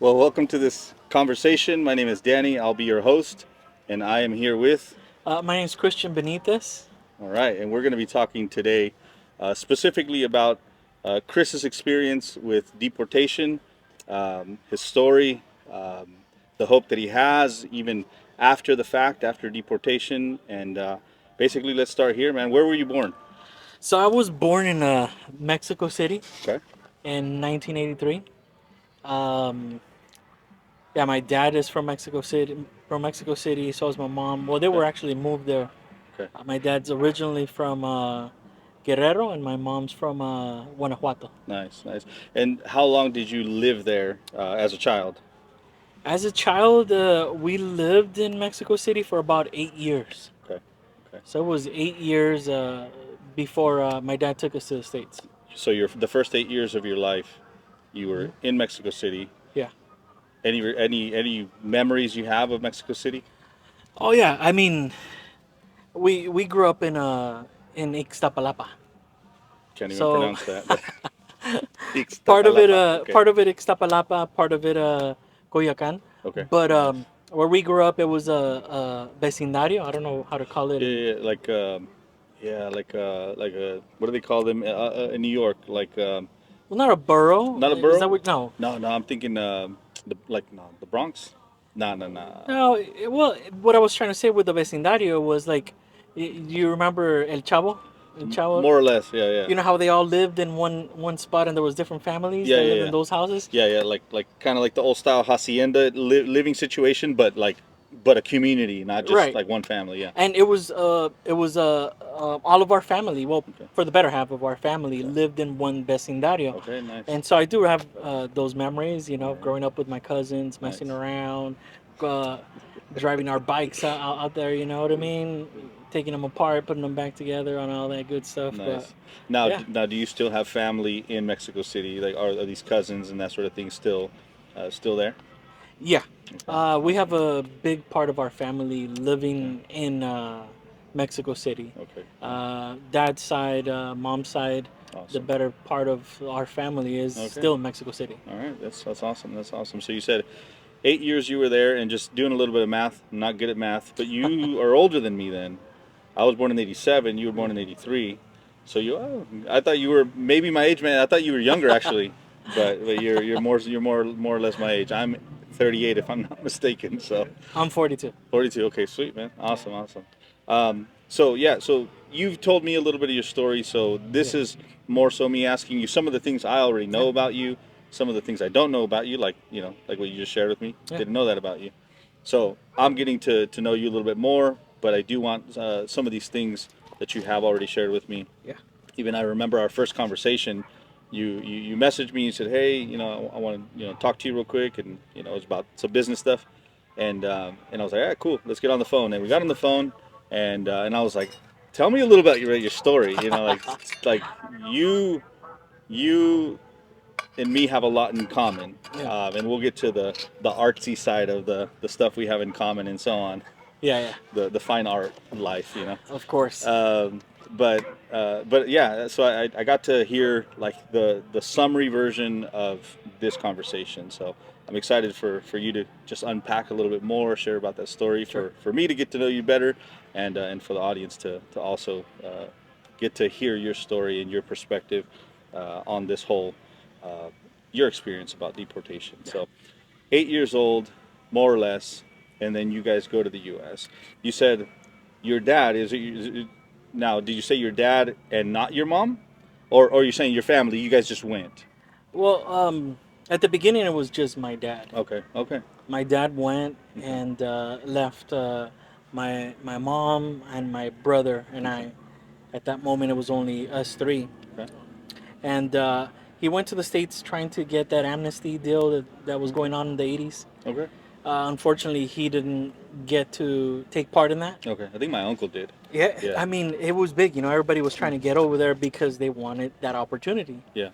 Well, welcome to this conversation. My name is Danny. I'll be your host, and I am here with. My name is Christian Benitez. All right, and we're going to be talking today specifically about Chris's experience with deportation, his story, the hope that he has even after the fact, after deportation, and basically, let's start here, man. Where were you born? So I was born in Mexico City Okay. in 1983. Um, yeah, my dad is from Mexico City. From Mexico City, so is my mom. Well, they Okay. were actually moved there. Okay. My dad's originally from Guerrero, and my mom's from Guanajuato. Nice, nice. And how long did you live there as a child? As a child, we lived in Mexico City for about 8 years. Okay. Okay. So it was 8 years before my dad took us to the States. So the first 8 years of your life, you were Mhm. in Mexico City. Yeah. Any memories you have of Mexico City? Oh yeah. I mean, we grew up in Ixtapalapa. Can't even So pronounce that. But Ixtapalapa. Okay. part of it Ixtapalapa, part of it Coyoacan. Okay. But Nice. where we grew up, it was a vecindario. I don't know how to call it. Yeah, yeah, yeah, like what do they call them in New York? Like Well, not a borough. not a Is that borough? what? No. No, no. I'm thinking the Bronx. No, no, no. No. Well, what I was trying to say with the vecindario was like, you remember El Chavo? El Chavo. More or less. Yeah, yeah. You know how they all lived in one spot and there was different families Yeah, that yeah, lived in yeah. those houses. Yeah, yeah, like kind of like the old style hacienda living situation, but a community, not just Right. like one family. Yeah. And it was all of our family. Well, Okay. for the better half of our family Okay. lived in one vecindario, Okay. Nice. and so I do have those memories. Yeah. Growing up with my cousins, messing Nice. around, uh, driving our bikes out there. You know what I mean? Taking them apart, putting them back together, on all that good stuff. But Nice. Now, yeah, now, do you still have family in Mexico City? Like, are these cousins and that sort of thing still there? yeah. Okay. We have a big part of our family living in Mexico City. Okay. Dad's side, mom's side, the Awesome. better part of our family is Okay. still in Mexico City. All right. That's awesome. That's awesome. So you said 8 years you were there, and just doing a little bit of math. I'm not good at math, but you are older than me then. I was born in '87. You were born in '83. So I thought you were maybe my age, man. I thought you were younger actually, but you're more or less my age. I'm 38 if I'm not mistaken. So I'm 42. 42. Okay, sweet, man. Yeah. Awesome, awesome. So yeah, so you've told me a little bit of your story. So this Yeah. is more so me asking you some of the things I already Yeah. know about you, some of the things I don't know about you, like like what you just shared with me. Yeah. Didn't know that about you. So I'm getting to know you a little bit more, but I do want some of these things that you have already shared with me. Yeah. Even I remember our first conversation. You messaged me and said, "Hey, I want to talk to you real quick," and it's about some business stuff, and I was like, "All right, cool, let's get on the phone." And we got on the phone, and I was like, "Tell me a little about your story." Like you you and me have a lot in common, Yeah. and we'll get to the artsy side of the stuff we have in common and so on, Yeah. Yeah. the fine art life. Of course. But yeah, so I got to hear like the summary version of this conversation. So I'm excited for you to just unpack a little bit more, share about that story, Sure. for me to get to know you better, and for the audience to also get to hear your story and your perspective on this whole uh, your experience about deportation. Yeah. So 8 years old, more or less, and then you guys go to the U.S. You said your dad is it now? Did you say your dad and not your mom, or you're saying your family? You guys just went. Well, at the beginning, it was just my dad. Okay. Okay. My dad went Okay. and left my mom and my brother and Okay. I. At that moment, it was only us three. Okay. And he went to the States trying to get that amnesty deal that was going on in the 80s. Okay. Unfortunately, he didn't get to take part in that. Okay. I think my uncle did. Yeah, Yeah. I mean, it was big. Everybody was trying to get over there because they wanted that opportunity. Yeah.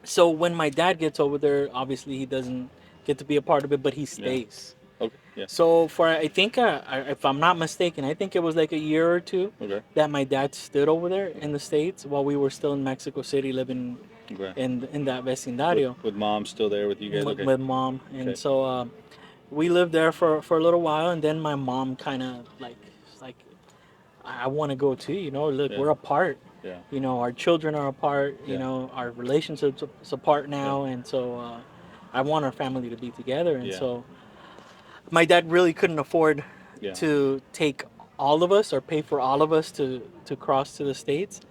So when my dad gets over there, obviously he doesn't get to be a part of it, but he Yeah. stays. Okay. Yeah. So for I think if I'm not mistaken, I think it was like a year or two Okay. that my dad stood over there in the States while we were still in Mexico City living Okay. in that vecindario With mom still there with you guys? Okay. with mom, and Okay. so we lived there for a little while, and then my mom kind of like I want to go too. You know, look, Yeah. we're apart. Yeah. You know, our children are apart. You Yeah. know, our relationships is apart now, and so I want our family to be together. And Yeah. so my dad really couldn't afford Yeah. to take all of us or pay for all of us to cross to the States.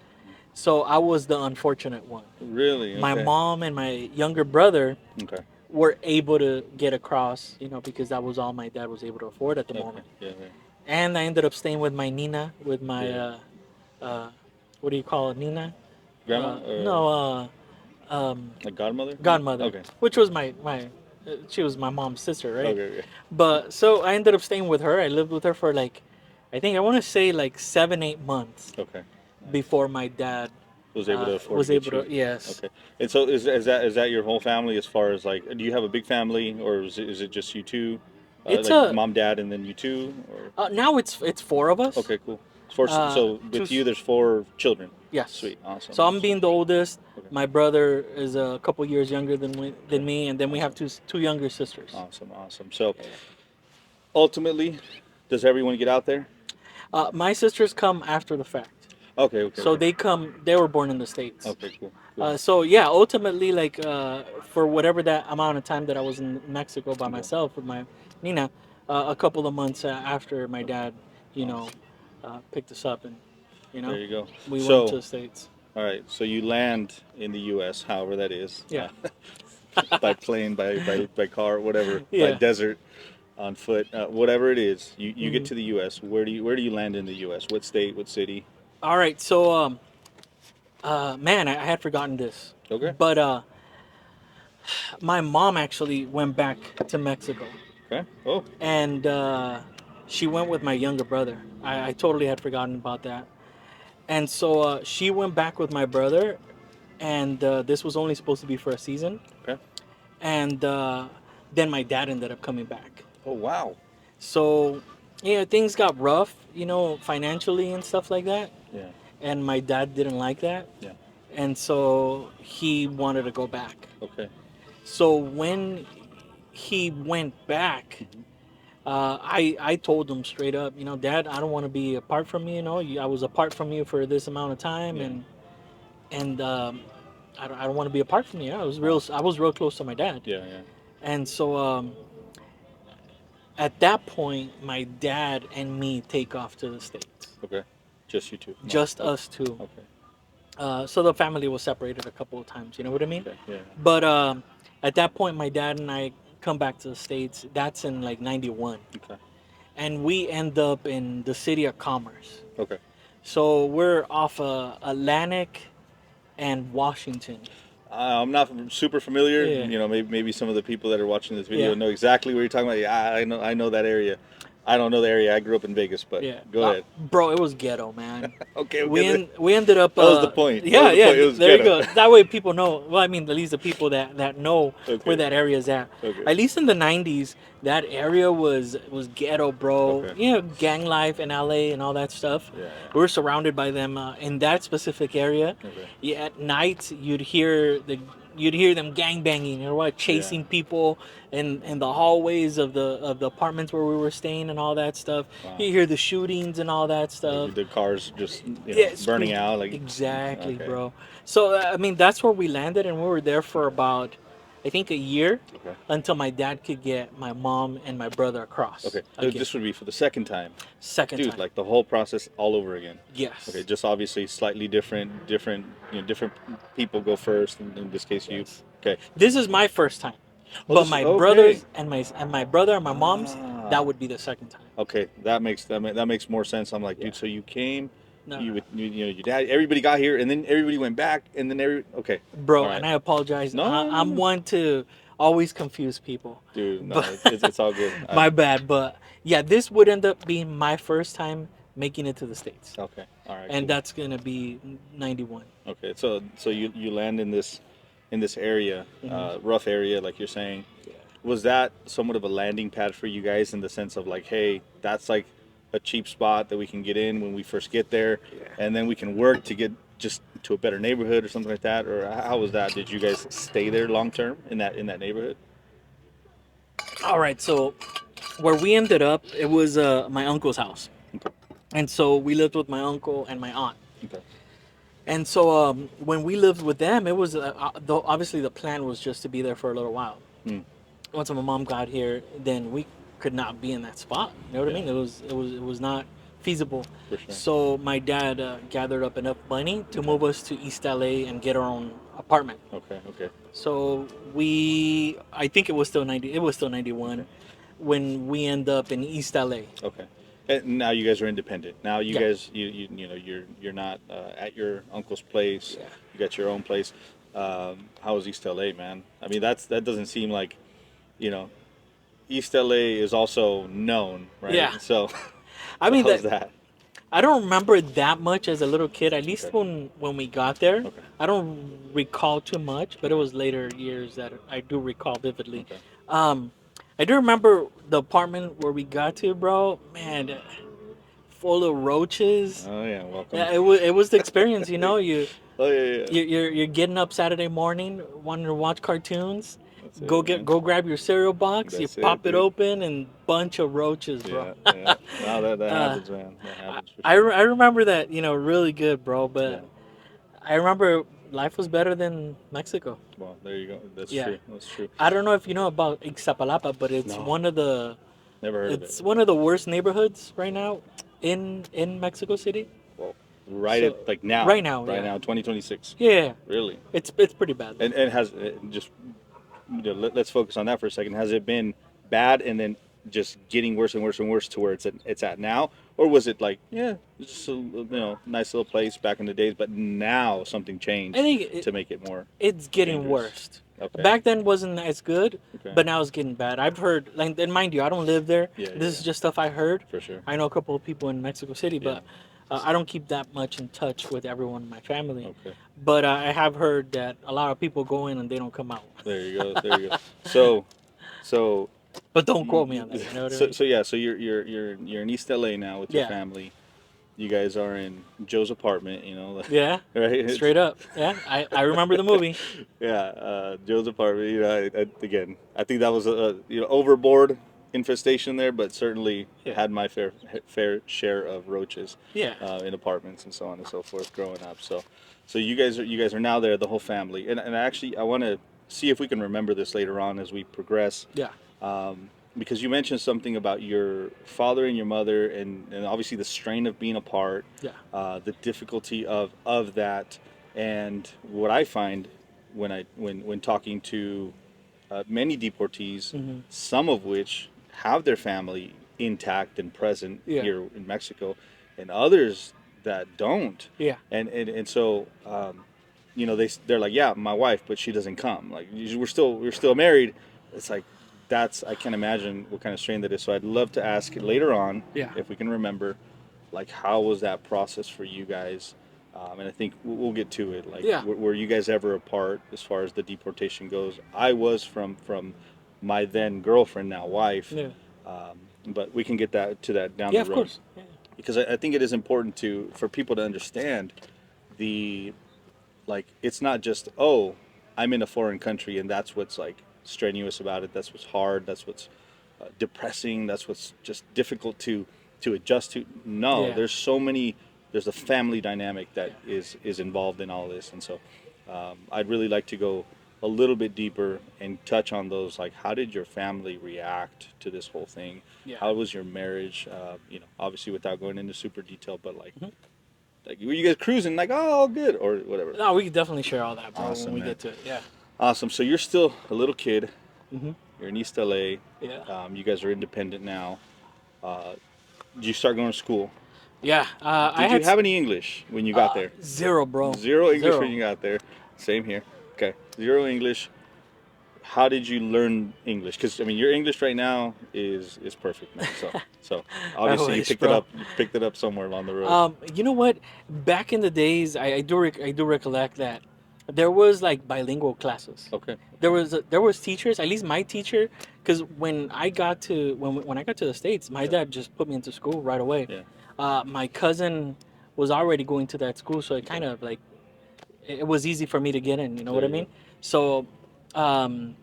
So I was the unfortunate one. Really? My Okay. mom and my younger brother Okay. were able to get across, you know, because that was all my dad was able to afford at the Okay. moment. Yeah. Yeah. And I ended up staying with my Nina, with my Yeah. uh, what do you call it, Nina? Grandma or No, like godmother? godmother, Okay. which was my she was my mom's sister, right? Okay. Okay. But so I ended up staying with her. I lived with her for like, I think I want to say like 7-8 months Okay. Nice. before my dad Was able to afford was to get able you. to. Yes. Okay. And so is that your whole family as far as like do you have a big family or is it just you two? It's Like a mom, dad, and then you two? Or now it's four of us. okay, cool. Four, so Two. with you, there's four children. Yes. Sweet, awesome, So I'm awesome. being the oldest. Okay, My brother is a couple years younger okay, than me, and then we have awesome, two younger sisters. awesome, awesome. So ultimately, does everyone get out there? My sisters come after the fact. Okay, okay, So okay. they come. They were born in the States. Okay, cool, cool. So yeah, ultimately, like for whatever that amount of time that I was in Mexico by Okay, myself with my Nina, a couple of months after my okay, dad, you know, awesome. picked us up, and you There know, you go. we went to So, the States. all right, so you land in the U.S., however that is, Yeah, by plane, by car, whatever, by yeah. desert, on foot, whatever it is. You get Mhm. to the U.S. Where do you land in the U.S.? What state? What city? All right, so man, I had forgotten this, Okay. but my mom actually went back to Mexico, Okay. Oh. and she went with my younger brother. I totally had forgotten about that. And so she went back with my brother, and this was only supposed to be for a season. Okay. And then my dad ended up coming back. Oh wow. So, yeah, things got rough, you know, financially and stuff like that. Yeah. And my dad didn't like that. Yeah. And so he wanted to go back. Okay. So when he went back, Hmm. I told him straight up, you know, Dad, I don't want to be apart from you. You know, I was apart from you for this amount of time, Yeah. and I don't want to be apart from you. Awesome. I was real close to my dad, Yeah. Yeah. and so at that point, my dad and me take off to the States, Okay. Just you two. No. just Okay. us two. Okay. So the family was separated a couple of times. You know what I mean? Okay. Yeah. But at that point, my dad and I come back to the States. That's in like '91, Okay. and we end up in the city of Commerce. Okay. So we're off Atlantic and Washington. I'm not super familiar. Yeah, Maybe some of the people that are watching this video yeah, know exactly what you're talking about. Yeah, I know that area. I don't know the area. I grew up in Vegas, but yeah. go ahead. Bro, it was ghetto, man. Okay. Okay. We ended up. That was the point. That Yeah, was the yeah. point. It was There you ghetto. go. That way people know. Well, I mean, at least the people that know where Okay. that area is at. Okay. At least in the '90s, that area was ghetto, bro. Okay. You know, gang life in LA and all that stuff. Yeah. We were surrounded by them in that specific area. Yeah. Okay. Yeah, at night you'd hear them gang banging, you know what, Yeah. chasing people in the hallways of the apartments where we were staying and all that stuff. Wow. You hear the shootings and all that stuff. Like the cars just Yeah, burning out. Like exactly, okay. bro. So I mean, that's where we landed, and we were there for about, I think, a year Okay. until my dad could get my mom and my brother across Okay. again. This would be for the second time. Second Dude, time. like the whole process all over again. Yes. Okay, just obviously slightly different people go first. In this case, you. Yes. Okay. This is my first time, Oh, but this is my okay. brothers and my brother and my mom's, Ah. that would be the second time. Okay, that makes more sense. I'm like, Yeah. dude, so you came, No, you no, with your dad, everybody got here, and then everybody went back, and then okay, all bro. right. And I apologize. No, no, no, I'm no. one to always confuse people, Dude, no, but it's all good. my bad. But yeah, this would end up being my first time making it to the States, Okay, all right, and cool. that's gonna be '91. Okay, so you land in this area, Hmm. rough area, like you're saying. Yeah. Was that somewhat of a landing pad for you guys in the sense of like, hey, that's like a cheap spot that we can get in when we first get there, Yeah. and then we can work to get just to a better neighborhood or something like that, or how was that? Did you guys stay there long term in that neighborhood? All right, so where we ended up, it was my uncle's house, Okay. and so we lived with my uncle and my aunt. Okay. And so when we lived with them, it was though obviously the plan was just to be there for a little while. Mm. Once my mom got here, then we could not be in that spot. You know what I Yeah. mean? It was not feasible. For sure. So my dad gathered up enough money to move us to East LA and get our own apartment. Okay. Okay. So I think it was still 90. It was still 91 Okay. when we end up in East LA. Okay. And now you guys are independent. Now you Yeah. guys, you know, you're not at your uncle's place. Yeah. You got your own place. How is East LA, man? I mean, that doesn't seem like, you know, East LA is also known, right? Yeah. So, I mean how's that that? I don't remember it that much as a little kid. At least Okay. when we got there, Okay. I don't recall too much. But it was later years that I do recall vividly. Okay. I do remember the apartment where we got to, bro. Man, full of roaches. Oh yeah, welcome. Yeah, it was the experience. You know, Oh yeah, yeah. you're getting up Saturday morning, wanting to watch cartoons. That's it, man. Go grab your cereal box. That's you it, pop it dude. open and bunch of roaches, bro. Yeah, yeah. No, that Uh, happens, man. That happens for I, sure. I remember that, really good, bro. But Yeah. I remember life was better than Mexico. Well, there you go. That's Yeah. true. That's true. I don't know if you know about Ixtapalapa, but it's No. one of the Never heard of it's it. one of the worst neighborhoods right now in Mexico City. Well, right So, at like now. right now, Right yeah. now, 2026. Yeah, Really. it's pretty bad. And has just let's focus on that for a second. Has it been bad and then just getting worse and worse and worse to where it's at now, or was it like it's just a nice little place back in the days, but now something changed I think to make it more it's getting dangerous? worse. Okay. Back then wasn't as good, Okay. but now it's getting bad. I've heard, like, and mind you, I don't live there. Yeah, This yeah. is just stuff I heard. For sure. I know a couple of people in Mexico City, but I don't keep that much in touch with everyone in my family. Okay. But I have heard that a lot of people go in and they don't come out. There you go. There you go. So But don't quote me on that. You know what I mean? so yeah. So you're in East LA now with your Yeah. family. You guys are in Joe's apartment. You know. Yeah, Right. straight up. Yeah, I remember the movie. Yeah, Joe's apartment. You know, again, I think that was a overboard infestation there, but certainly Yeah. had my fair share of roaches Yeah. in apartments and so on and so forth growing up. So you guys are now there, the whole family, and actually I want to see if we can remember this later on as we progress. Yeah. Because you mentioned something about your father and your mother, and obviously the strain of being apart, Yeah. the difficulty of that, and what I find when talking to many deportees, Mhm. some of which have their family intact and present Yeah. here in Mexico, and others that don't, Yeah. and so they're like, yeah, my wife, but she doesn't come. Like we're still married. It's like I can't imagine what kind of strain that is. So I'd love to ask later on Yeah. if we can remember, like how was that process for you guys? And I think we'll get to it. Like, Yeah. were you guys ever apart as far as the deportation goes? I was from my then girlfriend, now wife. Yeah. But we can get to that down Yeah. the Of road course. Yeah. because I think it is important for people to understand it's not just, oh, I'm in a foreign country and that's what's like strenuous about it. That's what's hard. That's what's depressing. That's what's just difficult to adjust to. No, Yeah. there's a family dynamic that is involved in all this. And so I'd really like to go a little bit deeper and touch on those, like how did your family react to this whole thing? Yeah. How was your marriage? Obviously without going into super detail, but like, Mhm. like were you guys cruising like, oh, all good or whatever? No, we can definitely share all that, bro, Awesome, when we man. get to it. Yeah. Awesome. So you're still a little kid. Mm-hmm. You're in East LA. Yeah. You guys are independent now. Did you start going to school? Yeah. Did you have any English when you got there? Zero, bro. Zero English Zero. when you got there. Same here. Okay. Zero English. How did you learn English? Because I mean, your English right now is perfect, man. So obviously wish, you bro. picked it up somewhere along the road. You know what? Back in the days, I do recollect that there was like bilingual classes. Okay. There was teachers, at least my teacher, because when I got to the States, my dad just put me into school right away. Yeah. My cousin was already going to that school, so it kind of like it was easy for me to get in. You know There what I you mean? So, um,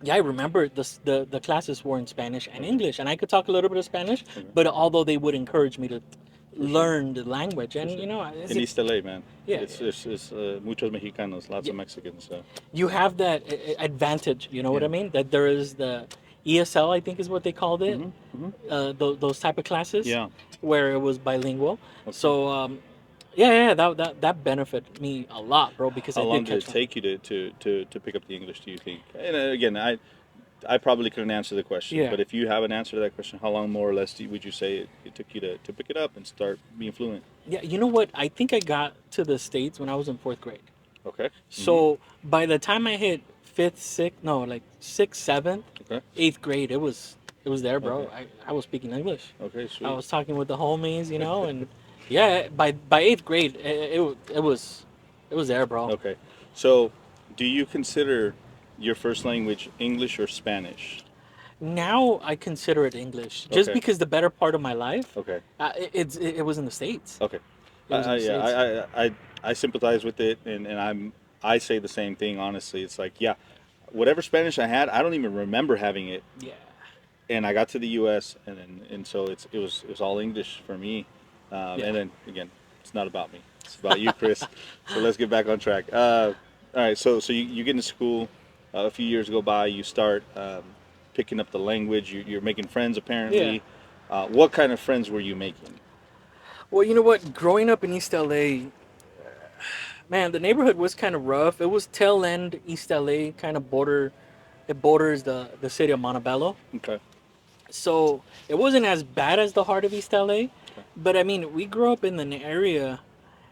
yeah, I remember the classes were in Spanish and go. Okay. English, and I could talk a little bit of Spanish, Okay. but although they would encourage me to For sure. learn the language, For and sure. you know, In East LA, man, yeah, it's muchos mexicanos, lots yeah, of Mexicans. So. you have that advantage. You know what Yeah. I mean? That there is the ESL, I think is what they called it, Mhm. Mhm. those type of classes Yeah. where it was bilingual. Okay. So yeah, that benefited me a lot, bro, because How I did long did it catch on. take you to pick up the English? Do you think? And again, I probably couldn't answer the question, Yeah. but if you have an answer to that question, how long more or less would you say it took you to pick it up and start being fluent? Yeah, you know what? I think I got to the States when I was in fourth grade. Okay. Mhm. So by the time I hit fifth, sixth, no, like sixth, seventh, Okay. eighth grade, it was there, bro. Okay. I was speaking English. Okay. I Sweet. was talking with the homies, you know, and yeah, by eighth grade, it was there, bro. Okay. So, do you consider your first language English or Spanish? Now I consider it English, just Okay. because the better part of my life, Okay. it was in the States. Okay. It was in the Yeah, States. I sympathize with it, and I say the same thing. Honestly, it's like, yeah, whatever Spanish I had, I don't even remember having it, Yeah, and I got to the U.S. and so it was all English for me, yeah. and then again, it's not about me, it's about you, Chris. So let's get back on track. All right, so you get into school, a few years go by, you start picking up the language, you're making friends Yeah. apparently. What kind of friends were you making? Well, you know what? Growing up in East LA, man, the neighborhood was kind of rough. It was tail end East LA, kind of border. It borders the city of Montebello, Okay. so it wasn't as bad as the heart of East LA. Okay. But I mean, we grew up in an area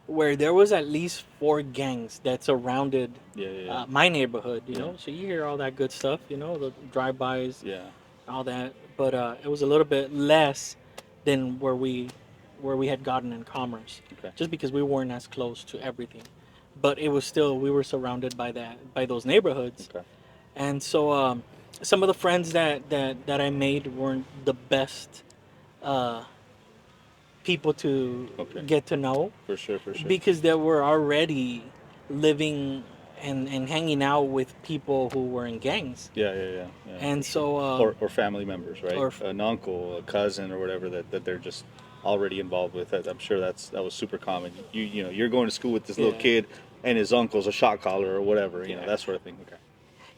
where there was at least four gangs that surrounded Yeah, yeah, my neighborhood. You yeah, know, so you hear all that good stuff. You know, the drive-bys, yeah, all that. But it was a little bit less than where we had gotten in Commerce, yeah. Okay. just because we weren't as close to everything. But it was still, we were surrounded by those neighborhoods, Okay. and so some of the friends that I made weren't the best uh, people to Okay. get to know, For sure. For sure. because they were already living and hanging out with people who were in gangs, Yeah, yeah, yeah, yeah. For and sure. so Or family members, right? or An uncle, a cousin, or whatever that they're just already involved with. I'm sure that was super common. You're going to school with this little yeah, kid, and his uncle's a shot caller or whatever. yeah. That sort of thing. Okay.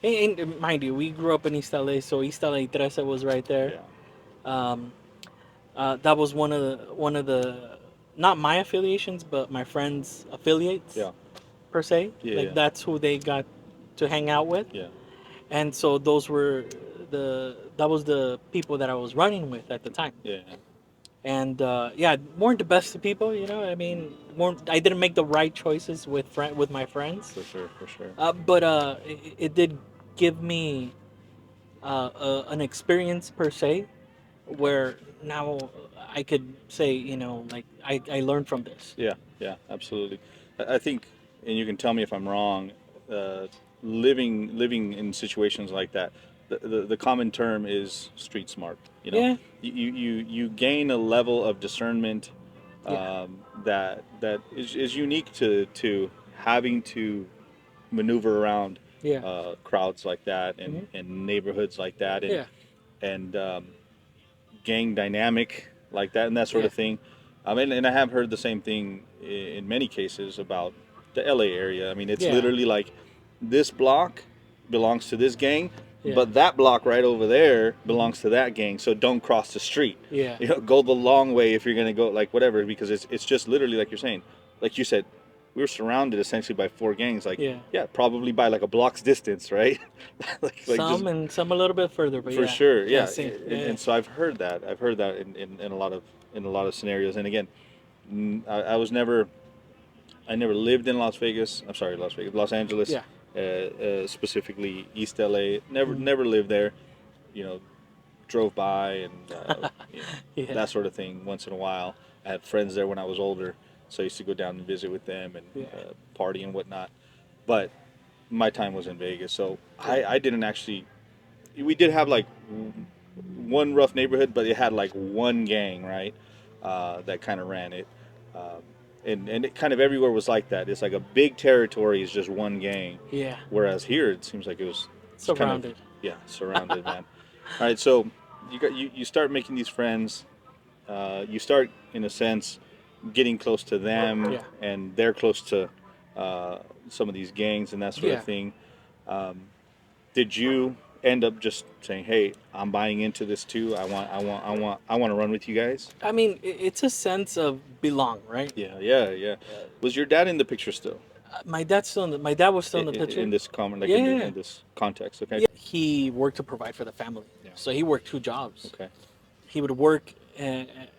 And mind you, we grew up in East LA, so East LA Trece was right there. Yeah. Um, that was one of the not my affiliations, but my friends' affiliates Yeah. per se. Yeah. Like Yeah. that's who they got to hang out with, Yeah. and so those were that was the people that I was running with at the time. Yeah. Yeah. And yeah, weren't the best of people, you know. I mean, weren't I didn't make the right choices with my friends, For sure. For sure. but it did give me an experience per se, Okay. where now I could say, like I learned from this. Yeah, yeah, absolutely. I think, and you can tell me if I'm wrong. Uh, living in situations like that, the common term is street smart. Yeah, You gain a level of discernment yeah, that is unique to having to maneuver around yeah, crowds like that hmm, and neighborhoods like that yeah, and gang dynamic like that and that sort yeah, of thing. And I have heard the same thing in many cases about the LA area. I mean, it's yeah, literally like this block belongs to this gang, yeah, but that block right over there hmm, belongs to that gang. So don't cross the street. yeah, Go the long way if you're gonna go like whatever, because it's just literally like you're saying, like you said, we were surrounded essentially by four gangs. Like, yeah. yeah, probably by like a block's distance, right? like just Some and some a little bit further, but for yeah, sure, yeah, yeah, same, yeah, and so I've heard that in a lot of scenarios. And again, I was never, I never lived in Las Vegas. I'm sorry, Las Vegas, Los Angeles, yeah, specifically East LA. mm, Never lived there. You know, drove by and yeah, that sort of thing once in a while. I had friends there when I was older, so I used to go down and visit with them and yeah, party and whatnot. But my time was in Vegas, so yeah, I didn't actually. We did have like one rough neighborhood, but it had like one gang, right? That kind of ran it. Um, and it kind of everywhere was like that. It's like a big territory is just one gang. Yeah. Whereas here, it seems like it's kind of, Surrounded. yeah, surrounded, man. All right, so you start making these friends. You start, in a sense, getting close to them, Yeah. and they're close to some of these gangs and that sort Yeah. of thing. Did you end up just saying, "Hey, I'm buying into this too. I want to run with you guys"? I mean, it's a sense of belong, right? Yeah, yeah, yeah. Was your dad in the picture still? My dad was still in the picture. In this comment, like Yeah, yeah, in yeah. this context, okay? Yeah. He worked to provide for the family, Yeah. so he worked 2 jobs. Okay, He would work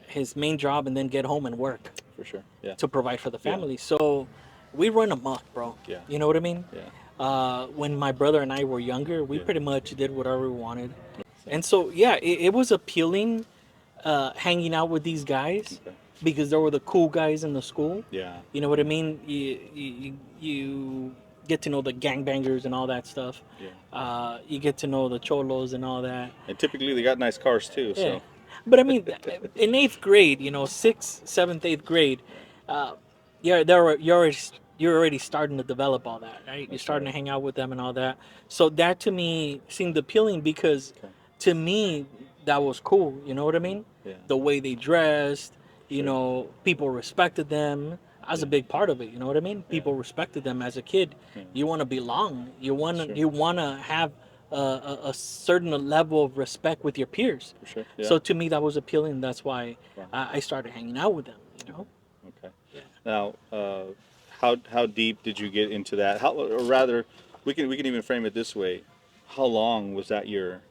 his main job and then get home and work for sure. Yeah, to provide for the yeah, family. So we run amok, bro. yeah, You know what I mean? yeah, When my brother and I were younger, we yeah. pretty much did whatever we wanted. Same. And so, yeah, it was appealing hanging out with these guys Okay. because they were the cool guys in the school. Yeah, You know what I mean? You get to know the gangbangers and all that stuff. yeah. You get to know the cholos and all that. And typically they got nice cars too. Yeah. So But I mean, in eighth grade, sixth, seventh, eighth grade, yeah, you're already starting to develop all that, right? You're That's starting right. to hang out with them and all that. So that to me seemed appealing because Okay. to me that was cool. You know what I mean? Yeah. The way they dressed, Sure. people respected them. I was a Yeah. big part of it. You know what I mean? Yeah. People respected them as a kid. Yeah. You want to belong. Sure. You want to have a certain level of respect with your peers. For sure. Yeah. So to me, that was appealing. That's why Wow. I started hanging out with them. Okay. Yeah. Now, how deep did you get into that? How, or rather, we can even frame it this way: how long was that your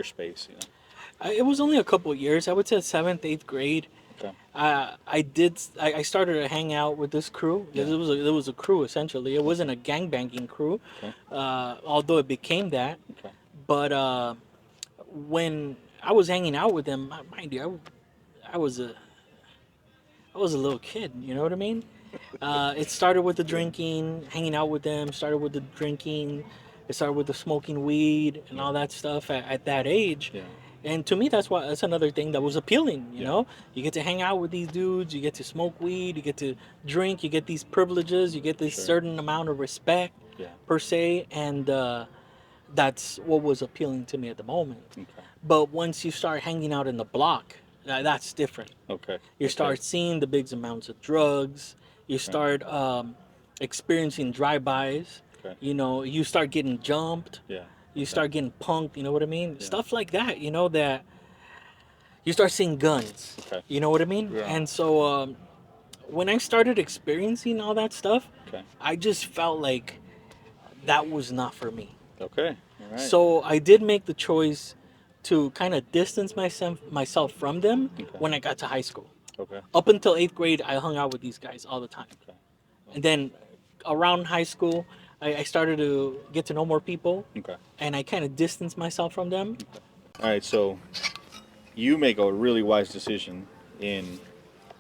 space? You know. It was only a couple of years. I would say seventh, eighth grade. Okay. I started to hang out with this crew. Yeah. It was a crew essentially. It wasn't a gangbanging crew, Okay. although it became that. Okay. But when I was hanging out with them, mind you, I was a little kid. You know what I mean? It started with the drinking, hanging out with them. Started with the drinking. It started with the smoking weed and all that stuff at that age. Yeah. And to me, that's another thing that was appealing. Yeah. You get to hang out with these dudes. You get to smoke weed. You get to drink. You get these privileges. You get this Sure. certain amount of respect Yeah. per se, and that's what was appealing to me at the moment. Okay. But once you start hanging out in the block, that's different. Okay. You Okay. start seeing the big amounts of drugs. You start experiencing drive-bys. Okay. You start getting jumped. Yeah. You start getting punked. You know what I mean? Yeah. Stuff like that. That you start seeing guns. Okay. You know what I mean? Yeah. And so when I started experiencing all that stuff, Okay. I just felt like that was not for me. Okay. All right. So I did make the choice to kind of distance myself from them Okay. when I got to high school. Okay. Up until eighth grade, I hung out with these guys all the time. Okay. And then around high school, I started to get to know more people, Okay. and I kind of distanced myself from them. All right. So you make a really wise decision in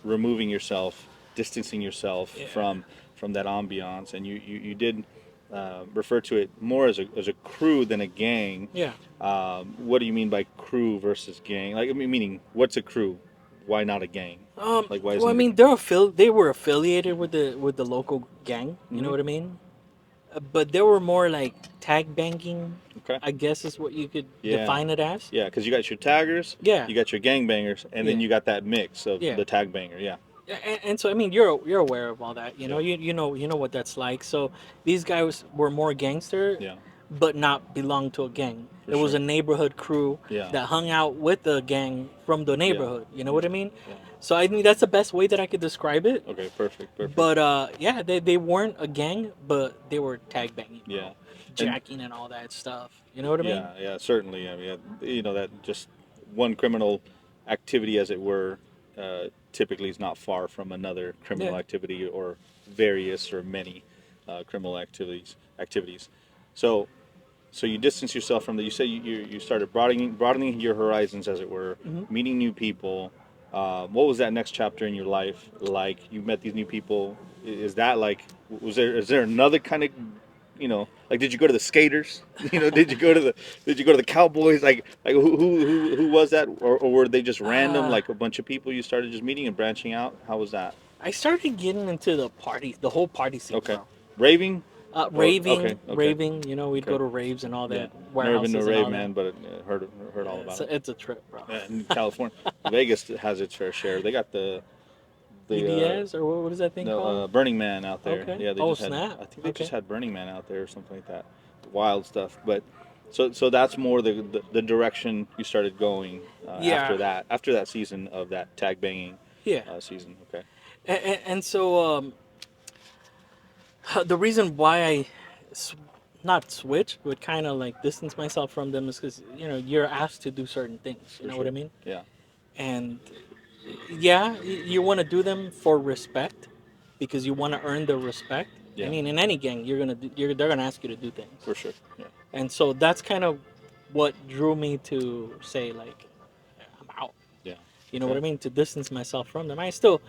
removing yourself, distancing yourself Yeah. from that ambiance, and you did refer to it more as a crew than a gang. Yeah. What do you mean by crew versus gang? Like, I mean, meaning, what's a crew? Why not a gang? Like, why Well, I isn't mean, they were affiliated with the local gang. You know what I mean? But they were more like tag banging. Okay. I guess is what you could Yeah. define it as. Yeah, because you got your taggers, Yeah. you got your gangbangers, and then Yeah. you got that mix of Yeah. the tag banger. Yeah. And so I mean, you're aware of all that. Yeah. You know what that's like. So these guys were more gangster, Yeah. but not belong to a gang. For It was sure. a neighborhood crew Yeah. that hung out with the gang from the neighborhood. You know what I mean? Yeah. So I think that's the best way that I could describe it. Okay. Perfect. Perfect. But yeah, they weren't a gang, but they were tag banging, bro. Yeah. Jacking and all that stuff. You know what I mean? Yeah, yeah, certainly. I mean, that just one criminal activity, as it were, typically is not far from another criminal Yeah. activity or various or many criminal activities. So, you distance yourself from the. You say you started broadening your horizons, as it were, meeting new people. What was that next chapter in your life like? You met these new people. Is that like? Is there another kind of, like, did you go to the skaters? Did you go to the cowboys? Like who was that, or were they just random, Uh, like a bunch of people you started just meeting and branching out? How was that? I started getting into the whole party scene, Okay. bro. Raving? Or, Raving, okay. raving. You know, we'd go Okay. to raves and all Yeah. that, Never been to a warehouses and rave, all that. man, but heard all about it. It's a trip, bro. In California, Vegas has its fair share. They got the EDS or what is that thing no called? Burning Man out there. Okay. Yeah, they Oh just had. snap. I think they Okay. just had Burning Man out there or something like that. Wild stuff. But so that's more the direction you started going Yeah. after that season of that tag banging Yeah. season. Okay. And so the reason why s- not switch, but kind of like distance myself from them is because you're asked to do certain things. You For know what I sure. mean? Yeah. And yeah, you want to do them for respect because you want to earn their respect. I Yeah. mean, in any gang, they're gonna ask you to do things, For sure. Yeah. and so that's kind of what drew me to say like, I'm out. Yeah. You know what I Okay. mean? To distance myself from them. I still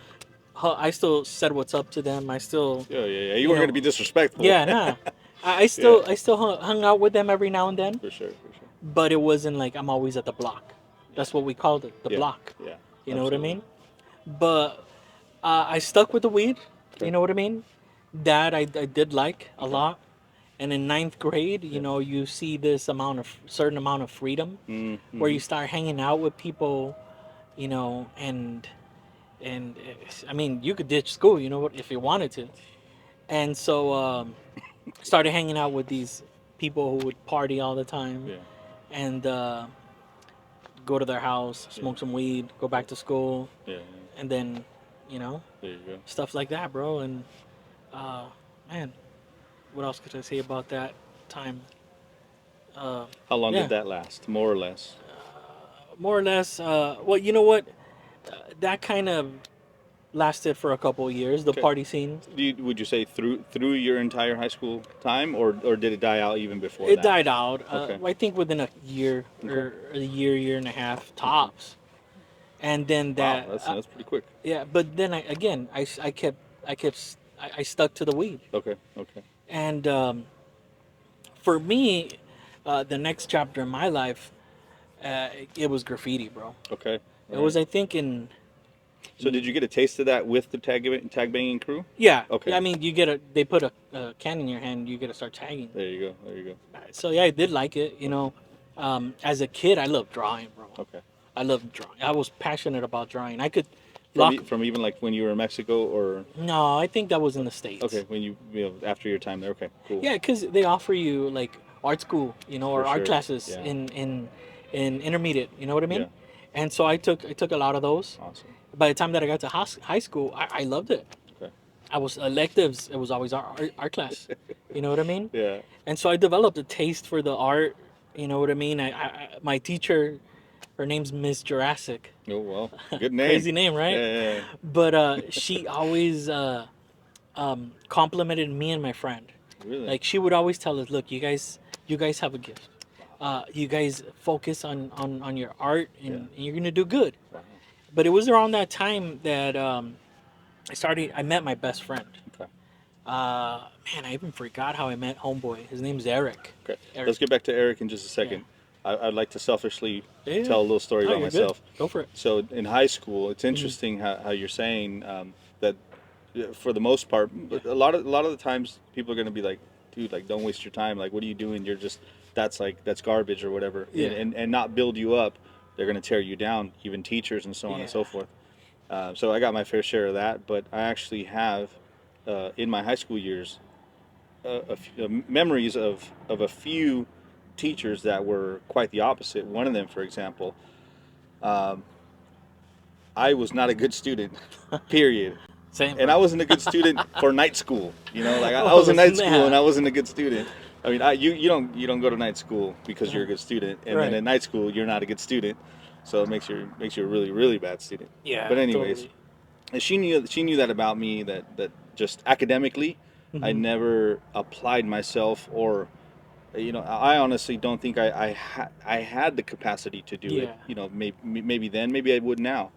said what's up to them. I still, Yeah. Yeah. Yeah. You you weren't know, gonna be disrespectful. yeah, nah. Yeah. I still hung out with them every now and then, For sure. For sure. but it wasn't like I'm always at the block. Yeah. That's what we called it, the Yeah. block. Yeah. You know what I Absolutely. mean? But I stuck with the weed. You Okay. know what I mean? That I did like a Okay. lot. And in ninth grade, Yeah. you see this certain amount of freedom, where Mm-hmm. you start hanging out with people, and I mean, you could ditch school, if you wanted to. And so started hanging out with these people who would party all the time, Yeah. and go to their house, Yeah. smoke some weed, go back to school, Yeah. Yeah. and then, you know, There you go. stuff like that, bro. And uh, man, what else could I say about that time? Uh, How long yeah, did that last? More or less. more or less. Well, you know what? That kind of lasted for a couple of years. The Okay. party scene. Would you say through your entire high school time, or did it die out even before It that? died out. Okay. I think within a year Okay. or a year and a half Okay. tops. And then Wow, that, that's pretty quick. yeah. But then I stuck to the weed. Okay. Okay. And for me, the next chapter in my life, it was graffiti, bro. Okay. It All was, right. I think, in So did you get a taste of that with the tag banging crew? yeah. Okay. Yeah, I mean, they put a can in your hand, you get to start tagging. There you go. There you go. So yeah, I did like it. As a kid, I loved drawing, bro. Okay. I loved drawing. I was passionate about drawing. I could lock. From even like when you were in Mexico, or No, I think that was in the States. okay, when after your time there. Okay. Cool. Yeah, because they offer you like art school, or For art sure. classes Yeah. in intermediate. You know what I mean? Yeah. And so I took a lot of those. Awesome. By the time that I got to high school, I loved it. Okay. I was electives. It was always art class. You know what I mean? Yeah. And so I developed a taste for the art. You know what I mean? My teacher, her name's Miss Jurassic. Oh well. Good name. Crazy name, right? Yeah. But she always complimented me and my friend. Really. Like she would always tell us, "Look, you guys have a gift. You guys focus on your art, and you're gonna do good." Wow. But it was around that time that I met my best friend. Okay. Man, I even forgot how I met homeboy. His name's Eric. Okay. Eric. Let's get back to Eric in just a second. I'd like to selfishly Yeah. tell a little story Oh, about you're good. myself. Go for it. So in high school, it's interesting how you're saying that for the most part, but a lot of the times people are going to be like, dude, like don't waste your time. Like, what are you doing? You're just that's garbage or whatever. Yeah. And not build you up. They're going to tear you down. Even teachers and so on and so Yeah. forth. So I got my fair share of that, but I actually have in my high school years memories of a few teachers that were quite the opposite. One of them, for example, I was not a good student, period. Same. And bro. I wasn't a good student for night school. Like I Oh, was in night snap. school and I wasn't a good student. I mean, you don't go to night school because you're a good student, and Right. then at night school you're not a good student, so it makes you a really really bad student. Yeah. But anyways, totally. and she knew that about me, that just academically I Mhm. never applied myself, or I honestly don't think I had the capacity to do it. Yeah. Maybe then, maybe I would now.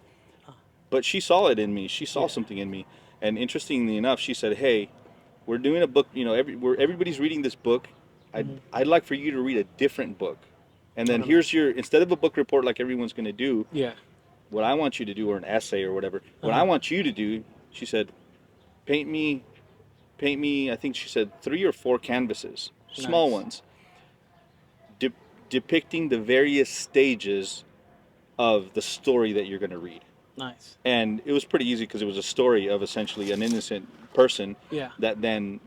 But she saw it in me. She saw Yeah. something in me. And interestingly enough, she said, "Hey, we're doing a book. Everybody's reading this book. I'd like for you to read a different book. And then here's instead of a book report like everyone's going to do, Yeah. what I want you to do, or an essay or whatever. What I Uh-huh. want you to do," She said, paint me, paint me. I think she said 3 or 4 canvases, small Nice. ones, de- depicting the various stages of the story that you're going to read. Nice. And it was pretty easy because it was a story of essentially an innocent person Yeah. that then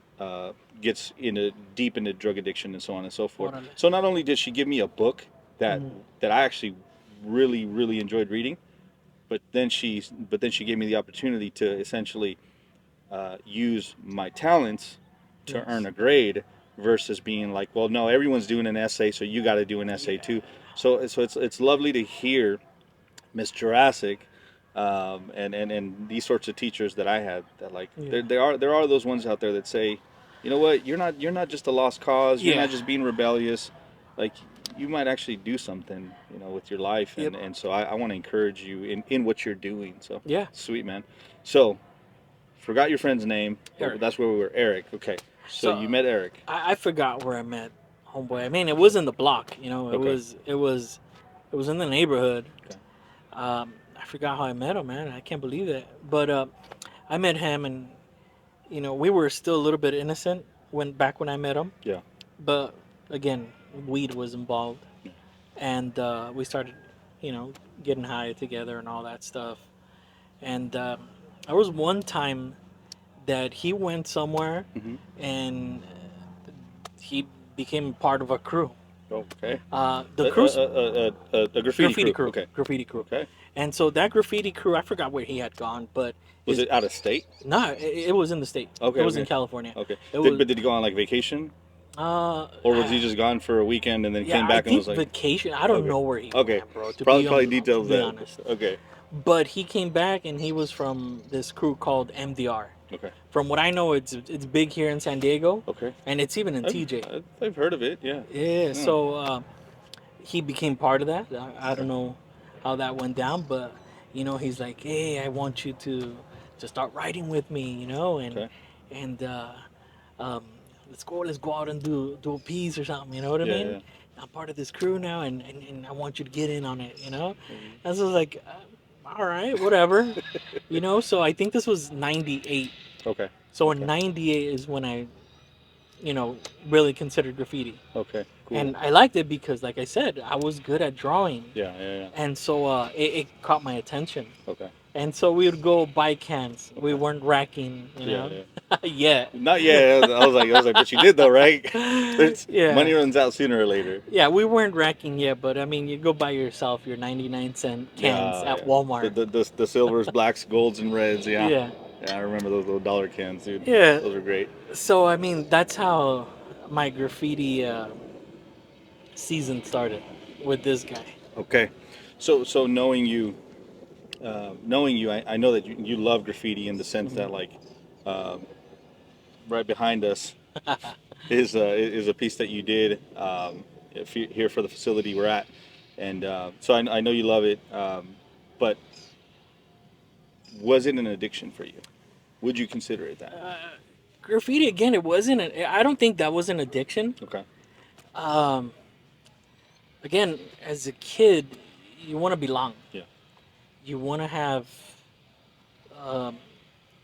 gets deep into drug addiction and so on and so forth. Órale. So not only did she give me a book that Mhm. that I actually really enjoyed reading, but then she gave me the opportunity to essentially use my talents to Yes. earn a grade versus being like, well, no, everyone's doing an essay, so you got to do an essay too. So it's lovely to hear Miss Jurassic, and these sorts of teachers that I had that like Yeah. there are those ones out there that say, you know what, you're not just a lost cause, you're Yeah. not just being rebellious, like you might actually do something, with your life, Yep. and so I want to encourage you in what you're doing. So Yeah. sweet man. So forgot your friend's name, but Eric. that's where we were. Eric. Okay, so So you met Eric. I forgot where I met homeboy. I mean, it was in the block. You know, Okay. it was in the neighborhood. Okay. I forgot how I met him, man. I can't believe that. But I met him, and we were still a little bit innocent when I met him. Yeah. But again, weed was involved, Yeah. and we started, you know, getting high together and all that stuff. And there was one time that he went somewhere, Mm-hmm. and he became part of a crew. Okay. The crew's A graffiti crew. Okay. graffiti crew. Okay. And so that graffiti crew, I forgot where he had gone, but Was his it out of state? no, it was in the state. Okay. It was in Okay. California. Okay. It was But did he go on like vacation, uh, or was he just gone for a weekend and then yeah, came I back and think was like, vacation. I don't okay, know where he okay, went, bro. probably details To be that. honest, Okay. but he came back and he was from this crew called MDR. Okay. From what I know, it's big here in San Diego, Okay. and it's even in TJ. I've heard of it. Yeah. Yeah, Yeah. so he became part of that. I don't Okay. know how that went down, but he's like, hey, I want you to start writing with me, Okay. and um, let's go out and do a piece or something, you know what I Yeah. mean? Yeah. I'm part of this crew now, and I want you to get in on it, Mhm. And so I was like, all right, whatever, So I think this was '98. Okay. So in Okay. '98 is when I, really considered graffiti. Okay. Cool. And I liked it because, like I said, I was good at drawing, Yeah. Yeah. Yeah. and so it caught my attention. Okay. And so we would go buy cans. We Okay. weren't racking, Yeah. Yeah. yet. Not yet. I was like, but you did though, right? There's money Yeah, runs out sooner or later. yeah, we weren't racking yet, but I mean, you go buy yourself your 99-cent cans Yeah. at Yeah. Walmart. The silvers, blacks, golds, and reds. Yeah. Yeah, Yeah. I remember those little dollar cans, dude. yeah. Those are great. So I mean, that's how my graffiti season started with this guy. Okay. So knowing you, I know that you love graffiti in the sense that like um, right behind us is a piece that you did here for the facility we're at, and so I know you love it. But was it an addiction for you? Would you consider it that? Graffiti again, it wasn't. I don't think that was an addiction. Okay. Um, Again, as a kid, you want to belong. Yeah. You want to have. Um,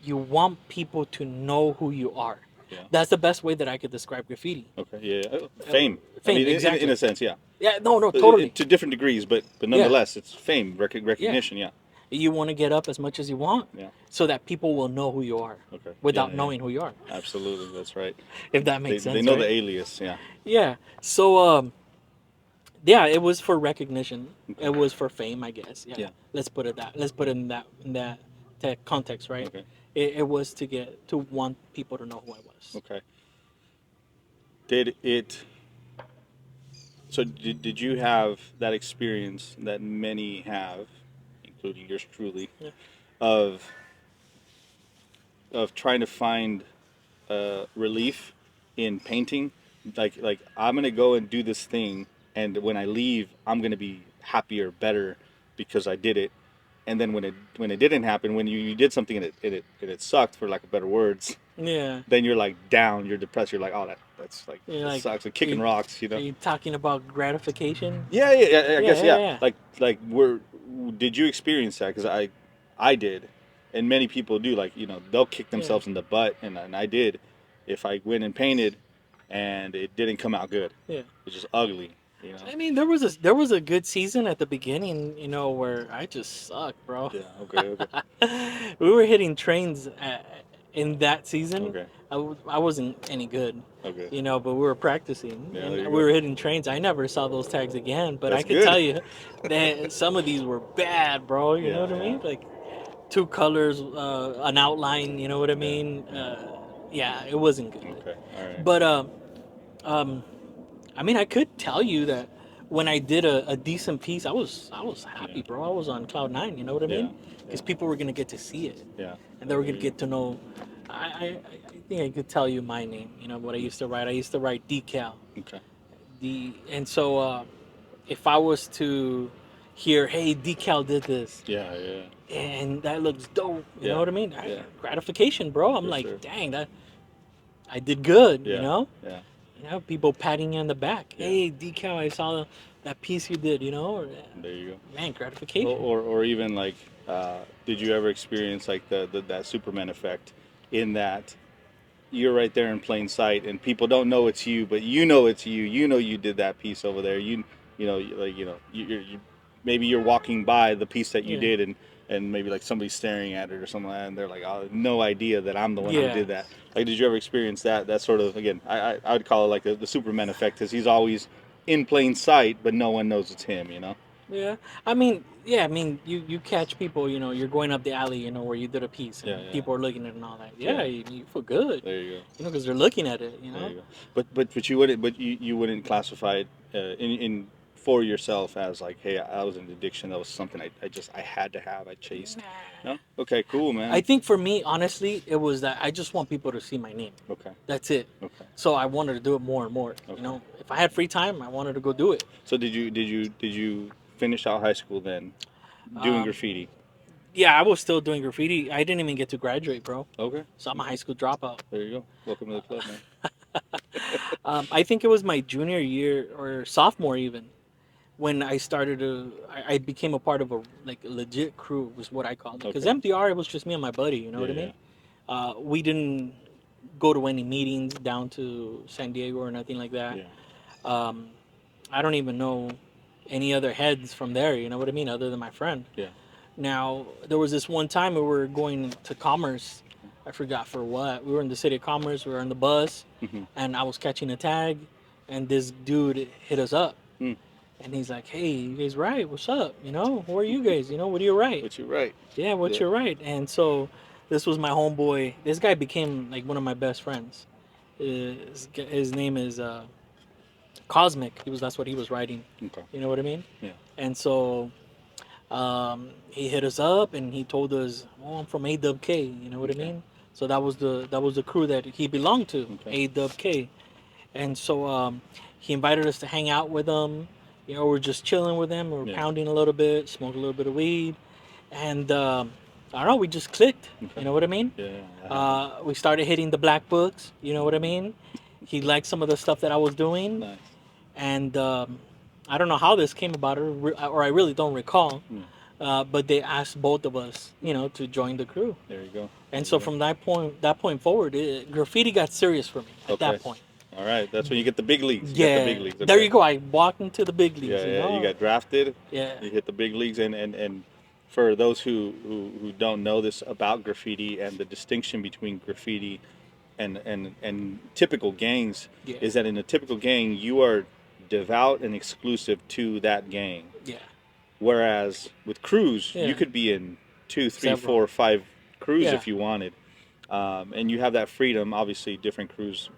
you want people to know who you are. Yeah. That's the best way that I could describe graffiti. Okay. Yeah. Fame. Fame, I mean, exactly. in a sense, yeah. Yeah, no, totally. To different degrees, but nonetheless, it's fame, recognition. Yeah. You want to get up as much as you want, Yeah. so that people will know who you are, Okay. without Yeah, knowing who you are. Absolutely, that's right. If that makes sense. They know right? the alias. Yeah. Yeah. So, yeah, it was for recognition. Okay. It was for fame, I guess. Yeah. Yeah. Let's put it that. Let's put it in that context, right? Okay. It was to want people to know who I was. Okay. Did it? So did you have that experience that many have, including yours truly, Yeah. of trying to find relief in painting? Like I'm gonna go and do this thing, and when I leave, I'm gonna be happier, better, because I did it. And then when it didn't happen, when you did something and it sucked, for lack of better words, Yeah. then you're like down, you're depressed, you're like, oh, that's like, Yeah, that like, sucks, like kicking you- rocks, Are you talking about gratification? Yeah, I guess, yeah, yeah. yeah. Did you experience that? Because I did, and many people do, like, they'll kick themselves in the butt, and I did, if I went and painted and it didn't come out good. Yeah. It's just ugly, I mean, there was a good season at the beginning, where I just sucked, bro. Yeah, okay. We were hitting trains in that season. Okay. I wasn't any good, Okay. but we were practicing Yeah, and there you we go. were hitting trains. I never saw those tags again, but I That's could good. tell you that some of these were bad, bro. You know Yeah, what I mean? yeah. Like two colors, an outline. You know what I mean? Yeah, it wasn't good. Okay, all right. But um, I mean, I could tell you that when I did a decent piece, I was happy, Yeah. bro. I was on cloud nine. You know what I mean? Yeah, Because yeah. people were gonna get to see it, Yeah. and they were There gonna you get to know. I think I could tell you my name. What I used to write. I used to write decal. go. Okay. And so if I was to hear, hey, decal did this, Yeah, yeah. and that looks dope. You know Yeah, what I mean? yeah. Gratification, bro. I'm For like, sure. dang, that I did good. Yeah, yeah, People patting you on the back. yeah. Hey, decal, I saw that piece you did. There you go. Man, gratification. Or even like, did you ever experience like that Superman effect, in that you're right there in plain sight and people don't know it's you, but you know it's you. You know you did that piece over there. Maybe you're walking by the piece that you Yeah. did, and maybe like somebody's staring at it or something like that, and they're like, oh, no idea that I'm the one who Yeah. did that. Like, did you ever experience that sort of, again, I would call it like the Superman effect, because he's always in plain sight, but no one knows it's him. Yeah, I mean, you catch people, you're going up the alley, where you did a piece, and Yeah, yeah. people are looking at it and all that. Yeah. Yeah, you feel good, There you go. because they're looking at it, There you go. But you wouldn't classify it in for yourself as like, hey, I was in addiction. That was something I had to have. I chased. No. Okay. Cool, man. I think for me, honestly, it was that I just want people to see my name. Okay. That's it. Okay. So I wanted to do it more and more. Okay. If I had free time, I wanted to go do it. So did you finish out high school then, doing Um, graffiti? Yeah, I was still doing graffiti. I didn't even get to graduate, bro. Okay. So I'm a high school dropout. There you go. Welcome to the club, man. I think it was my junior year or sophomore even when I started I became a part of a legit crew was what I called it. Because Okay. MDR, it was just me and my buddy. You know what I Yeah, mean? We didn't go to any meetings down to San Diego or nothing like that. Yeah. Um, I don't even know any other heads from there. You know what I mean? Other than my friend. Yeah. Now there was this one time we were going to Commerce. I forgot for what. We were in the city of Commerce. We were in the bus, Mm-hmm. and I was catching a tag, and this dude hit us up, Mm. and he's like, "Hey, you guys write? What's up? Who are you guys? What do you write? But you're right. Yeah, what Yeah. you write?" And so this was my homeboy. This guy became like one of my best friends. His name is Cosmic. That's what he was writing. Okay. You know what I mean? Yeah. And so he hit us up and he told us, "Oh, I'm from AWK." You know what I Okay. mean? So that was the crew that he belonged to, Okay. AWK. And so he invited us to hang out with him. We're just chilling with him. We're Yeah. pounding a little bit, smoking a little bit of weed, and I don't know. We just clicked. Okay. You know what I mean? Yeah. We started hitting the black books. You know what I mean? He liked some of the stuff that I was doing, Nice. and I don't know how this came about, or I really don't recall. But they asked both of us, to join the crew. There you go. And so from that point forward, graffiti got serious for me at that point. All right. That's when you get the big leagues. You Yeah, got the big leagues. there Okay. you go. I walked into the big leagues. Yeah, yeah. You got drafted. Yeah. You hit the big leagues, and for those who don't know this about graffiti and the distinction between graffiti and typical gangs, Yeah. is that in a typical gang you are devout and exclusive to that gang. Yeah. Whereas with crews, Yeah. you could be in 2, 3, Several. 4, 5 crews Yeah. if you wanted, and you have that freedom. Obviously, different crews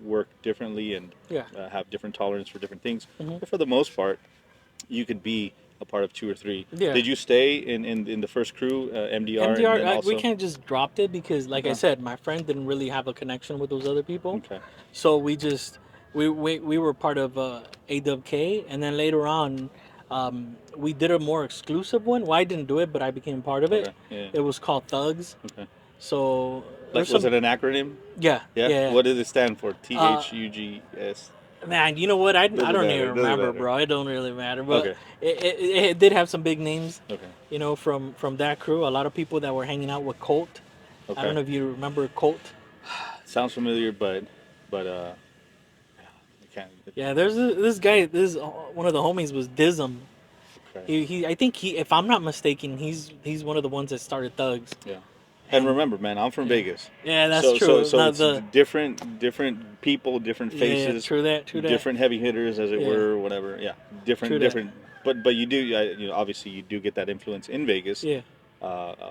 work differently and Yeah. have different tolerance for different things. Mhm. But for the most part, you could be a part of 2 or 3. Yeah. Did you stay in the first crew, MDR? MDR, and then also? we kind of just dropped it because, like I Okay. said, my friend didn't really have a connection with those other people. Okay. So we were part of AWK, and then later on, we did a more exclusive one. Well, I didn't do it, but I became part of it. Okay. Yeah. It was called Thugs. Okay. So Like, there's was it an acronym? yeah, Yeah. yeah. What did it stand for? THUGS. Man, you know what? I Doesn't don't matter. even Doesn't remember, matter. bro. It don't really matter. But Okay. it did have some big names, Okay. you know, from that crew. A lot of people that were hanging out with Colt. I don't Okay. know if you remember Colt. Sounds familiar, but I can't. Yeah, there's this guy. This one of the homies was Dism. Okay. I think if I'm not mistaken, he's one of the ones that started Thugs. Yeah. And And remember, man, I'm from yeah, Vegas. yeah, that's So true. Not it's the different people, different yeah, faces, true that, true that. different heavy hitters, as it Yeah, were, whatever. Yeah, true that. different. But you do, obviously you do get that influence in Vegas, Yeah,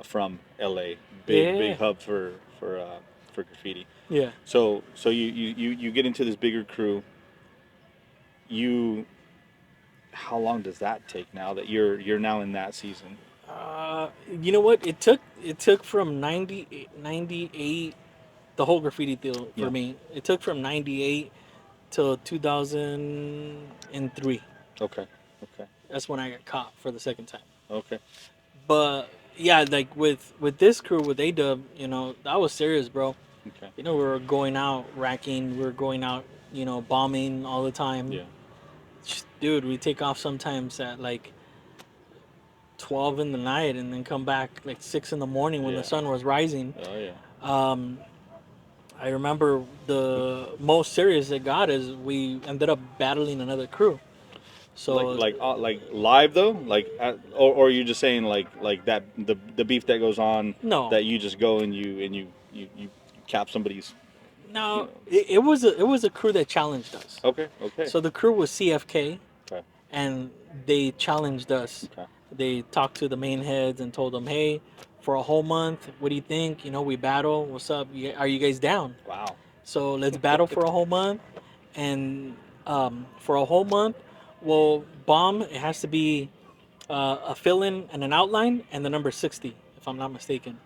from LA, big yeah, hub for graffiti. yeah. So you get into this bigger crew. You How long does that take now that you're now in that season? You know what? It took from 98 the whole graffiti deal for Yeah. me. It took from 98 till 2003. Okay. Okay. That's when I got caught for the second time. Okay. But yeah, like with this crew with A-Dub, you know, that was serious, bro. Okay. You know, we were going out racking, we were going out, you know, bombing all the time. Yeah. Dude, we take off sometimes at like 12 in the night and then come back like 6 in the morning when the Yeah. sun was rising. Oh yeah. Um, I remember the most serious it got is we ended up battling another crew. So Like live though, or are you just saying like that the beef that goes on, no, that you just go and you cap somebody's, you no, know. it was a crew that challenged us. Okay. Okay. So the crew was CFK, Okay. and they challenged us. Okay. They talked to the main heads and told them, "Hey, for a whole month, what do you think? You know, we battle. What's up? Are you guys down? Wow. So let's battle for a whole month, and for a whole month, we'll bomb. It has to be a fill-in and an outline, and the number 60, if I'm not mistaken.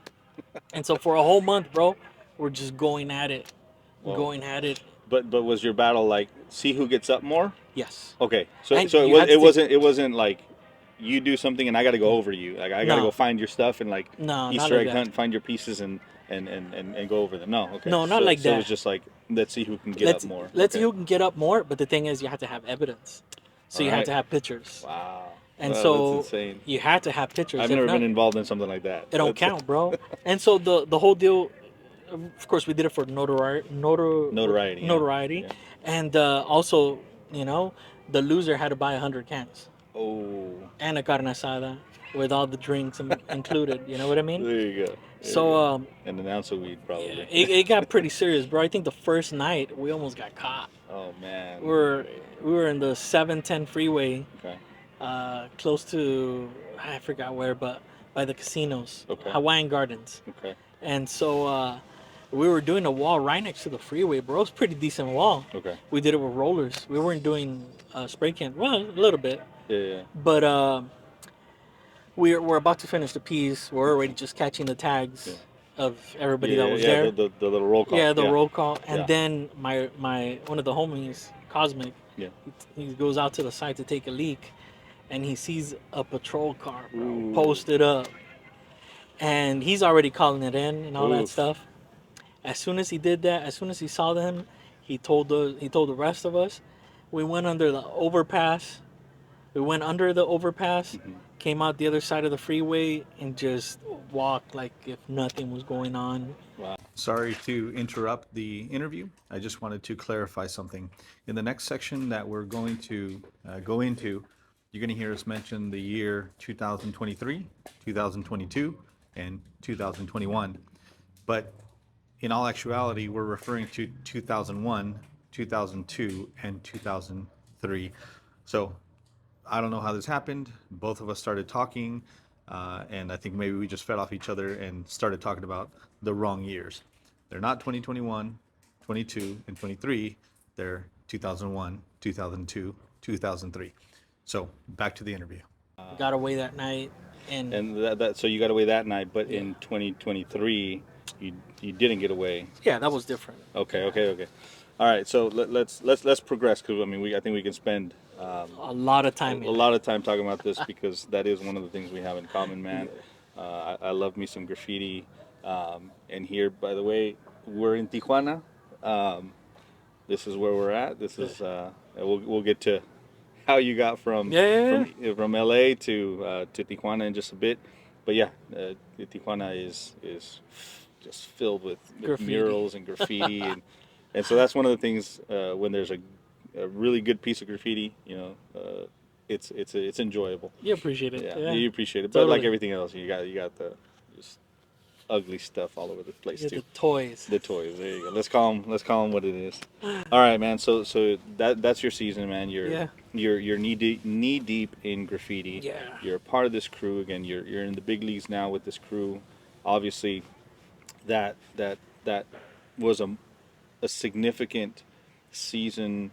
And so for a whole month, bro, we're just going at it, Well, going at it. but was your battle like see who gets up more? Yes, Okay. So and so you had to take. it wasn't like you do something and I got to go over you. Like I got to go No, find your stuff and like no, not Easter like egg that. hunt, find your pieces and go over them. No. Okay. No, not like So it was that. just like let's see who can get up Let's more. let's see Okay. who can get up more. But the thing is, you have to have evidence. So All you have right. to have pictures, Wow. and Wow, that's so insane. you have to have pictures. I've If never not, been involved in something like that. it don't count, bro. And so the whole deal, of course, we did it for Notoriety. Yeah. notoriety, Yeah. and also, you know, the loser had to buy 100 cans Oh, and a carne asada with all the drinks included. You know what I mean? there you go. There you So go. And an ounce of weed, yeah, probably. it got pretty serious, bro. I think the first night we almost got caught. Oh man. We were in the 710 freeway, Okay. close to I forgot where, but by the casinos, Okay. Hawaiian Gardens. Okay. And so we were doing a wall right next to the freeway, bro. It's a pretty decent wall. Okay. We did it with rollers. We weren't doing spray can. Well, a little bit, Yeah. Yeah. but we're about to finish the piece. We're already just catching the tags Yeah. of everybody Yeah. that was Yeah. there. The little roll call. Yeah, the Yeah. roll call, and Yeah. then my one of the homies, Cosmic, Yeah. he goes out to the side to take a leak, and he sees a patrol car, bro, Ooh. posted up, and he's already calling it in and all that Oof. stuff. As soon as he did that, as soon as he saw them, he told the rest of us. We went under the overpass. We went under the overpass, Mhm. came out the other side of the freeway, and just walked like if nothing was going on. Wow. Sorry to interrupt the interview. I just wanted to clarify something. In the next section that we're going to go into, you're going to hear us mention the year 2023, 2022, and 2021. But in all actuality, we're referring to 2001, 2002, and 2003. So I don't know how this happened. Both of us started talking, and I think maybe we just fed off each other and started talking about the wrong years. They're not 2021, 22, and 23. They're 2001, 2002, 2003. So back to the interview. Got away that night, and And that so you got away that night, but Yeah. in 2023 you didn't get away. yeah, that was different. Okay. Okay. Okay. All right. So let's progress, because I mean I think we can spend A lot of a time. lot of time talking about this, because that is one of the things we have in common, man. I love me some graffiti. And here, by the way, we're in Tijuana. This is where we're at. This is we'll get to how you got from LA to Tijuana in just a bit. But yeah, Tijuana is just filled with Graffiti. murals and graffiti, and so that's one of the things when there's a really good piece of graffiti, it's enjoyable. You appreciate it. Yeah, Yeah. you appreciate it, but like Totally. everything else, you got the just ugly stuff all over the place Yeah, too. the toys. The toys. There you go. Let's call them what it is. All right, man. So that's your season, man. Yeah. You're knee deep in graffiti. Yeah. You're a part of this crew again. You're in the big leagues now with this crew. Obviously, that was a significant season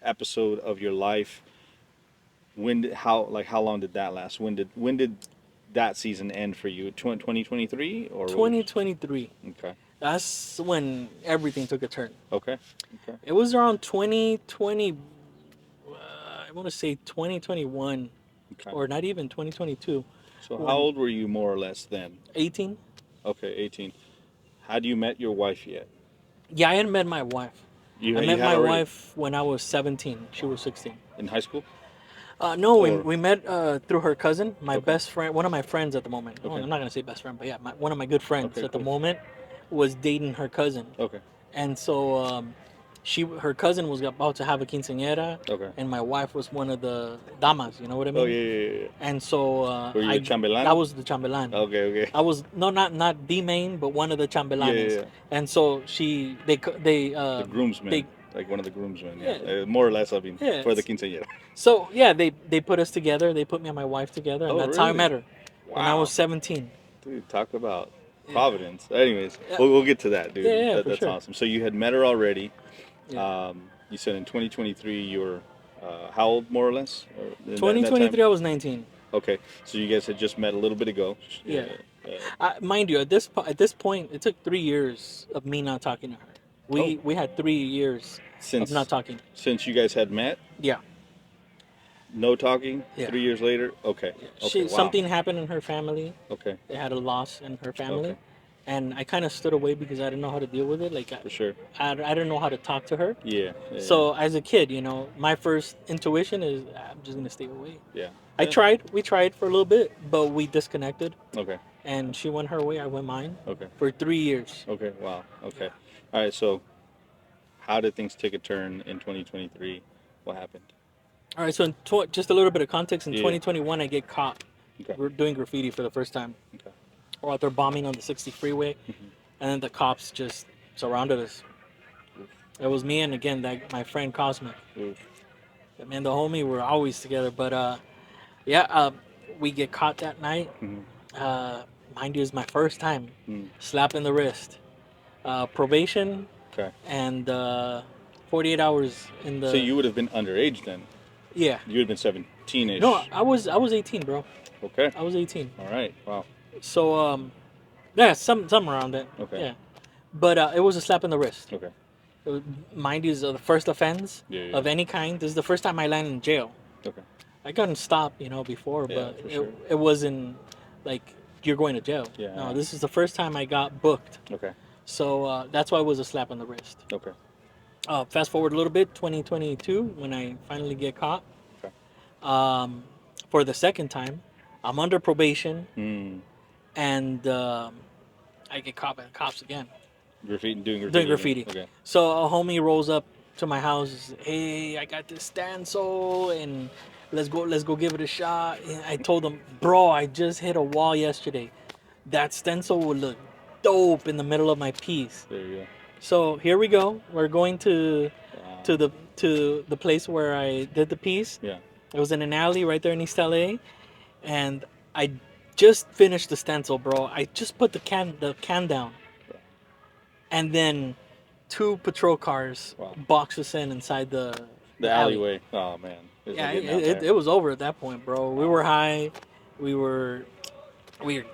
episode of your life. How long did that last? When did that season end for you? 2023 or what was- 2023. Okay. That's when everything took a turn. Okay. Okay. It was around 2020. I want to say 2021, Okay. or not even 2022. So when- how old were you more or less then? 18. Okay, 18. Had you met your wife yet? Yeah, I had met my wife. I met had my already- wife when I was 17. She was 16. in high school? No, Or- we met through her cousin, my Okay. best friend, one of my friends at the moment. Oh, Okay. I'm not gonna say best friend, but yeah, one of my good friends Okay, at the cool. moment was dating her cousin, Okay. and so her cousin was about to have a quinceañera, Okay. and my wife was one of the damas. You know what I mean? Oh yeah. And so Were you the chambelán? I was the chambelán. Okay. I was not the main, but one of the chambelanes. Yeah. And so they The groomsmen, they- like one of the groomsmen. Yeah. Yeah. More or less, I mean, Yeah, for the it's- quinceañera. So yeah, they put us together. They put me and my wife together, and Oh, that's how I really? met her. When I Wow. was 17. Dude, talk about Providence. Anyways, Yeah. we'll get to that, dude. Yeah, for That's sure. awesome. So you had met her already. Yeah. You said in 2023 you were how old, more or less? Or in that 2023, time? I was 19. Okay, so you guys had just met a little bit ago. Yeah. Uh, Mind you, at this point, it took 3 years of me not talking to her. We had 3 years since of not talking. since you guys had met, Yeah. no talking. Yeah. 3 years later, okay. Okay, wow. Something happened in her family. Okay, They had a loss in her family. Okay. And I kind of stood away because I didn't know how to deal with it. Like, for sure. I didn't know how to talk to her. Yeah. So as a kid, my first intuition is I'm just gonna stay away. yeah. We tried for a little bit, but we disconnected, Okay. and she went her way, I went mine Okay. for 3 years. Okay. Wow. Okay. All right. So, how did things take a turn in 2023? What happened? All right, so just a little bit of context. In Yeah. 2021, I get caught Okay. doing graffiti for the first time. Okay. We're out there bombing on the 60 freeway, and then the cops just surrounded us. It was me and again my friend Cosmic. Oof. Man, the homie, we're always together. But we get caught that night. Mhm. Mind you, it's my first time. Mm. Slap in the wrist, probation, Okay. and 48 hours in the. So you would have been underage then. Yeah. You would have been 17ish. No, I was 18, bro. Okay. I was 18. All right. Wow. So yeah, some around it. Okay. Yeah, but it was a slap in the wrist. Okay. It was, mind you, the first offense Yeah. of any kind. This is the first time I landed in jail. Okay. I gotten stopped, before, Yeah, but for sure. it wasn't like you're going to jail. Yeah. No, this is the first time I got booked. Okay. So that's why it was a slap on the wrist. Okay. Fast forward a little bit, 2022, when I finally get caught. Okay. For the second time, I'm under probation, Mm. and I get caught by the cops again. Doing graffiti. Doing graffiti. Okay. So a homie rolls up to my house. Hey, I got this stencil, and let's go give it a shot. And I told him, bro, I just hit a wall yesterday. That stencil would look dope in the middle of my piece. There you go. So here we go. We're going to Wow. the place where I did the piece. Yeah. It was in an alley right there in East LA, and I just finished the stencil, bro. I just put the can down, and then 2 patrol cars Wow. boxed us inside the The alley. alleyway. Oh man. It's Yeah, like getting out there. it was over at that point, bro. We were high, we were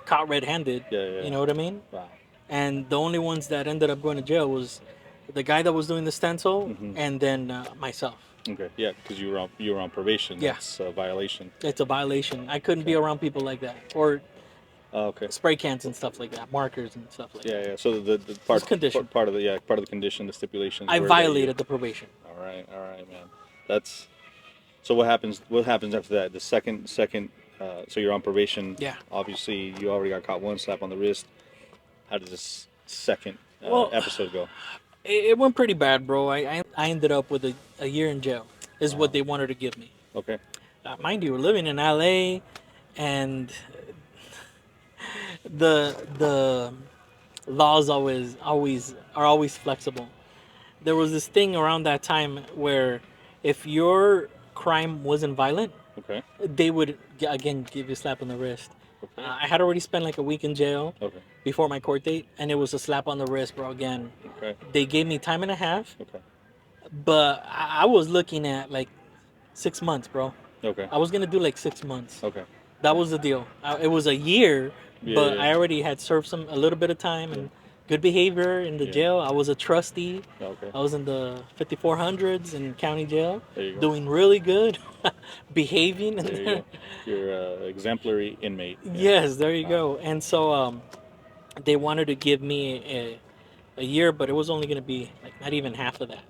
caught red-handed. Yeah. You know what I mean? Wow. And the only ones that ended up going to jail was the guy that was doing the stencil, Mhm. and then myself. Okay. Yeah, because you were on probation. Yeah. That's a violation. It's a violation. I couldn't be around people like that, or Oh, okay. spray cans and stuff like that, markers and stuff like that. Yeah. So the part condition. part of the condition, the stipulations. I were that you- violated the probation. All right, man. That's so. What happens? What happens after that? The second. So you're on probation. Yeah. Obviously, you already got caught one slap on the wrist. How does this second Well, episode go? it went pretty bad, bro. I ended up with a year in jail. Is what Wow. they wanted to give me. Okay. Mind you, we're living in LA, and the laws always flexible. There was this thing around that time where if your crime wasn't violent, Okay. they would again give you a slap on the wrist. Okay. I had already spent like a week in jail Okay. before my court date, and it was a slap on the wrist, bro. Again, Okay. they gave me time and a half, Okay. but I was looking at like 6 months, bro. Okay. I was gonna do like 6 months. Okay. That was the deal. It was a year, Yeah, but yeah. I already had served a little bit of time and good behavior in the Yeah. jail. I was a trustee. Okay. I was in the 5400s in county jail, There you go. doing really good, behaving. There you go. You're an exemplary inmate. Yeah. Yes, there you go. And so they wanted to give me a year, but it was only going to be like not even half of that.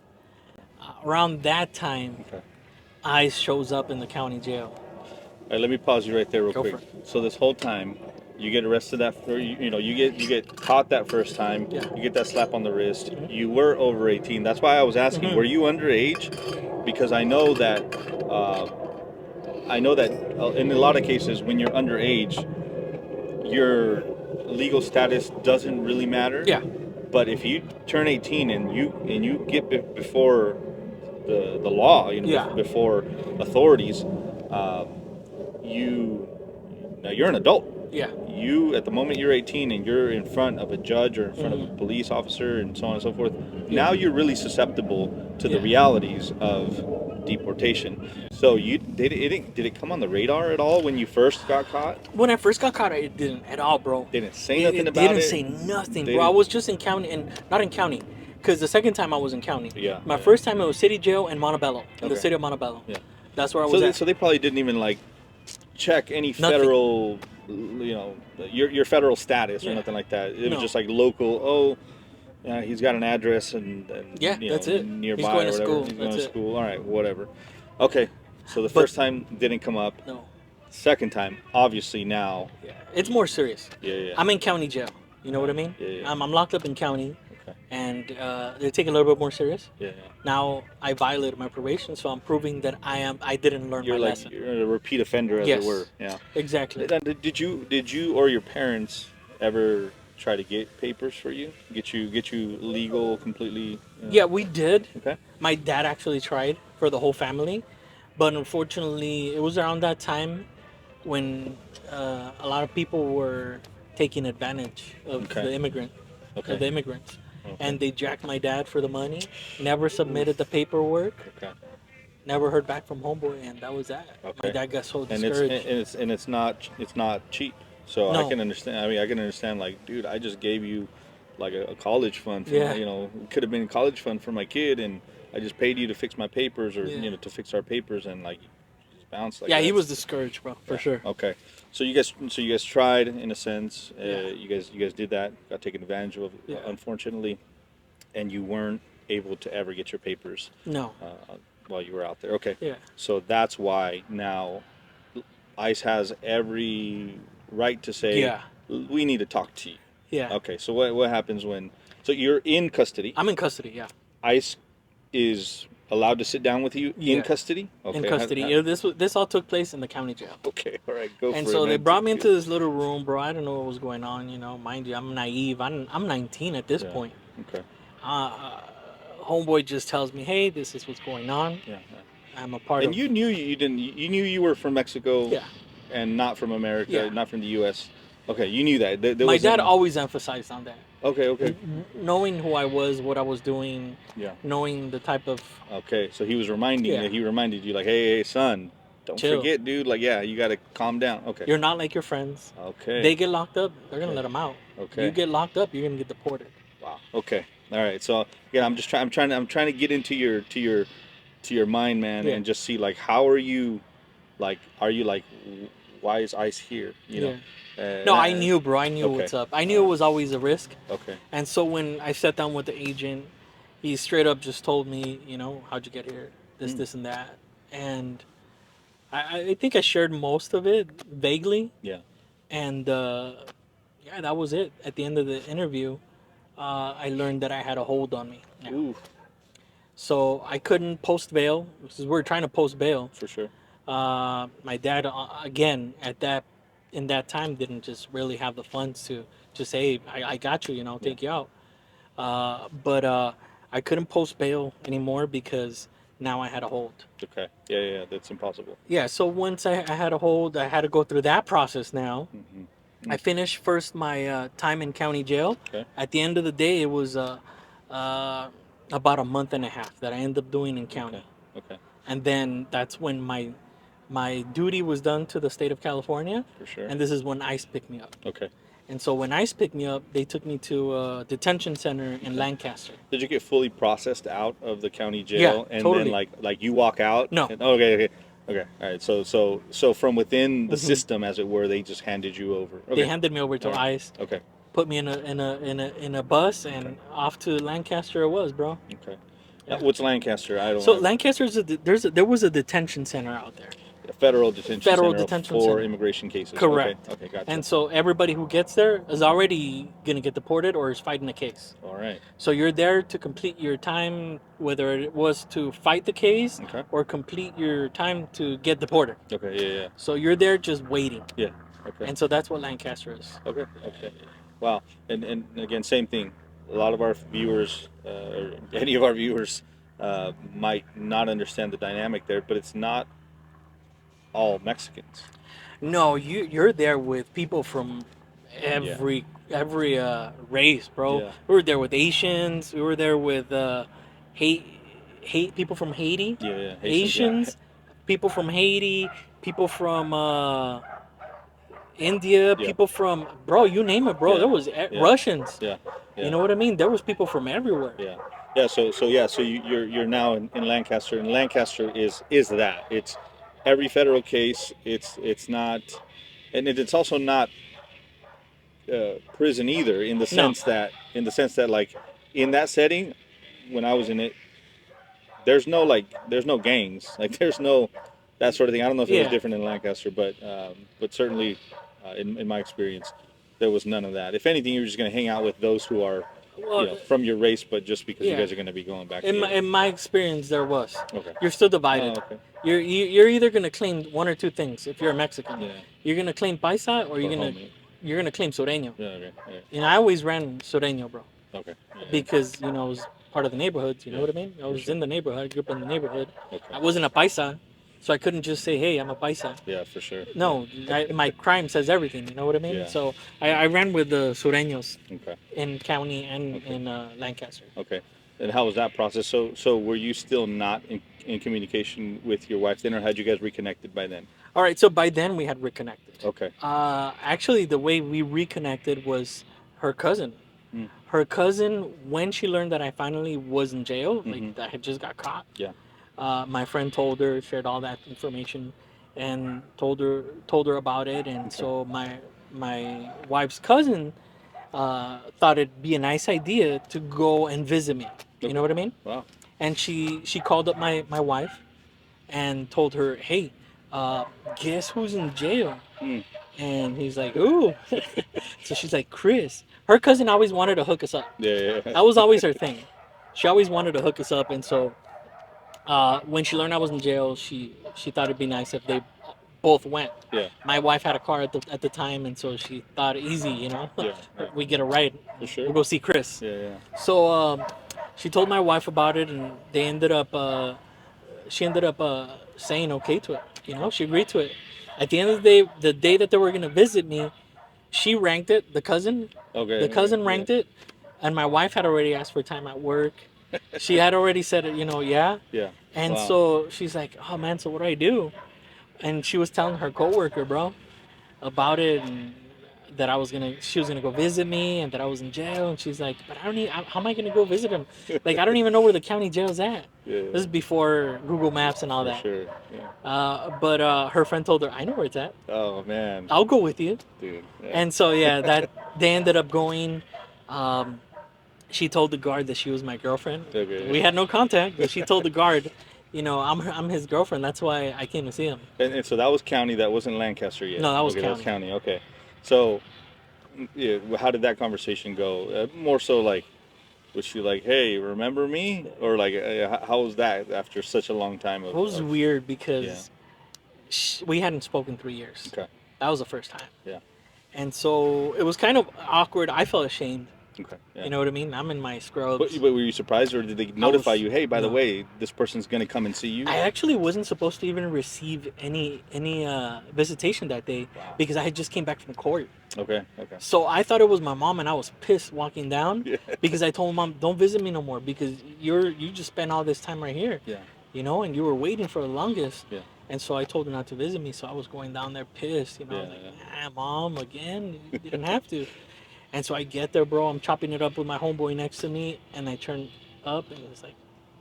Around that time, Okay. ICE shows up in the county jail. All right, let me pause you right there real Go quick. for So this whole time, you get arrested you get caught that first time. Yeah. You get that slap on the wrist. You were over 18. That's why I was asking, Mhm. were you underage? Because I know that in a lot of cases when you're underage, your legal status doesn't really matter. Yeah. But if you turn 18 and you get before the law, Yeah. before authorities, you now you're an adult. Yeah. You at the moment you're 18 and you're in front of a judge or in front of a police officer and so on and so forth. Now you're really susceptible to the Yeah. realities of deportation. So did it come on the radar at all when you first got caught? When I first got caught, it didn't at all, bro. They didn't say nothing It about didn't it. say nothing, They bro. I didn't- was just in county, and not in county, because the second time I was in county. Yeah, My yeah. first time it was city jail in Montebello, in the Okay. city of Montebello. Yeah. That's where I was So they, at. so they probably didn't even like check any Nothing. federal, your federal status or Yeah. nothing like that. It was No. just like local. Oh, yeah, he's got an address and Yeah, that's it. nearby He's going or to whatever. school. He's going That's to it. school. All right, whatever. Okay, so the But- first time didn't come up. No. Second time, obviously now. Yeah. It's more serious. Yeah. I'm in county jail. You know what I mean? Yeah. I'm locked up in county, Okay. and they take it a little bit more serious. Yeah. Now I violated my probation, so I'm proving that I didn't learn You're my like lesson. you're a repeat offender, as Yes. it were. Yeah. Exactly. Did you or your parents ever try to get papers for you? Get you legal completely? Yeah, we did. Okay. My dad actually tried for the whole family, but unfortunately, it was around that time when a lot of people were taking advantage of Okay. the immigrants, Okay. Okay. and they jacked my dad for the money. Never submitted the paperwork. Okay. Never heard back from homeboy, and that was that. Okay. My dad got so And discouraged. it's not cheap. So I No. can understand. I mean, I can understand. Like, dude, I just gave you like a college fund. For Yeah. my, it could have been a college fund for my kid, and I just paid you to fix my papers or Yeah. to fix our papers, and like just bounce like Yeah, that. he was discouraged, bro, for sure. Okay, so you guys tried in a sense. Yeah. You guys did that. Got taken advantage of, Yeah. unfortunately, and you weren't able to ever get your papers No. while you were out there. Okay. Yeah. So that's why now ICE has every right to say, Yeah. we need to talk to you. Yeah. Okay. So what happens when? So you're in custody. I'm in custody. Yeah. ICE is allowed to sit down with you Yeah. in custody. Okay. In custody. how- Yeah, this all took place in the county jail. okay. All right. Go And for it. so they man. brought me into this little room, bro. I didn't know what was going on. Mind you, I'm naive. I'm 19 at this Yeah. point. Okay. Homeboy just tells me, "Hey, this is what's going on. Yeah. I'm a part And of." you knew you didn't. You knew you were from Mexico. Yeah. And not from America. Yeah. Not from the U.S. Okay. You knew that. There My wasn't- dad always emphasized on that. Okay. Okay. Knowing who I was, what I was doing, Yeah. knowing the type of Okay. So he was reminding Yeah. you. He reminded you like, hey, son, don't Chill. forget, dude. Like, yeah, you got to calm down. Okay. you're not like your friends. Okay. They get locked up, they're gonna Okay. let them out. Okay. You get locked up, you're gonna get deported. Wow. Okay. All right. So again, I'm trying to get into your mind, man, Yeah. and just see like how are you, like, why is ICE here? You know. No, I knew, bro. I knew Okay. what's up. I knew it was always a risk. Okay. And so when I sat down with the agent, he straight up just told me, how'd you get here? this, and that. And I think I shared most of it vaguely. Yeah. And yeah, that was it. At the end of the interview, I learned that I had a hold on me. Yeah. Ooh, So I couldn't post bail because we're trying to post bail. for sure. My dad, again, in that time, didn't just really have the funds to just say, I got you, take you out. But I couldn't post bail anymore because now I had a hold. Okay. Yeah, yeah, yeah, that's impossible. Yeah, so once I had a hold, I had to go through that process now. I finished first my time in county jail. Okay. At the end of the day, it was about a month and a half that I ended up doing in county. Okay. And then that's when my duty was done to the state of California. For sure. And this is when ICE picked me up. Okay. And so when ICE picked me up, they took me to a detention center in Lancaster. Did you get fully processed out of the county jail? Yeah, And totally. then like you walk out? No. Okay. Okay. All right. So from within the system, as it were, they just handed you over. Okay. They handed me over to All right. ICE, Okay. put me in a bus, and off to Lancaster it was, bro. Okay. Yeah. What's Lancaster? I don't So know. Lancaster's there was a detention center out there. A federal detention Federal center detention for center. immigration cases. Correct. Okay. Gotcha. And so everybody who gets there is already gonna get deported or is fighting a case. All right. So you're there to complete your time, whether it was to fight the case Okay. or complete your time to get deported. Okay. Yeah. So you're there just waiting. Yeah. Okay. And so that's what Lancaster is. Okay. Wow. And again, same thing. A lot of our viewers, or any of our viewers, might not understand the dynamic there, but it's not all Mexicans. No, you're there with people from every race, bro. Yeah. We were there with Asians. We were there with hate people from Haiti. Yeah. Asians, people from Haiti, people from India, Yeah. people from you name it, bro. Yeah. There was Yeah. Russians. Yeah. You know what I mean? There was people from everywhere. Yeah. Yeah. So you're now in Lancaster, and Lancaster is that. It's every federal case. It's not, and it's also not prison either, in the sense that like in that setting, when I was in it, there's no gangs, like there's no that sort of thing. I don't know if it was Yeah. different in Lancaster, but certainly in my experience, there was none of that. If anything, you're just going to hang out with those who are Well, from your race, but just because you Yeah. guys are going to be going back. in my experience, there was. Okay. You're still divided. Oh, okay. You're either gonna claim one or two things. If you're a Mexican, Yeah. you're gonna claim paisa or homie. you're gonna claim sureño. Yeah. Okay. Yeah. And I always ran sureño, bro, Okay. Yeah. because it was part of the neighborhood. You know Yeah, what I mean? I was in the neighborhood. I grew up in the neighborhood. Okay. I wasn't a paisa, so I couldn't just say, "Hey, I'm a paisa." Yeah, for sure. No, my crime says everything. You know what I mean? Yeah. So I ran with the sureños Okay. in county and Okay. in Lancaster. Okay. And how was that process? So were you still not in communication with your wife then, or had you guys reconnected by then? All right, so by then we had reconnected. Okay. Actually, the way we reconnected was her cousin. Mm. Her cousin, when she learned that I finally was in jail, like Mhm. that I had just got caught. Yeah. My friend told her, shared all that information, and told her about it. And so my wife's cousin thought it'd be a nice idea to go and visit me. You know what I mean? Wow. And she called up my wife and told her, "Hey, guess who's in jail?" Mm. And he's like, "Ooh." So she's like, "Chris." Her cousin always wanted to hook us up. Yeah. That was always her thing. She always wanted to hook us up. And so when she learned I was in jail, she thought it'd be nice if they both went. Yeah. My wife had a car at the time, and so she thought easy, Yeah. we get a ride. For sure. We'll go see Chris. Yeah. So she told my wife about it, and they ended up. She ended up saying okay to it. She agreed to it. At the end of the day that they were gonna visit me, she ranked it. The cousin Okay. ranked it, and my wife had already asked for time at work. She had already said it. Yeah. Yeah. And Wow. so she's like, "Oh man, so what do I do?" And she was telling her coworker, bro, about it, and that she was gonna go visit me, and that I was in jail. And she's like, "But I don't need. How am I gonna go visit him? Like, I don't even know where the county jail's at." Yeah. This is before Google Maps and all For that. sure. Yeah. But her friend told her, "I know where it's at. Oh man, I'll go with you." dude. Yeah. And so that they ended up going. She told the guard that she was my girlfriend. Okay. We had no contact, but she told the guard I'm his girlfriend. That's why I came to see him. And so that was county. That wasn't Lancaster yet. No, that was okay, that was county. county. Okay. So, yeah, how did that conversation go? More so like, was she like, "Hey, remember me?" Or like, how was that after such a long time It was of weird yeah. because we hadn't spoken 3 years. Okay. That was the first time. Yeah. And so it was kind of awkward. I felt ashamed. Okay. Yeah. You know what I mean? I'm in my But, scrubs. but were you surprised, or did they I notify was you? Hey, by the no. way, this person's gonna come and see you. I actually wasn't supposed to even receive any visitation that day Wow. because I had just came back from court. Okay. Okay. So I thought it was my mom, and I was pissed walking down Yeah. because I told mom, "Don't visit me no more because you just spent all this time right here, Yeah. and you were waiting for the longest." Yeah. And so I told her not to visit me. So I was going down there pissed, Yeah, like, Mom, again, you didn't have to. And so I get there, bro. I'm chopping it up with my homeboy next to me, and I turn up, and it's like,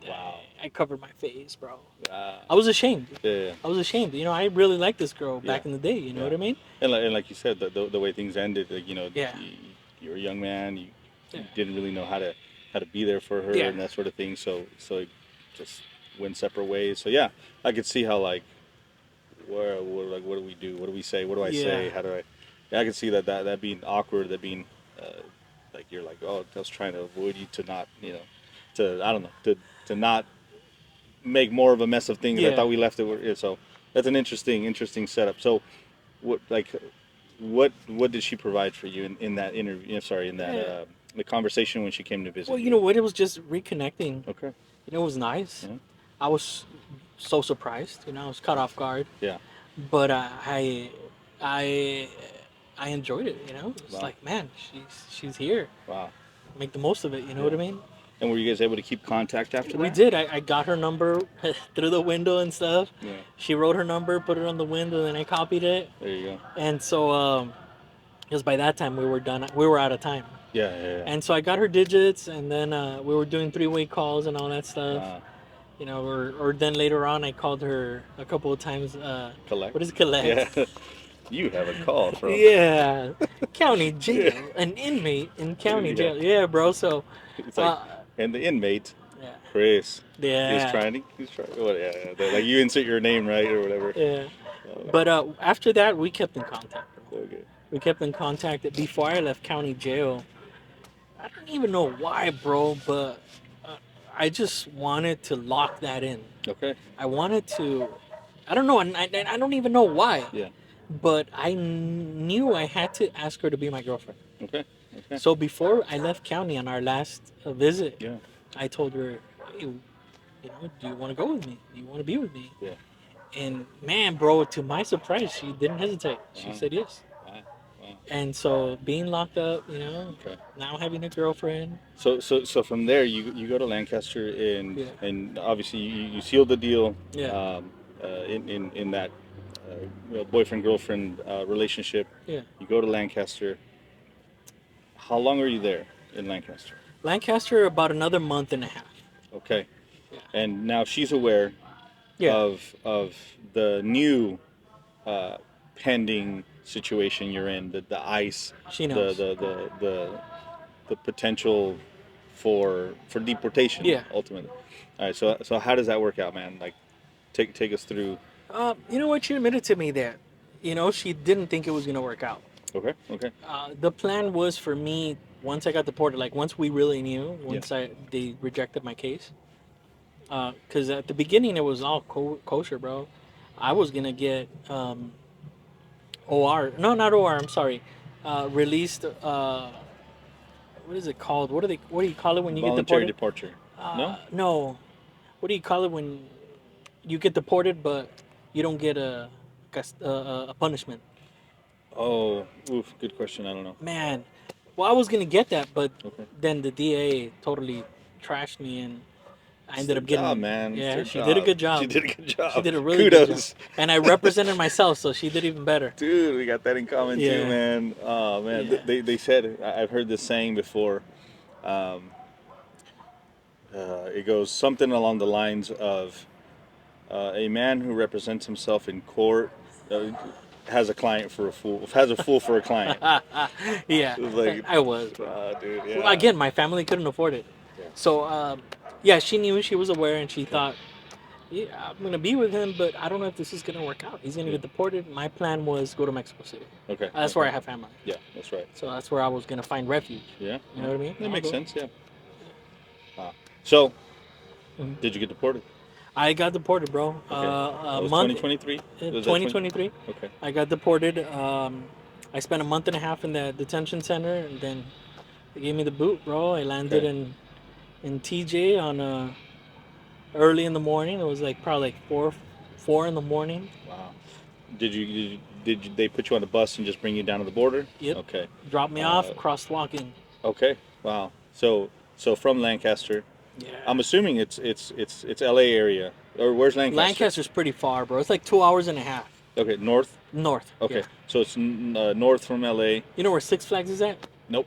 Wow. I covered my face, bro. Ah. I was ashamed. Yeah. I was ashamed. I really liked this girl back Yeah. in the day. You know Yeah. what I mean? And like you said, the way things ended, like, Yeah. you're a young man, you Yeah. didn't really know how to be there for her Yeah. and that sort of thing. So it just went separate ways. So yeah, I could see how like, like what do we do? What do we say? What do I say? Yeah. How do I? Yeah, I could see that being awkward, that being like you're like, oh, I was trying to avoid you to not, to I don't know, to not make more of a mess of things. I Yeah. thought we left it. Yeah, so that's an interesting setup. So what did she provide for you in that interview? Sorry, in that Yeah. the conversation when she came to visit Well, you? you know what? It was just reconnecting. Okay. It was nice. Yeah. I was so surprised. I was caught off guard. Yeah. But I I enjoyed it. It's Wow. like, man, she's here. Wow. Make the most of it. You know what I mean? And were you guys able to keep contact after that? We did. I got her number through the window and stuff. Yeah. She wrote her number, put it on the window, and I copied it. There you go. And so, because by that time we were done. We were out of time. Yeah. And so I got her digits, and then we were doing three-way calls and all that stuff. Wow. Or then later on I called her a couple of times. Collect. What is collect? Yeah. You have a call from. Yeah, county jail, an inmate in county Yeah. jail. Yeah, bro. So, It's like, and the inmate, yeah, Chris. yeah, He's trying. What, yeah. Like you insert your name, right, or whatever. yeah. But after that, we kept in contact. Bro. Okay. We kept in contact. Before I left county jail, I don't even know why, bro, but I just wanted to lock that in. Okay. I wanted to. I don't know. I don't even know why. Yeah. But I knew I had to ask her to be my girlfriend. Okay. So before I left county on our last visit, Yeah. I told her, hey, do you want to go with me? Do you want to be with me? Yeah. And man, bro, to my surprise, she didn't hesitate. She Wow. said yes. Wow. And so being locked up, Okay. now having a girlfriend. So from there you go to Lancaster and Yeah. and obviously you seal the deal. Yeah. In that boyfriend girlfriend relationship. Yeah. You go to Lancaster. How long are you there in Lancaster? Lancaster, about another month and a half. Okay. Yeah. And now she's aware Yeah. of the new pending situation you're in, the ICE, She knows. the potential for deportation. Yeah. Ultimately. All right. So how does that work out, man? Like, take us through. You know what? She admitted to me that, she didn't think it was going to work out. Okay. Okay. The plan was for me, once I got deported, like once we really knew, they rejected my case. Because at the beginning it was all kosher, bro. I was going to get OR. No, not OR. I'm sorry. Released. What is it called? What do you call it when you Voluntary get deported? departure. No. No. What do you call it when you get deported but you don't get a punishment? Oh, oof. Good question. I don't know. Man, well, I was gonna get that, but Okay. then the DA totally trashed me, and I ended up getting. Job, man. Yeah, Good she did a job. good job. She did a good job. She did a really good Kudos. job. And I represented myself, so she did even better. Dude, we got that in common too, Yeah. man. Oh man, Yeah. they said, I've heard this saying before. It goes something along the lines of a man who represents himself in court has a client for a fool, has a fool for a client. Yeah, It was like, I was. dude, yeah. Well, again, my family couldn't afford it, Yeah. so yeah, she knew, she was aware, and she thought yeah, I'm gonna be with him, but I don't know if this is gonna work out. He's gonna Yeah. get deported. My plan was go to Mexico City. Okay. That's okay. where I have family. Yeah, that's right. So that's where I was gonna find refuge. Yeah. You know what I mean? That I'll makes go. sense. Yeah. So, Mhm. did you get deported? I got deported, bro. Okay. A That was month. 2023. Was that 2023. Okay. I got deported. I spent a month and a half in the detention center, and then they gave me the boot, bro. I landed Okay. in TJ on early in the morning. It was like probably like four in the morning. Wow. Did they put you on the bus and just bring you down to the border? Yep. Okay. Dropped me Uh, off, crosswalk in. Okay. Wow. So from Lancaster, Yeah. I'm assuming it's LA area, or where's Lancaster? Lancaster's pretty far, bro. It's like 2 hours and a half Okay, north. north. Okay, Yeah. so it's north from LA. You know where Six Flags is at? Nope,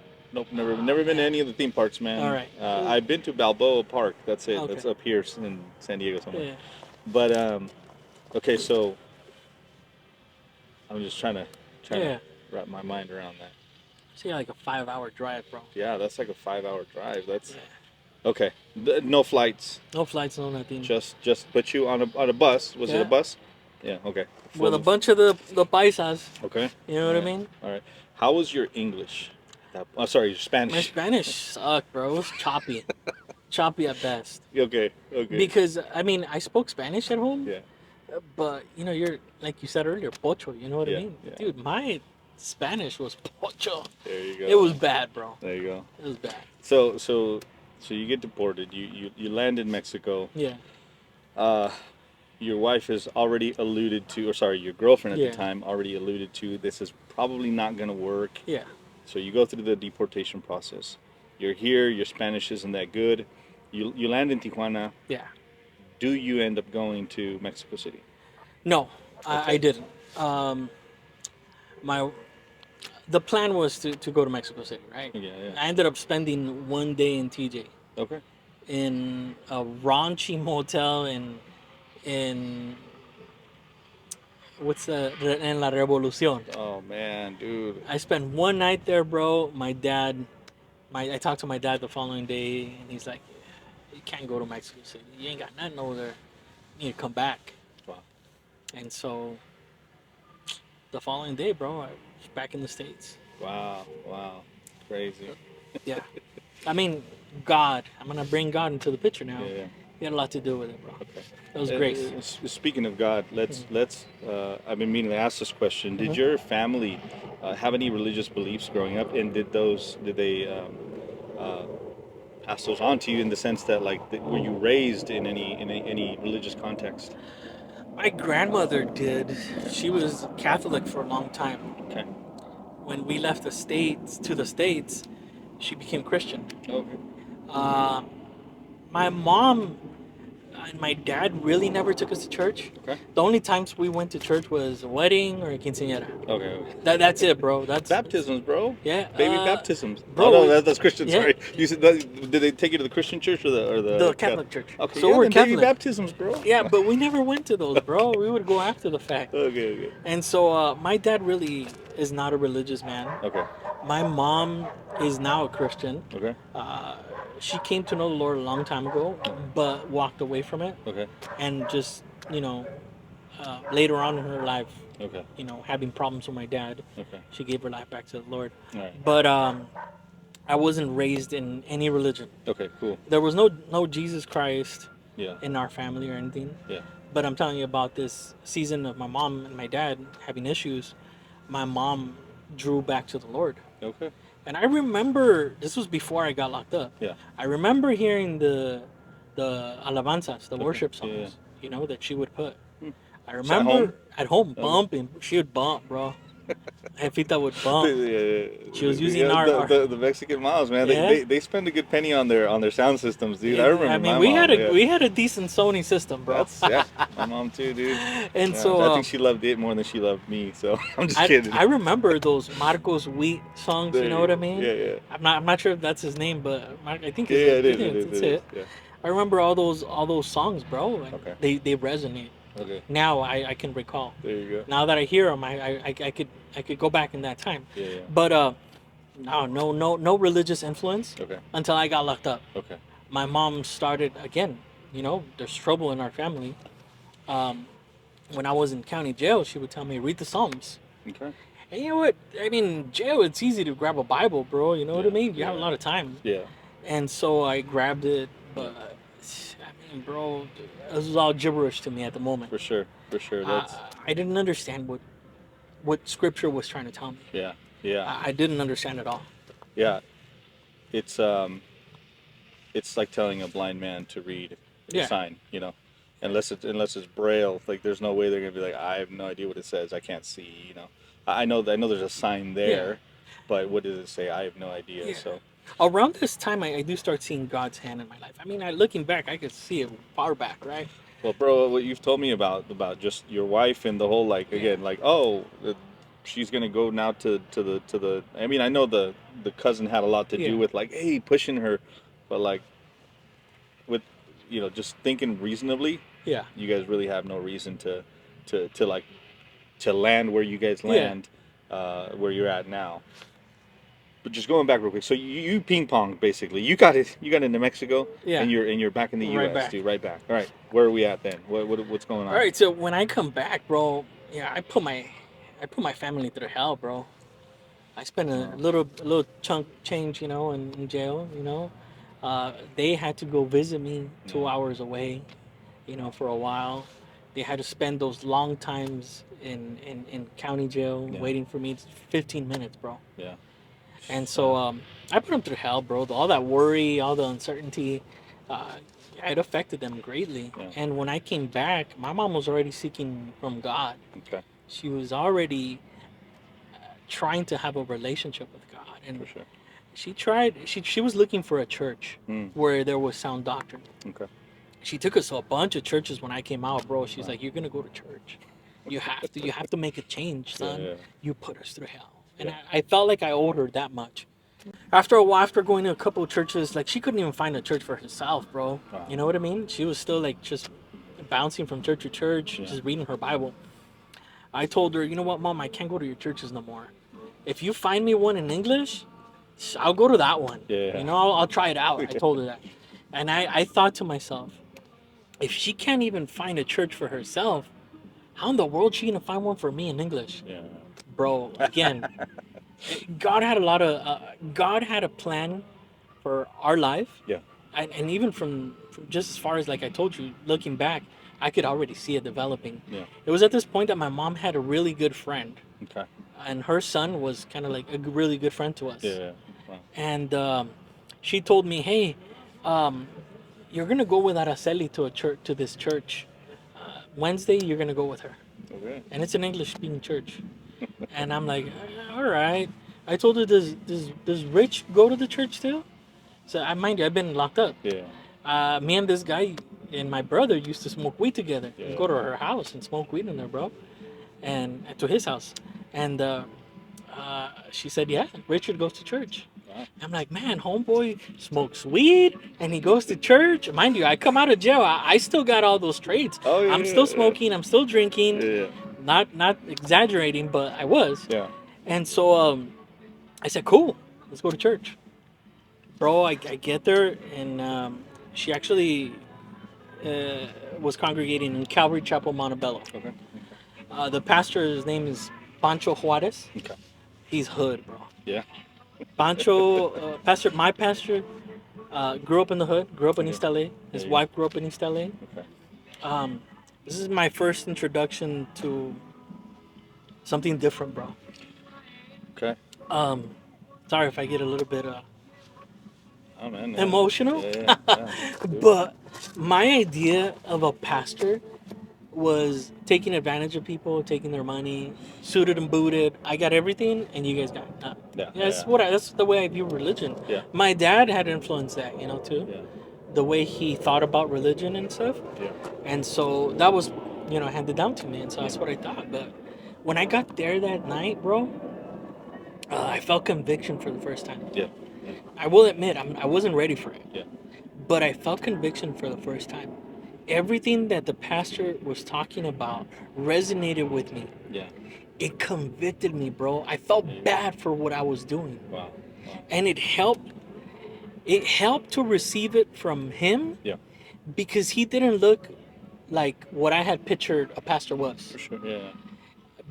never been to any of the theme parks, man. All right. I've been to Balboa Park. That's it. Okay. That's up here in San Diego somewhere. Yeah. But okay, so I'm just trying Yeah. to wrap my mind around that. It's like a 5 hour drive, bro. Yeah, that's like a 5-hour drive. That's Yeah. okay. No flights. No flights, no nothing. Just put you on a bus. Was it Yeah. a bus? Yeah. Okay. With a bunch of the paisas. Okay. You know what I Yeah. mean? All right. How was your English? Sorry, your Spanish. My Spanish sucked, bro. It was choppy. Choppy at best. Okay. Okay. Because, I mean, I spoke Spanish at home. Yeah. But, you know, you're, like you said earlier, pocho. You know what Yeah, I mean? yeah. Dude, my Spanish was pocho. There you go. It was bad, bro. There you go. It was bad. So you get deported. You land in Mexico. Yeah. Your wife has already alluded to, or sorry, your girlfriend at Yeah. the time already alluded to, this is probably not going to work. Yeah. So you go through the deportation process. You're here. Your Spanish isn't that good. You land in Tijuana. Yeah. Do you end up going to Mexico City? No, I Okay. didn't. The plan was to go to Mexico City, right? Yeah. Yeah. I ended up spending one day in TJ Okay. in a raunchy motel in what's in La Revolucion. Oh man, dude. I spent one night there, bro. I talked to my dad the following day, and he's like, "You can't go to Mexico City. You ain't got nothing over there. You need to come back." Wow. And so the following day, bro, I was back in the States. Wow. Crazy. Yeah. I mean, God. I'm going to bring God into the picture now. Yeah. He had a lot to do with it, bro. Okay. It was grace. Speaking of God, let's. I've been meaning to ask this question. Did Mhm. your family have any religious beliefs growing up, and did they pass those on to you in the sense that were you raised in any religious context? My grandmother did. She was Catholic for a long time. Okay. When we left the States, she became Christian. Okay. My mom and my dad really never took us to church. Okay. The only times we went to church was a wedding or a quinceañera. Okay. That's it, bro. That's Baptisms, bro. Yeah, Baby baptisms. bro, Oh no, that's Christian. yeah. Sorry. You said did they take you to the Christian church or the Catholic church. Okay. So yeah, we're then baby Catholic. baptisms, bro. Yeah, but we never went to those, bro. We would go after the fact. Okay. And so my dad really is not a religious man. Okay. My mom is now a Christian. Okay. She came to know the Lord a long time ago, but walked away from it. Okay. And just, later on in her life, Okay. having problems with my dad, Okay. she gave her life back to the Lord. All right. But I wasn't raised in any religion. Okay. Cool. There was no Jesus Christ Yeah. in our family or anything. Yeah. But I'm telling you about this season of my mom and my dad having issues. My mom drew back to the Lord. Okay. And I remember, this was before I got locked up. Yeah. I remember hearing the alabanzas, the Okay. worship Yeah, songs, that she would put. Hmm. I remember home? at home Okay. bumping. She would bump, bro. Jefita would bump. Yeah. She was using the Mexican moms, man. Yeah. They spend a good penny on their sound systems, dude. I remember. I mean, my we mom, had a yeah. we had a decent Sony system, bro. My mom too, dude. And Yeah, so I think she loved it more than she loved me. So I'm just I kidding. remember those Marcos Wheat songs. You know what I mean? Yeah. I'm not sure if that's his name, but I think Yeah, it is. it's It it. is. Yeah. I remember all those songs, bro. And Okay. they resonate. Okay. Now I can recall. There you go. Now that I hear them, I could go back in that time. Yeah. But no religious influence Okay. until I got locked up. Okay. My mom started again. There's trouble in our family. When I was in county jail, she would tell me, read the Psalms. Okay. And you know what? I mean, jail, it's easy to grab a Bible, bro. You know what I Yeah, mean? You have a yeah. lot of time. Yeah. And so I grabbed it. But, I mean, bro, this was all gibberish to me at the moment. For sure. For sure. That's I didn't understand what Scripture was trying to tell me. yeah. Yeah. I didn't understand at all. Yeah. It's it's like telling a blind man to read a Yeah. sign, you know. Unless it's braille, like there's no way they're gonna be like, I have no idea what it says. I can't see, you know. I know there's a sign there, but what does it say? I have no idea. Yeah. So Around this time, I do start seeing God's hand in my life. I mean, looking back, I could see it far back, right? well, bro, what you've told me about just your wife and the whole like again like she's gonna go now to the. I mean, I know the cousin had a lot to Yeah. do with like hey pushing her, but like with just thinking reasonably, Yeah. you guys really have no reason to like to land where you guys Yeah. land, where you're at now. But just going back real quick, so you ping pong basically. You got into Mexico, Yeah. and you're back in the Right U.S. back. Dude, right back. All right, where are we at then? What's going on? All right, so when I come back, bro, yeah, I put my family through hell, bro. I spent a little chunk change, in jail, they had to go visit me 2 hours away, for a while. They had to spend those long times in county jail Yeah. waiting for me. It's 15 minutes, bro. Yeah. And so I put them through hell, bro. All that worry, all the uncertainty, it affected them greatly. Yeah. And when I came back, my mom was already seeking from God. Okay. She was already trying to have a relationship with God. And For sure. she was looking for a church where there was sound doctrine. Okay. She took us to a bunch of churches when I came out, bro. She's like, you're going to go to church. You have to make a change, son. Yeah. You put us through hell. And Yeah. I felt like I owed her that much. After a while, after going to a couple of churches, like she couldn't even find a church for herself, bro. Wow. You know what I mean? She was still like just bouncing from church to church, Yeah. just reading her Bible. I told her, you know what, Mom, I can't go to your churches no more. If you find me one in English, I'll go to that one. Yeah. You know, I'll try it out. I told her that. And I thought to myself, if she can't even find a church for herself, how in the world is she going to find one for me in English? Yeah. Bro, again, God had God had a plan for our life. Yeah. And even from just as far as, like I told you, looking back, I could already see it developing. Yeah. It was at this point that my mom had a really good friend. Okay. And her son was kind of like a really good friend to us. Yeah. Wow. And she told me, hey, you're going to go with Araceli to this church. Wednesday, you're going to go with her. Okay. And it's an English-speaking church. And I'm like, all right. I told her, does Rich go to the church too? So I mind you, I've been locked up. Yeah. Me and this guy and my brother used to smoke weed together. Yeah. We'd go to her house and smoke weed in there, bro. And to his house. And she said, yeah, Richard goes to church. Wow. I'm like, man, homeboy smokes weed and he goes to church. Mind you, I come out of jail. I still got all those traits. Oh, yeah, I'm yeah, still yeah. smoking. I'm still drinking. Yeah. Not exaggerating, but I was. Yeah. And so I said, cool, let's go to church. Bro, I get there, and she actually was congregating in Calvary Chapel, Montebello. Okay. The pastor's name is Pancho Juarez. Okay. He's hood, bro. Yeah. Pancho, my pastor, grew up in the hood, grew up in East LA. His Yeah. wife grew up in East LA. Okay. This is my first introduction to something different, bro. Okay. Sorry if I get a little bit Oh man. emotional. Yeah. Dude. But my idea of a pastor was taking advantage of people, taking their money, suited and booted. I got everything, and you guys got none. Yeah, That's yeah. that's the way I view religion. Yeah. My dad had influenced that, too. Yeah. The way he thought about religion and stuff. Yeah. And so that was, handed down to me, and so that's what I thought. But when I got there that night, bro, I felt conviction for the first time. Yeah. I will admit, I wasn't ready for it. Yeah. But I felt conviction for the first time. Everything that the pastor was talking about resonated with me. Yeah. It convicted me, bro. I felt bad for what I was doing. Wow. And it helped to receive it from him Yeah. because he didn't look like what I had pictured a pastor was. For sure. Yeah.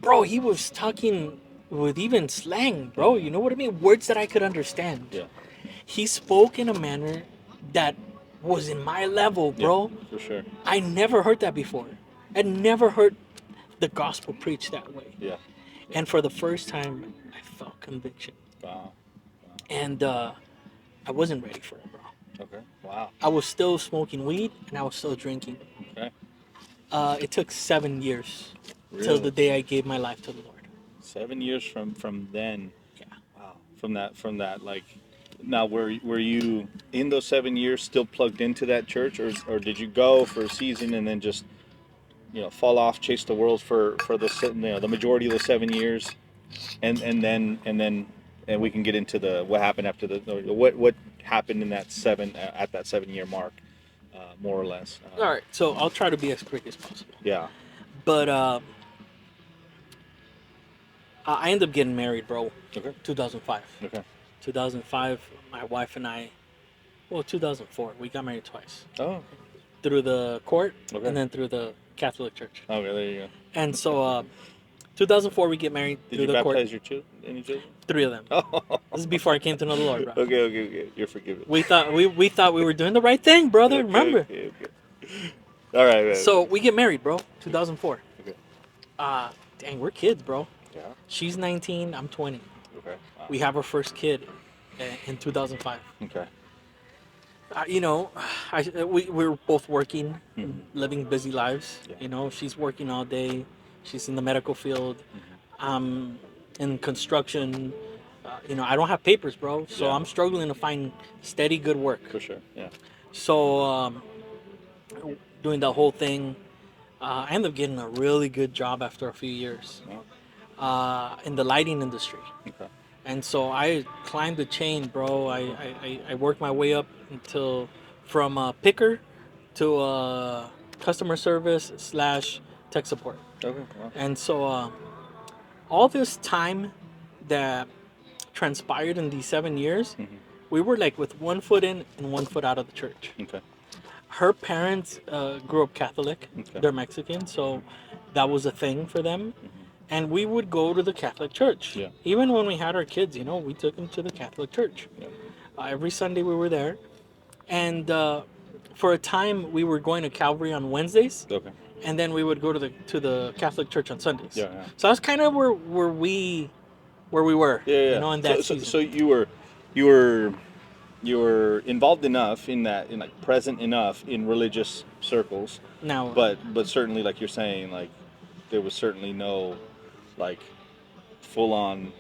Bro, he was talking with even slang, bro. You know what I mean? Words that I could understand. Yeah. He spoke in a manner that was in my level, Yeah. bro. For sure. I never heard that before. I never heard the gospel preached that way. Yeah. And for the first time, I felt conviction. Wow. And I wasn't ready for it, bro. Okay. Wow. I was still smoking weed and I was still drinking. Okay. It took 7 years till Really? the day I gave my life to the Lord. 7 years from then. Yeah. Wow. From that like. Now, were you in those 7 years still plugged into that church, or did you go for a season and then just fall off, chase the world for the majority of the 7 years, and we can get into the what happened after what happened in that at that 7 year mark, more or less. All right, so I'll try to be as quick as possible. Yeah. But I ended up getting married, bro. Okay. 2005. Okay. 2005, my wife and I, well, 2004, we got married twice. Oh. Okay. Through the court Okay. and then through the Catholic Church. Okay. There you go. And so, 2004, we get married Did through you the court. baptize your children? Any children? 3 of them. Oh. This is before I came to know the Lord, bro. Okay. You're forgiven. We thought we were doing the right thing, brother. Okay, Remember? Okay. All right. Man. So we get married, bro. 2004. Okay. Dang, we're kids, bro. Yeah. She's 19, I'm 20. Okay. Wow. We have our first kid in 2005. Okay. We were both working, Mhm. living busy lives. Yeah. She's working all day. She's in the medical field. I'm in construction. I don't have papers, bro. So Yeah. I'm struggling to find steady, good work. For sure. Yeah. So doing the whole thing, I ended up getting a really good job after a few years in the lighting industry. Okay. And so I climbed the chain, bro. I worked my way up until from picker to customer service / tech support. Okay. Wow. And so all this time that transpired in these 7 years, Mhm. we were like with 1 foot in and 1 foot out of the church. Okay. Her parents grew up Catholic. Okay. They're Mexican, so that was a thing for them. And we would go to the Catholic church. Yeah. Even when we had our kids, we took them to the Catholic church. Yeah. Every Sunday we were there. And for a time we were going to Calvary on Wednesdays, Okay. and then we would go to the Catholic church on Sundays. Yeah. Yeah. So that's kind of where we were. Yeah. In that so, season. so you were involved enough in that, in like present enough in religious circles, Now, but certainly, like you're saying, like there was certainly no like full on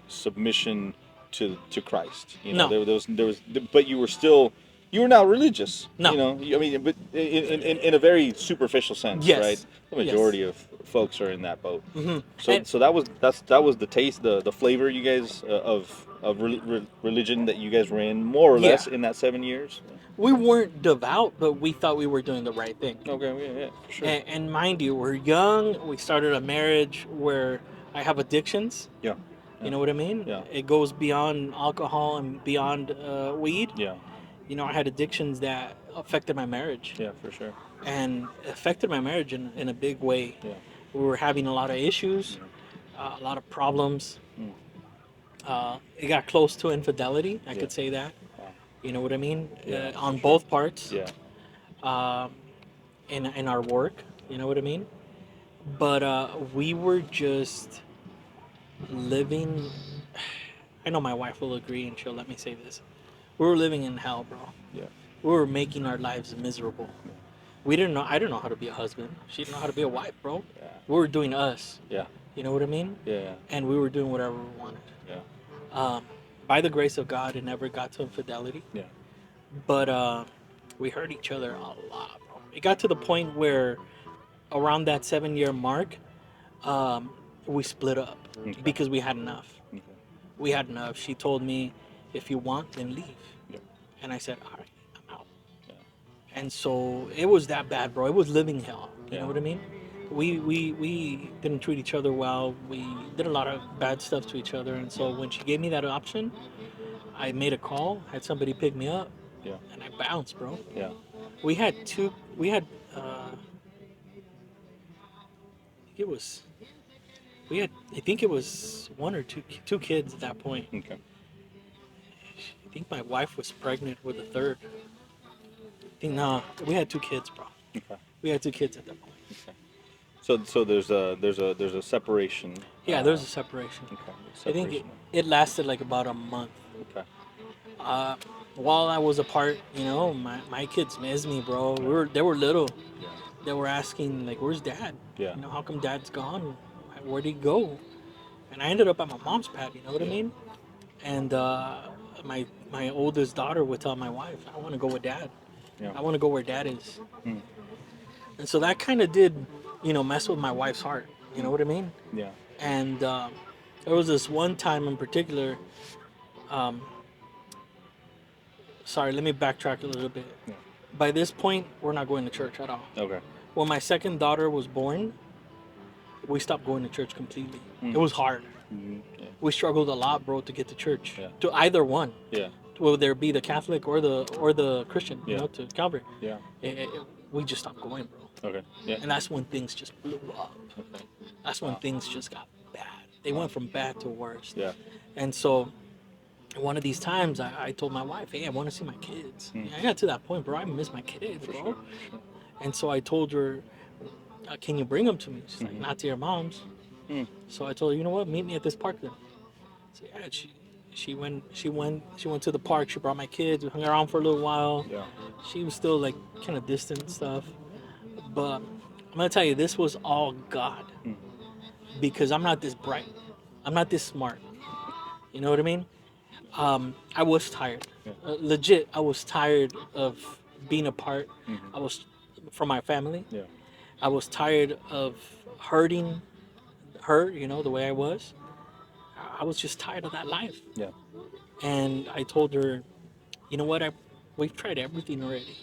submission to Christ. No. There was, but you were now religious. No. I mean, but in a very superficial sense, Yes. right? The majority of folks are in that boat. Mhm. So And- so that was the taste, the flavor you guys of religion that you guys were in, more or Yeah. less, in that 7 years. we weren't devout, but we thought we were doing the right thing. Okay. Yeah. For sure. And mind you, we're young. We started a marriage where I have addictions. Yeah. You know what I mean? Yeah. It goes beyond alcohol and beyond weed. Yeah. I had addictions that affected my marriage. Yeah. For sure. And affected my marriage in a big way. Yeah. We were having a lot of issues, a lot of problems. It got close to infidelity. I could say that. Wow. You know what I mean? Yeah, On both parts. Yeah. In our work. You know what I mean? But we were just living. I know my wife will agree, and she'll let me say this. We were living in hell, bro. Yeah. We were making our lives miserable. We didn't know. I didn't know how to be a husband. She didn't know how to be a wife, bro. Yeah. We were doing us. Yeah. You know what I mean? Yeah. And we were doing whatever we wanted. Yeah. By the grace of God, it never got to infidelity. Yeah. But we hurt each other a lot, bro. It got to the point where around that 7 year mark, we split up Okay. because we had enough. Okay. We had enough. She told me, if you want, then leave. Yeah. And I said, all right, I'm out. Yeah. And so it was that bad, bro. It was living hell. You Yeah. know what I mean? We didn't treat each other well. We did a lot of bad stuff to each other. And so when she gave me that option, I made a call, had somebody pick me up, Yeah. and I bounced, bro. Yeah. We had it was we had I think it was one or two kids at that point. Okay. I think my wife was pregnant with a third. I think no, we had two kids, bro. Okay. We had two kids at that point. Okay. So there's a separation. Yeah, there was a separation. Okay. I think Separation. it lasted like about a month. Okay. Uh, while I was apart, my kids missed me, bro. They were little. Yeah. They were asking like, "Where's Dad? Yeah. How come Dad's gone? Where'd he go?" And I ended up at my mom's pad. You know what I mean? And my oldest daughter would tell my wife, "I want to go with Dad. Yeah. I want to go where Dad is." Mm. And so that kind of did, mess with my wife's heart. You know what I mean? Yeah. And there was this one time in particular. Sorry, let me backtrack a little bit. Yeah. By this point, we're not going to church at all. Okay. When my second daughter was born, we stopped going to church completely. Mm. It was hard. Mm-hmm. Yeah. We struggled a lot, bro, to get to church. Yeah. To either one, Yeah. whether it be the Catholic or the Christian, Yeah. to Calvary. Yeah. We just stopped going, bro. Okay. Yeah. And that's when things just blew up. Okay. That's when Wow. things just got bad. They went from bad to worse. Yeah. And so, one of these times, I told my wife, "Hey, I want to see my kids." Mm. I got to that point, bro. I miss my kids, For bro. sure. And so I told her, "Can you bring them to me?" She's like, Mhm. "Not to your mom's." Mm. So I told her, "You know what? Meet me at this park then." So yeah, she went to the park. She brought my kids. We hung around for a little while. Yeah. She was still like kind of distant and stuff. But I'm gonna tell you, this was all God, Mm. because I'm not this bright. I'm not this smart. You know what I mean? I was tired. Yeah. Legit, I was tired of being apart. Mhm. I was from my family. Yeah. I was tired of hurting her, the way I was. I was just tired of that life. Yeah. And I told her, "You know what? We've tried everything already.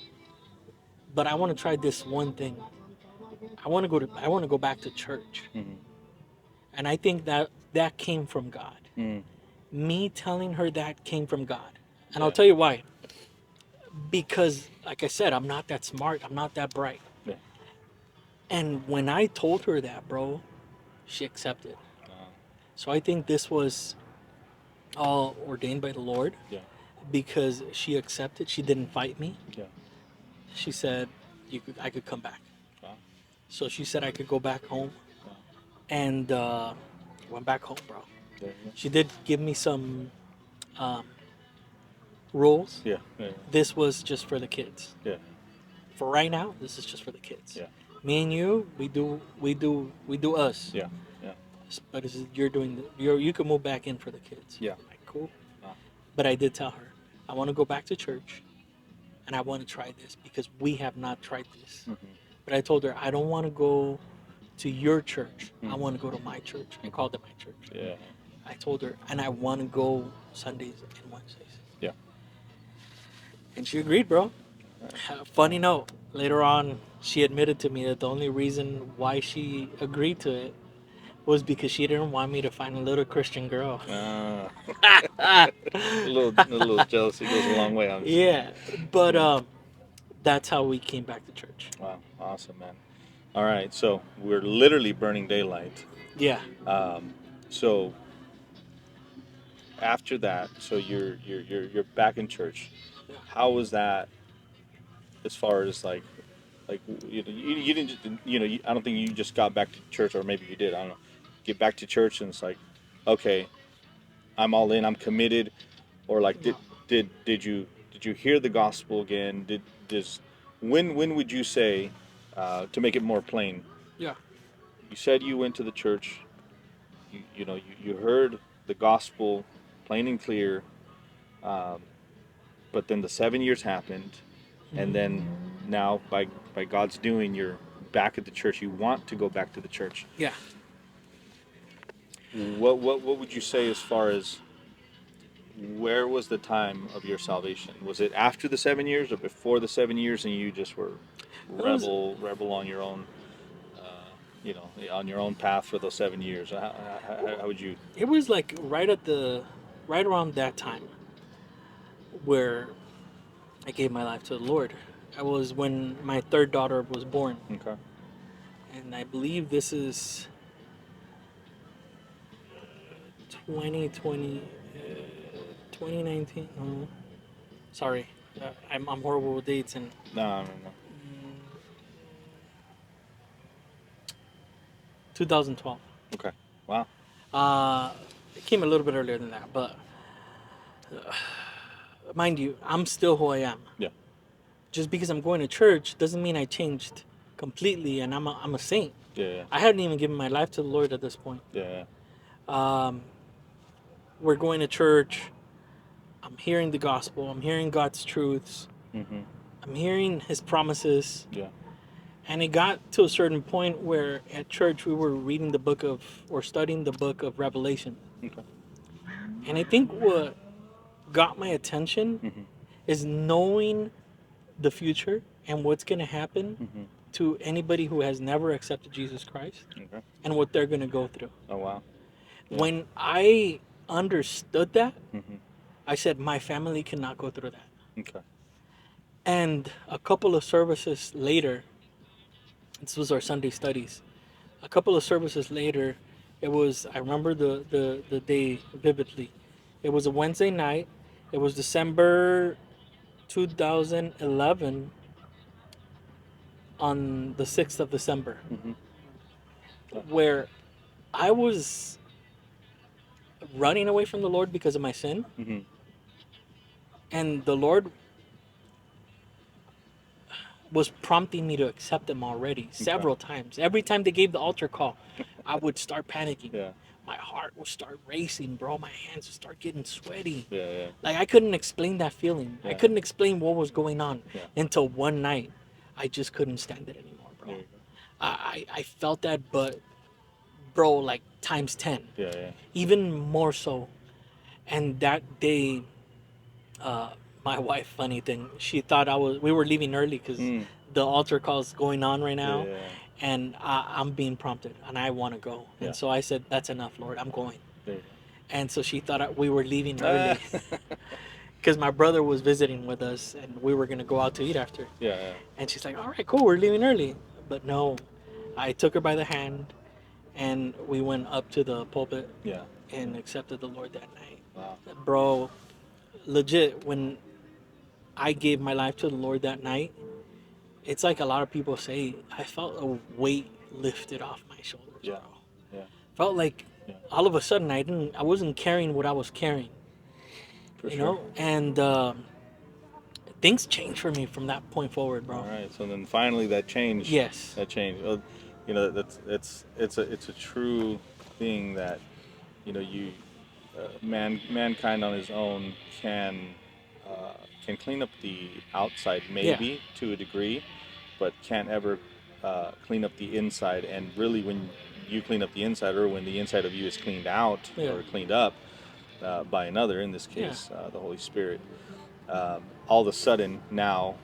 But I want to try this one thing. I want to go back to church." Mm-hmm. And I think that came from God. Mm. Me telling her that came from God. And Yeah. I'll tell you why. Because, like I said, I'm not that smart. I'm not that bright. Yeah. And when I told her that, bro, she accepted. So I think this was all ordained by the Lord, Yeah. because she accepted. She didn't fight me. Yeah. She said I could come back. Wow. So she said I could go back home. Wow. And went back home, bro. There you She did give me some rules. go. Yeah. Yeah. This was just for the kids. Yeah. For right now, this is just for the kids. Yeah. Me and you, we do us. Yeah. Yeah. But you can move back in for the kids. Yeah. I'm like, cool. Wow. But I did tell her, I want to go back to church, and I want to try this because we have not tried this. Mhm. But I told her, I don't want to go to your church. I Mhm. want to go to my church. I called it my church. Yeah. I told her, and I want to go Sundays and Wednesdays. Yeah. And she agreed, bro. Funny note, later on, she admitted to me that the only reason why she agreed to it was because she didn't want me to find a little Christian girl. A little jealousy goes a long way, obviously. Yeah, but that's how we came back to church. Wow, awesome, man. All right, so we're literally burning daylight. Yeah. So after that, so you're back in church. Yeah. How was that? As far as like you didn't just, I don't think you just got back to church, or maybe you did. I don't know. Get back to church and it's like, okay, I'm all in. I'm committed. Or like, did you hear the gospel again? When would you say, to make it more plain? Yeah. You said you went to the church. You heard the gospel plain and clear. But then the 7 years happened, and then now by God's doing, you're back at the church. You want to go back to the church. Yeah. What would you say as far as where was the time of your salvation? Was it after the 7 years or before the 7 years, and you just were rebel on your own, on your own path for those 7 years? How would you? It was like right around that time where I gave my life to the Lord. I was when my third daughter was born, Okay. and I believe this is 2020, 2019. Oh, sorry, I'm horrible with dates. And No, no, no. 2012. Okay. Wow. It came a little bit earlier than that, but mind you, I'm still who I am. Yeah. Just because I'm going to church doesn't mean I changed completely, and I'm a saint. Yeah. Yeah. I hadn't even given my life to the Lord at this point. Yeah. Um, we're going to church. I'm hearing the gospel. I'm hearing God's truths. Mm-hmm. I'm hearing His promises. Yeah. And it got to a certain point where at church we were reading the book of, or studying the book of Revelation. Okay. And I think what got my attention Mm-hmm. is knowing the future and what's going to happen Mm-hmm. to anybody who has never accepted Jesus Christ Okay. and what they're going to go through. Oh wow. Yeah. When I understood that, Mm-hmm. I said, my family cannot go through that. Okay. And a couple of services later, this was our Sunday studies. A couple of services later, I remember the day vividly. It was a Wednesday night. It was December 2011 on the 6th of December, Mm-hmm. where I was running away from the Lord because of my sin. Mm-hmm. And the Lord was prompting me to accept Him already several times. Every time they gave the altar call, I would start panicking. Yeah. My heart would start racing, bro. My hands would start getting sweaty. Yeah. Yeah. Like, I couldn't explain that feeling. I Yeah. couldn't explain what was going on Yeah. until one night. I just couldn't stand it anymore, bro. There you go. I felt that, but, bro, like times 10. Yeah. Yeah. Even more so. And that day, my wife, funny thing, she thought we were leaving early because the altar call's going on right now. Yeah. And I'm being prompted and I want to go. Yeah. And so I said, that's enough, Lord, I'm going. There you And so she thought we were leaving go. early because my brother was visiting with us and we were going to go out to eat after. Yeah. Yeah. And she's like, all right, cool, we're leaving early. But no, I took her by the hand and we went up to the pulpit Yeah. and accepted the Lord that night. Wow. Bro, legit, when I gave my life to the Lord that night, it's like a lot of people say, I felt a weight lifted off my shoulders. Yeah. Bro. Yeah. Felt like Yeah. all of a sudden I wasn't carrying what I was carrying. For you sure. know, and things changed for me from that point forward, bro. All right. So then finally that changed. Yes. That changed. Well, you know, it's a true thing that, you know, mankind on his own can clean up the outside maybe to a degree, but can't ever clean up the inside. And really, when you clean up the inside, or when the inside of you is cleaned out or cleaned up by another, in this case the Holy Spirit, all of a sudden now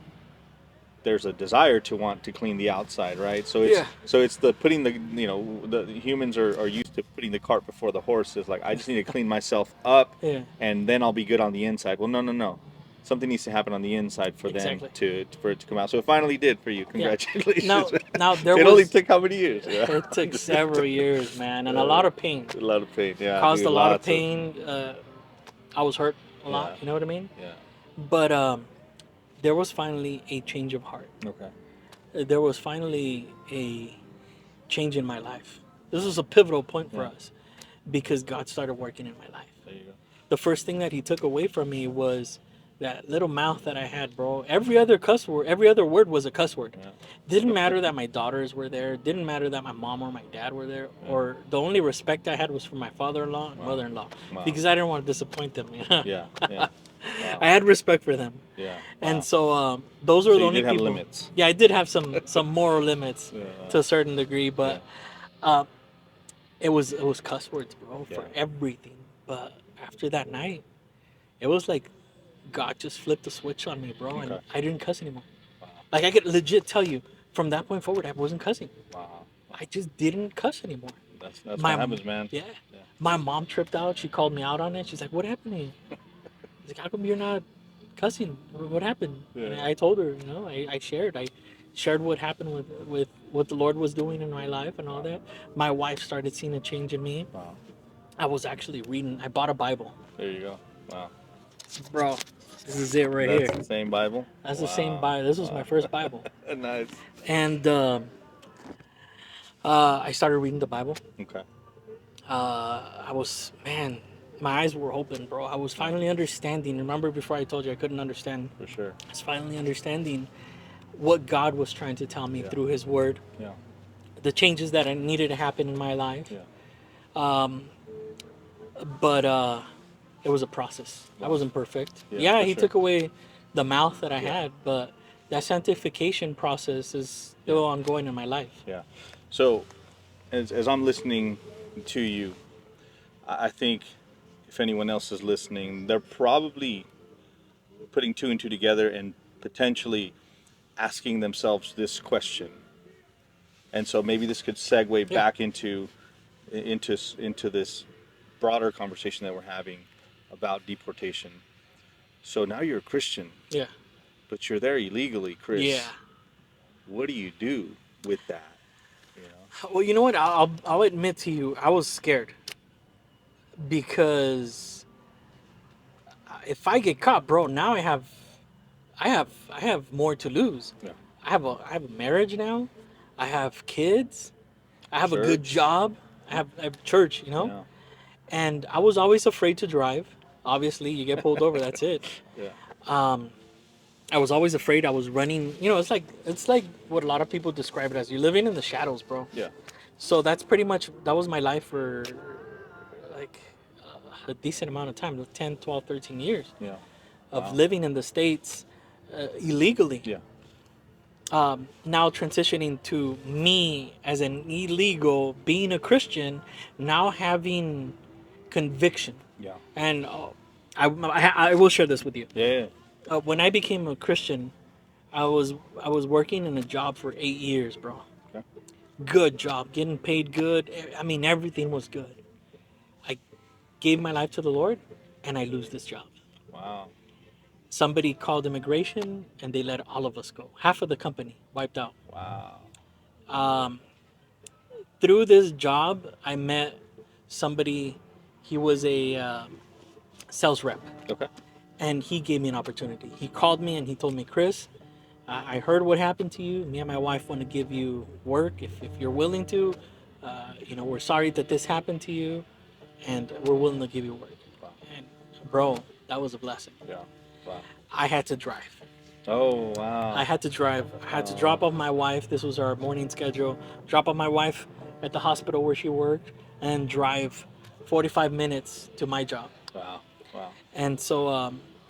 there's a desire to want to clean the outside, right? So it's the putting the, you know, the humans are used to putting the cart before the horse. Is like, I just need to clean myself up and then I'll be good on the inside. Well, no. Something needs to happen on the inside for them for it to come out. So it finally did for you. Congratulations. Now there it was, only took how many years? Yeah. It took several years, man, and a lot of pain. A lot of pain, yeah. Caused dude, a lot of lots pain. I was hurt a lot, you know what I mean? Yeah. But there was finally a change of heart. Okay. There was finally a change in my life. This was a pivotal point for us because God started working in my life. There you go. The first thing that He took away from me was that little mouth that I had, bro. Every other word was a cuss word. Yeah. Didn't matter that my daughters were there. Didn't matter that my mom or my dad were there. Or the only respect I had was for my father-in-law and mother-in-law, because I didn't want to disappoint them. You know? Yeah. Wow. I had respect for them. Yeah. Wow. And so those were So the you only did have people. limits. Yeah, I did have some moral limits Yeah. to a certain degree, but it was cuss words, bro, for everything. But after that night, it was like God just flipped the switch on me, bro, and I didn't cuss anymore. Wow. Like, I could legit tell you, from that point forward, I wasn't cussing. Wow. I just didn't cuss anymore. That's what happens, man. Yeah. My mom tripped out. She called me out on it. She's like, "What happened to you?" I was like, "How come you're not cussing. What happened? And Yeah. I told her, you know, I shared what happened with what the Lord was doing in my life and all that. My wife started seeing a change in me. Wow. I was actually reading. I bought a Bible, There you go. Wow. bro. This is it right here. That's the same Bible. That's the same Wow. Bible. This was my Wow. first Bible, Nice. and I started reading the Bible. Okay. I was, man, my eyes were open, bro. I was finally understanding. Remember before I told you I couldn't understand? For sure. I was finally understanding what God was trying to tell me Yeah. through His Word, Yeah. the changes that I needed to happen in my life. Yeah. But it was a process. I Wow. wasn't perfect. Yeah, Yeah, for He sure. took away the mouth that I Yeah. had, but that sanctification process is still ongoing in my life. Yeah. So, as I'm listening to you, I think if anyone else is listening, they're probably putting two and two together and potentially asking themselves this question. And so maybe this could segue Yeah. back into this broader conversation that we're having about deportation. So now you're a Christian, Yeah. but you're there illegally, Chris. Yeah. What do you do with that? You know? Well, you know what? I'll admit to you, I was scared because if I get caught, bro, now I have more to lose. Yeah. I have a marriage now. I have kids. I have a good Church. job. I have church, you know. Yeah. And I was always afraid to drive. Obviously, you get pulled over, that's it. Yeah. I was always afraid. I was running. You know, it's like what a lot of people describe it as. You're living in the shadows, bro. Yeah. So that's pretty much that was my life for like a decent amount of time, like 10, 12, 13 years Yeah. of Wow. living in the States illegally. Yeah. Now transitioning to me as an illegal, being a Christian, now having conviction. Yeah. And I will share this with you. Yeah. When I became a Christian, I was working in a job for 8 years, bro. Okay. Good job, getting paid good. I mean, everything was good. I gave my life to the Lord, and I lose this job. Wow. Somebody called immigration, and they let all of us go. Half of the company wiped out. Wow. Through this job, I met somebody. He was a sales rep, Okay. and he gave me an opportunity. He called me and he told me, Chris, I heard what happened to you. Me and my wife want to give you work if you're willing to. You know, we're sorry that this happened to you, and we're willing to give you work. Wow. And bro, that was a blessing. Yeah. Wow. I had to drive. Oh wow. I had to drive. I had to drop off my wife. This was our morning schedule. Drop off my wife at the hospital where she worked, and drive 45 minutes to my job. Wow. Wow. And so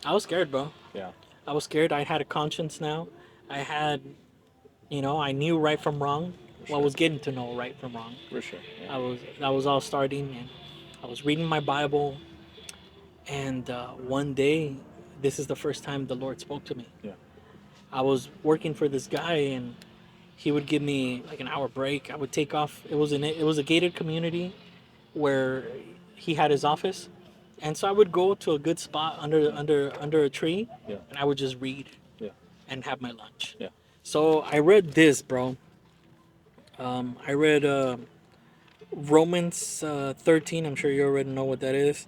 I was scared, bro. Yeah. I was scared. I had a conscience now. I had, you know, I knew right from wrong. Well, I was getting to know right from wrong. For sure. Yeah. That was all starting, and I was reading my Bible. And one day, this is the first time the Lord spoke to me. Yeah. I was working for this guy, and he would give me like an hour break. I would take off. It was a gated community where he had his office, and so I would go to a good spot under a tree, Yeah. and I would just read Yeah. and have my lunch. Yeah. So I read this, bro. I read Romans 13. I'm sure you already know what that is,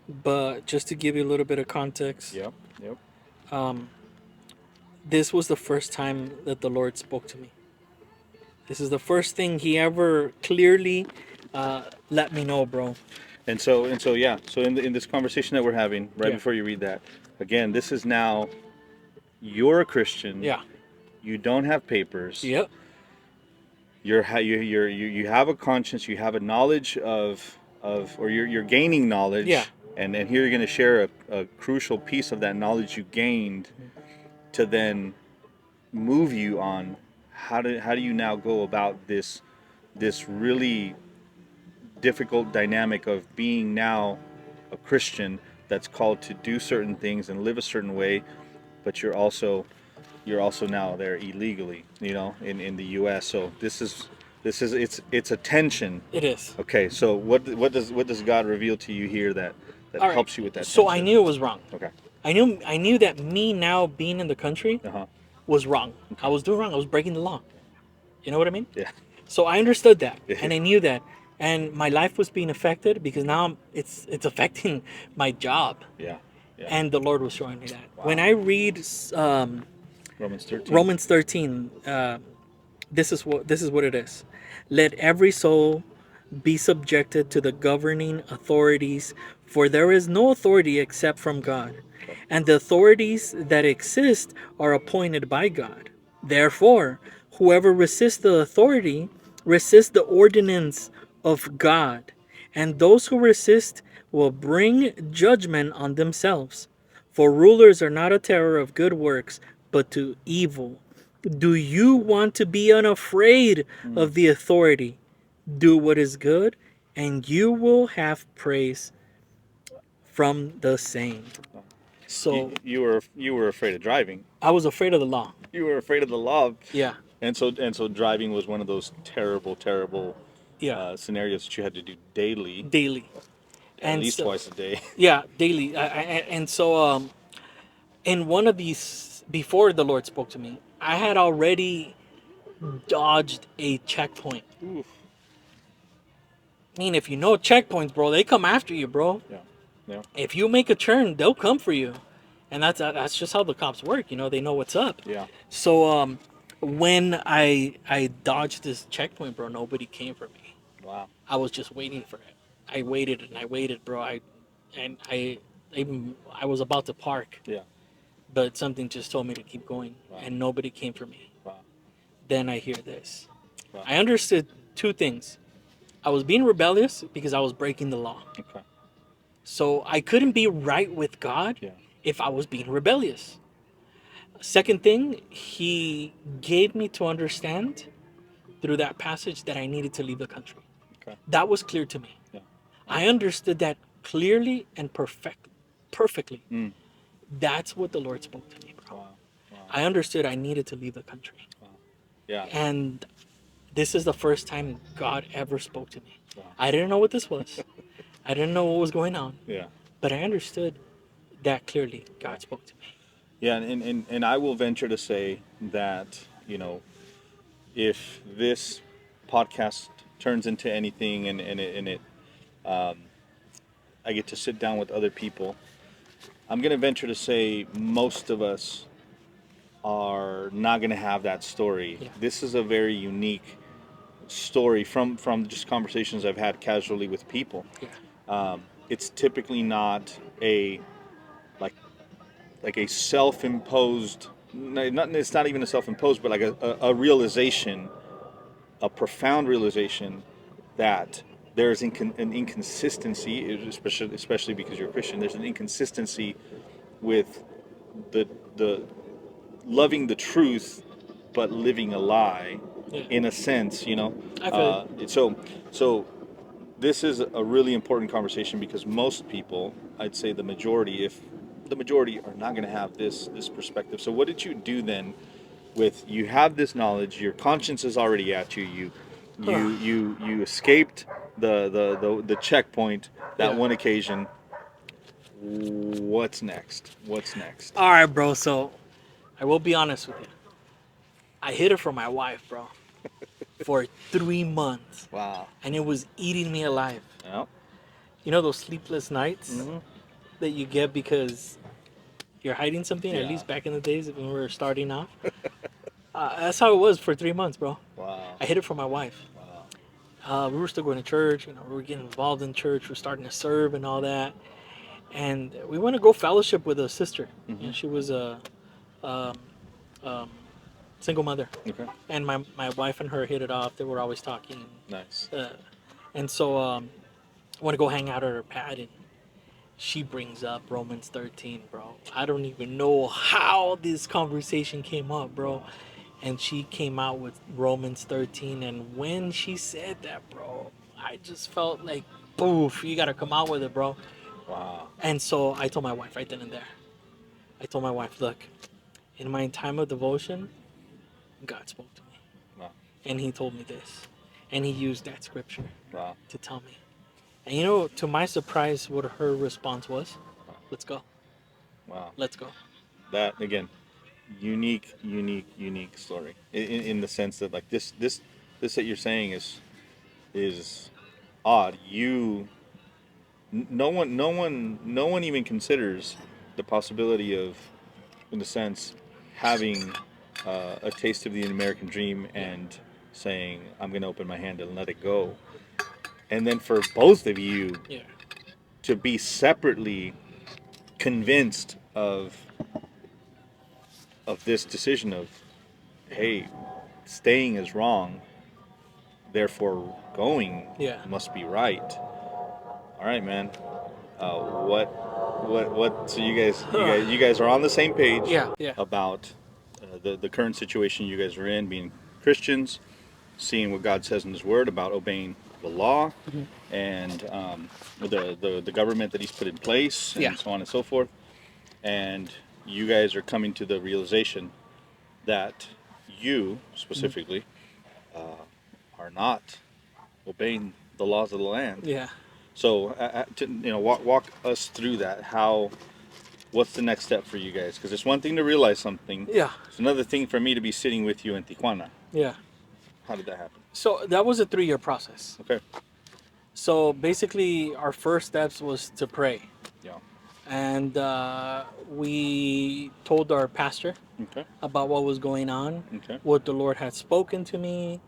but just to give you a little bit of context, Yep. Yep. this was the first time that the Lord spoke to me. This is the first thing He ever clearly let me know, bro. And so yeah. So in this conversation that we're having, right Yeah. before you read that, again, this is now you're a Christian. Yeah. You don't have papers. Yep. You have a conscience. You have a knowledge of or you're gaining knowledge. Yeah. And here you're going to share a crucial piece of that knowledge you gained to then move you on how do you now go about this really difficult dynamic of being now a Christian that's called to do certain things and live a certain way, but you're also now there illegally, you know, in the U.S. So this is it's a tension. It is. Okay, so what does God reveal to you here that All right. helps you with that? So I tension? knew it was wrong. Okay. I knew that me now being in the country Uh huh. was wrong. I was doing wrong. I was breaking the law. You know what I mean? Yeah. So I understood that, Yeah. and I knew that, and my life was being affected because now it's affecting my job, Yeah. Yeah. and the Lord was showing me that. When Wow. I read Romans 13. Romans 13, this is what it is. Let every soul be subjected to the governing authorities, for there is no authority except from God, and the authorities that exist are appointed by God. Therefore, whoever resists the authority resists the ordinance of God, and those who resist will bring judgment on themselves. For rulers are not a terror of good works, but to evil. Do you want to be unafraid Mm. of the authority? Do what is good, and you will have praise from the same. So You were afraid of driving. I was afraid of the law. You were afraid of the law, Yeah, and so driving was one of those terrible yeah, scenarios that you had to do daily, daily, at and least so twice a day. yeah, daily. And so in one of these, before the Lord spoke to me, I had already dodged a checkpoint. Oof. I mean, if you know checkpoints, bro, they come after you, bro. Yeah. Yeah. If you make a turn, they'll come for you, and that's just how the cops work. You know, they know what's up. Yeah. So when I dodged this checkpoint, bro, nobody came for me. Wow. I was just waiting for it. I waited and I waited, bro. I even I was about to park, Yeah. but something just told me to keep going, Wow. and nobody came for me. Wow. Then I hear this. Wow. I understood two things. I was being rebellious because I was breaking the law. Okay. So I couldn't be right with God Yeah. if I was being rebellious. Second thing, he gave me to understand through that passage that I needed to leave the country. Okay. That was clear to me. Yeah. I understood that clearly and perfectly. Mm. That's what the Lord spoke to me, bro. Wow. Wow. I understood I needed to leave the country. Wow. Yeah. And this is the first time God ever spoke to me. Wow. I didn't know what this was. I didn't know what was going on. Yeah. But I understood that clearly God spoke to me. Yeah, and I will venture to say that, you know, if this podcast turns into anything and I get to sit down with other people, I'm going to venture to say most of us are not going to have that story. Yeah. This is a very unique story from just conversations I've had casually with people. Yeah. It's typically not a like a self-imposed, not it's not even a self-imposed, but like a realization, a profound realization that there's an inconsistency, especially because you're a Christian. There's an inconsistency with the loving the truth but living a lie, Yeah. in a sense, you know. I feel So this is a really important conversation because most people, I'd say the majority, if the majority, are not going to have this perspective. So what did you do then with, you have this knowledge, your conscience is already at you, you escaped the checkpoint that Yeah. one occasion. What's next? What's next? All right, bro. So I will be honest with you. I hid it from my wife, bro, for 3 months, Wow. and it was eating me alive. Yeah. You know those sleepless nights Mm-hmm. that you get because you're hiding something. At Yeah. least back in the days when we were starting off, that's how it was for 3 months, bro. Wow. I hid it from my wife. Wow. We were still going to church. You know, we were getting involved in church. We're starting to serve and all that. And we went to go fellowship with a sister. Mm-hmm. And she was a single mother. Okay. And my wife and her hit it off. They were always talking. Nice. And so I want to go hang out at her pad. And she brings up Romans 13, bro. I don't even know how this conversation came up, bro. And she came out with Romans 13. And when she said that, bro, I just felt like, poof, you got to come out with it, bro. Wow. And so I told my wife right then and there. I told my wife, look, in my time of devotion, God spoke to me. Wow. And he told me this. And he used that scripture Wow. to tell me. And you know, to my surprise, what her response was? Let's go. Wow. Let's go. That again, unique story. In the sense that like this that you're saying is odd. No one even considers the possibility of, in a sense, having a taste of the American dream Yeah. and saying, I'm going to open my hand and let it go. And then for both of you Yeah. to be separately convinced of this decision of, hey, staying is wrong, therefore going Yeah. must be right. All right, man. What? So you guys are on the same page Yeah. Yeah. about the current situation you guys are in, being Christians, seeing what God says in His Word about obeying the law, Mhm. and the government that He's put in place, and Yeah. so on and so forth. And you guys are coming to the realization that you Mhm. specifically are not obeying the laws of the land. Yeah. So, walk us through that. What's the next step for you guys? Because it's one thing to realize something. Yeah. It's another thing for me to be sitting with you in Tijuana. Yeah. How did that happen? So that was a 3-year process. Okay. So basically, our first steps was to pray, Yeah. and we told our pastor Okay. about what was going on, Okay. what the Lord had spoken to me,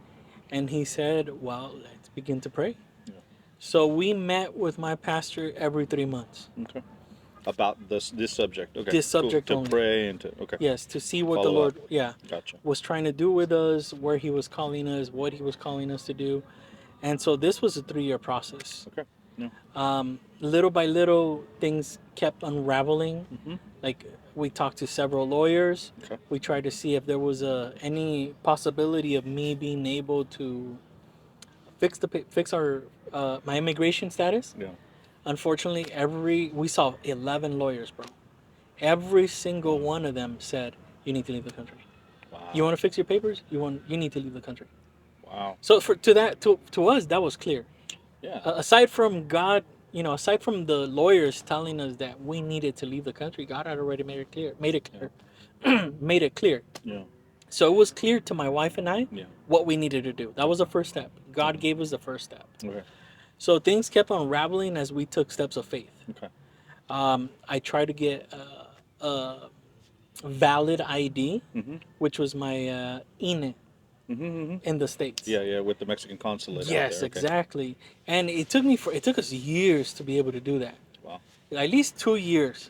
and he said, "Well, let's begin to pray." Yeah. So we met with my pastor every 3 months. Okay. About this subject. Okay. This Cool. subject To only. pray and to Yes, to see what the follow up. Lord, yeah, Gotcha. was trying to do with us, where He was calling us, what He was calling us to do, and so this was a 3-year process. Okay. Yeah. Little by little, things kept unraveling. Mm-hmm. Like we talked to several lawyers. Okay. We tried to see if there was any possibility of me being able to fix our my immigration status. Yeah. Unfortunately, we saw 11 lawyers, bro. Every single one of them said you need to leave the country. Wow. You want to fix your papers? You need to leave the country. Wow. So to us that was clear. Yeah. Aside from God, aside from the lawyers telling us that we needed to leave the country, God had already made it clear. Yeah. So it was clear to my wife and I Yeah. what we needed to do. That was the first step. God gave us the first step. Okay. So things kept unraveling as we took steps of faith. Okay. I tried to get a valid ID, Mm-hmm. which was my INE Mm-hmm. Mm-hmm. in the States. Yeah. Yeah. With the Mexican consulate out Yes, there. Okay. exactly. And it took us years to be able to do that. Wow. At least 2 years,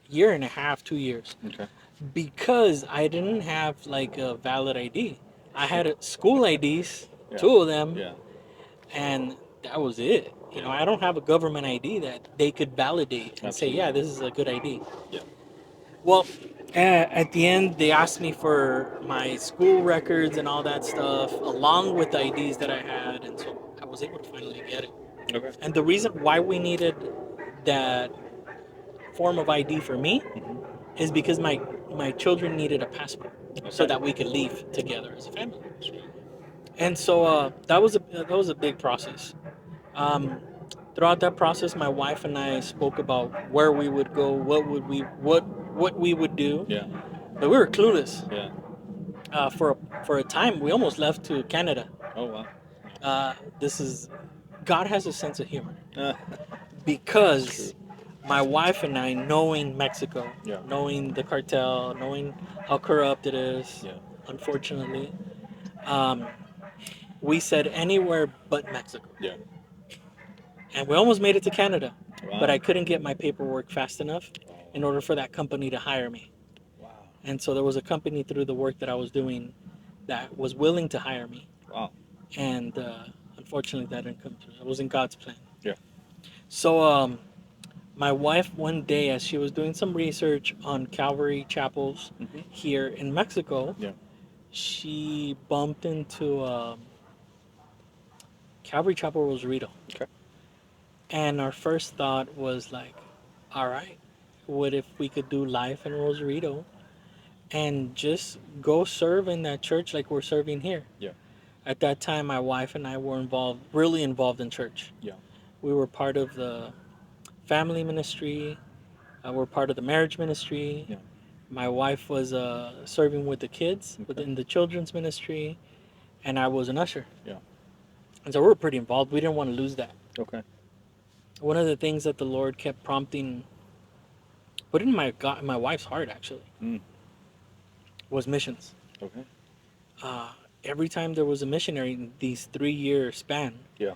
year and a half, 2 years, Okay. because I didn't have like a valid ID. I had school IDs, Yeah. 2 of them, Yeah. and that was it. I don't have a government ID that they could validate and say, Absolutely. yeah, this is a good ID. Yeah. Well, at the end, they asked me for my school records and all that stuff, along with the IDs that I had, and so I was able to finally get it. Okay. And the reason why we needed that form of ID for me Mm-hmm. is because my children needed a passport so Okay. that we could leave together as a family. And so that was a big process. Um, Throughout that process, my wife and I spoke about where we would go, what we would do, Yeah. but we were clueless. Yeah. For a time, we almost left to Canada. Oh wow. This is God has a sense of humor Yeah. because True. my wife and I, knowing Mexico, Yeah. knowing the cartel, knowing how corrupt it is, Yeah. unfortunately, um, we said anywhere but Mexico. Yeah. And we almost made it to Canada, Wow. but I couldn't get my paperwork fast enough in order for that company to hire me. Wow. And so there was a company through the work that I was doing that was willing to hire me. Wow. And unfortunately, that didn't come through. It wasn't God's plan. Yeah. So my wife, one day, as she was doing some research on Calvary chapels Mm-hmm. here in Mexico, Yeah. she bumped into Calvary Chapel Rosarito. Okay. And our first thought was like, all right, what if we could do life in Rosarito and just go serve in that church like we're serving here? Yeah. At that time, my wife and I were really involved in church. Yeah. We were part of the family ministry. We're part of the marriage ministry. Yeah. My wife was serving with the kids Okay. within the children's ministry, and I was an usher. Yeah. And so we were pretty involved. We didn't want to lose that. Okay. One of the things that the Lord kept prompting, put in my wife's heart actually, Mm. was missions. Okay. Every time there was a missionary in these 3-year span, Yeah.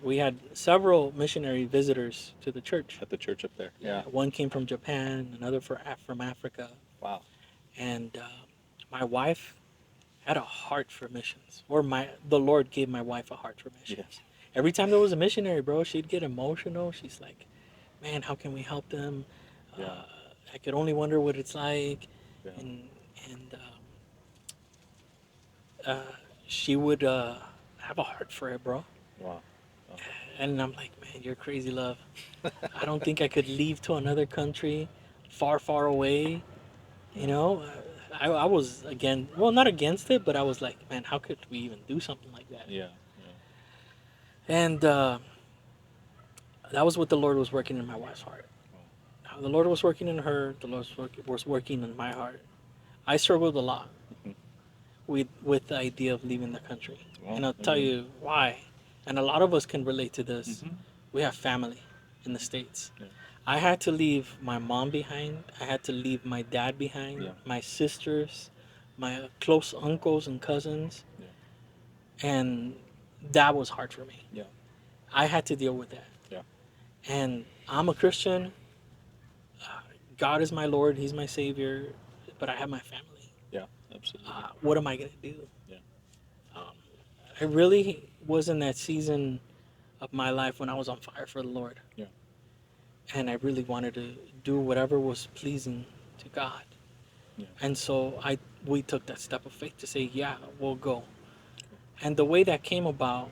we had several missionary visitors to the church. At the church up there. Yeah. One came from Japan, another from Africa, Wow. and my wife had a heart for missions, or the Lord gave my wife a heart for missions. Yes. Every time there was a missionary, bro, she'd get emotional. She's like, "Man, how can we help them? Yeah. I could only wonder what it's like." Yeah. And she would have a heart for it, bro. Wow. And I'm like, "Man, you're crazy, love. I don't think I could leave to another country, far, far away." You know, I was not against it, but I was like, "Man, how could we even do something like that?" Yeah. And that was what the Lord was working in my wife's heart. The Lord was working in her. The Lord was working in my heart. I struggled a lot with the idea of leaving the country, Well, and I'll tell you why. And a lot of us can relate to this. We have family in the States. Yeah. I had to leave my mom behind. I had to leave my dad behind. Yeah. My sisters, my close uncles and cousins, and that was hard for me. Yeah. I had to deal with that. Yeah. And I'm a Christian. God is my Lord. He's my Savior. But I have my family. Yeah. Absolutely. What am I going to do? Yeah. I really was in that season of my life when I was on fire for the Lord. Yeah. And I really wanted to do whatever was pleasing to God. Yeah. And so we took that step of faith to say, yeah, we'll go. And the way that came about,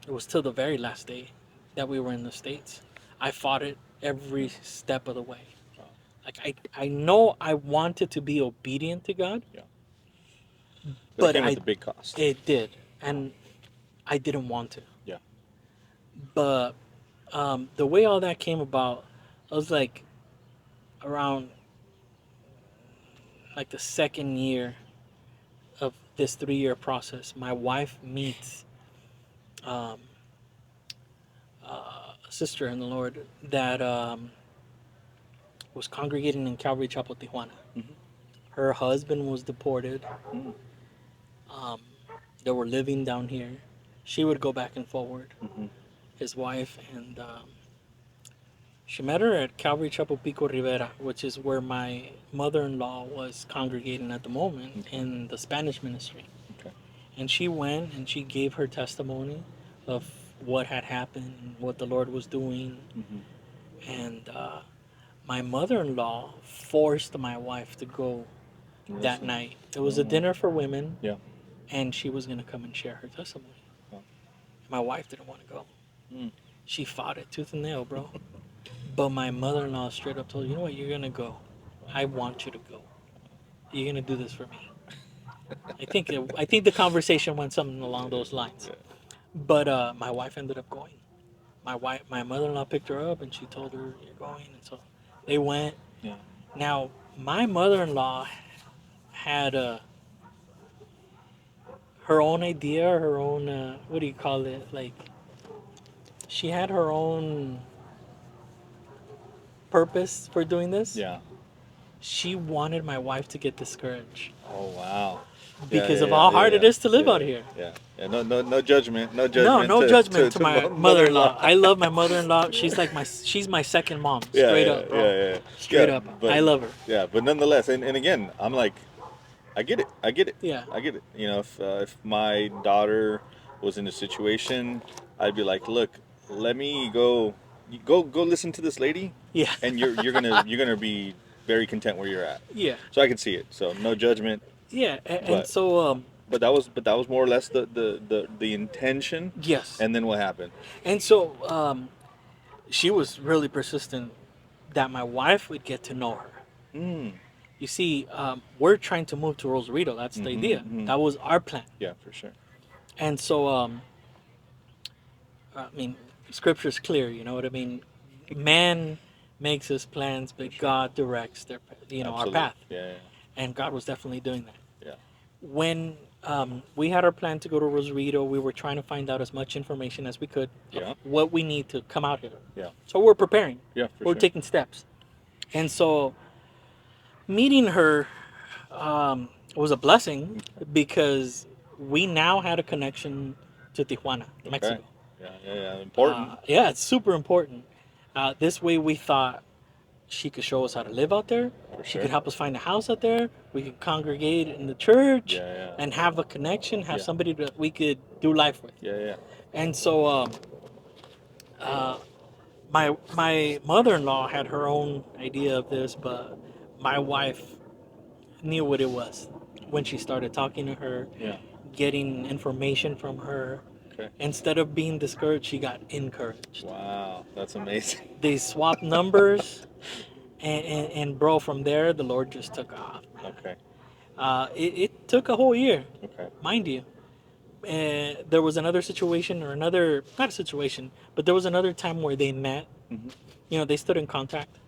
it was till the very last day that we were in the States. I fought it every step of the way. Wow. Like I know I wanted to be obedient to God. Yeah. But it came at a big cost. It did. And I didn't want to. Yeah. But the way all that came about, I was like around like the second year of this 3-year process. My wife meets a sister in the Lord that was congregating in Calvary Chapel, Tijuana. Her husband was deported. They were living down here. She would go back and forward. His wife, and she met her at Calvary Chapel Pico Rivera, which is where my mother-in-law was congregating at the moment in the Spanish ministry. Okay. And she went and she gave her testimony of what had happened and what the Lord was doing. And my mother-in-law forced my wife to go that night. It was a dinner for women. Yeah. And she was going to come and share her testimony. Wow. My wife didn't want to go. She fought it tooth and nail, bro. But my mother-in-law straight up told her, "You know what? You're going to go. I want you to go. You're going to do this for me." I think the conversation went something along those lines. Yeah. But my wife ended up going. My mother-in-law picked her up and she told her, "You're going." And so they went. Yeah. Now, my mother-in-law had her own idea, her own, what do you call it? Like, she had her own purpose for doing this. Yeah. She wanted my wife to get discouraged Oh wow. because of how hard it is to live out here. Yeah. Yeah. No judgment. No judgment. No judgment to my mother-in-law. mother-in-law. I love my mother-in-law. She's my second mom. Straight up, bro. Yeah. Straight Yeah, up. but- I love her. Yeah, but nonetheless, and again, I'm like, I get it. Yeah. I get it. You know, if my daughter was in a situation, I'd be like, look, let me go listen to this lady, Yeah. and you're gonna be very content where you're at. Yeah. So I can see it. So no judgment. Yeah. And But- so But that was more or less the intention. yes. And then what happened? And so she was really persistent that my wife would get to know her. You see, we're trying to move to Rosarito. That's the idea. That was our plan. Yeah, for sure. And so, I mean, scripture's clear, you know what I mean? Man makes his plans, but God directs their, our Absolutely. path. Yeah, And God was definitely doing that. yeah, When we had our plan to go to Rosarito, we were trying to find out as much information as we could of yeah, what we need to come out here. yeah, So we're preparing. yeah, for We're sure. taking steps. And so meeting her was a blessing because we now had a connection to Tijuana, Okay. Mexico. Yeah, yeah, yeah. Important. Yeah, it's super important. This way, we thought she could show us how to live out there. For She sure. could help us find a house out there. We could congregate in the church Yeah, yeah, and have a connection, have Yeah. somebody that we could do life with. yeah, yeah. And so, uh, my mother-in-law had her own idea of this, but my wife knew what it was when she started talking to her, Yeah. getting information from her. Okay. Instead of being discouraged, she got encouraged. Wow, that's amazing. They swapped numbers, and bro, from there the Lord just took off. Okay. It took a whole year, Okay. mind you. There was another situation, or another, not a situation, but there was another time where they met. hmm They stood in contact,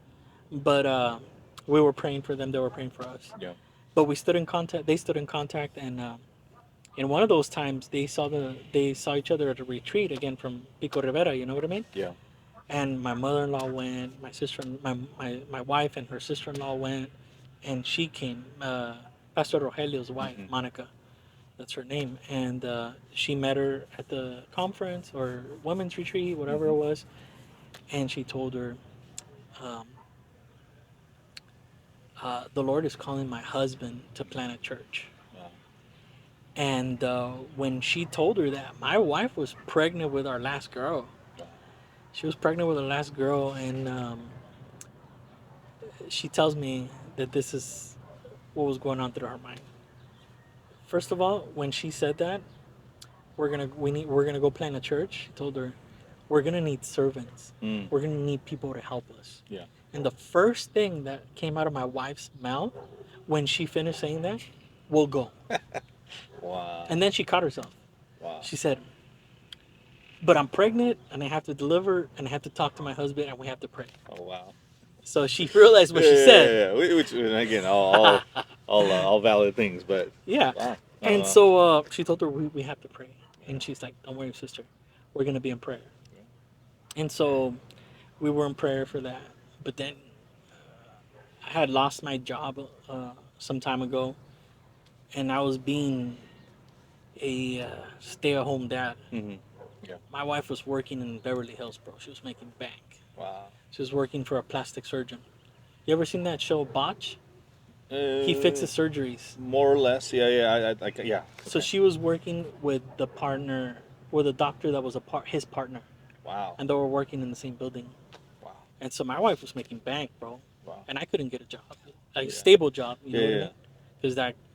but we were praying for them. They were praying for us. Yeah. But we stood in contact. They stood in contact, and in one of those times, they saw each other at a retreat again from Pico Rivera. You know what I mean? Yeah. And my mother-in-law went. My sister, my wife, and her sister-in-law went, and she came. Pastor Rogelio's wife, Mhm. Monica, that's her name, and she met her at the conference or women's retreat, whatever Mhm. it was, and she told her, um, "The Lord is calling my husband to plant a church." Wow. And when she told her that, my wife was pregnant with our last girl. Wow. She was pregnant with our last girl, and she tells me that this is what was going on through her mind. First of all, when she said that, we're gonna go plant a church. She told her, we're gonna need servants. Mm. We're gonna need people to help us. Yeah. And the first thing that came out of my wife's mouth when she finished saying that, we'll go. Wow. And then she caught herself. Wow. She said, but I'm pregnant and I have to deliver and I have to talk to my husband and we have to pray. Oh wow. So she realized what yeah, she yeah, said. Yeah, yeah. Which, and again, all valid things, but Yeah. wow. And Wow. so she told her, we have to pray. And she's like, don't worry, sister. We're going to be in prayer. And so we were in prayer for that. But then I had lost my job some time ago. And I was being a stay-at-home dad. Mhm. Yeah. My wife was working in Beverly Hills, bro. She was making bank. Wow. She was working for a plastic surgeon. You ever seen that show, Botch? He Uh, fixes surgeries. More or less. Yeah. Yeah. Yeah. So Okay. she was working with with a doctor that was his partner, Wow. and they were working in the same building. Wow. And so my wife was making bank, bro, Wow. and I couldn't get a job, a Yeah. stable job. You know Yeah, what I yeah. mean? Because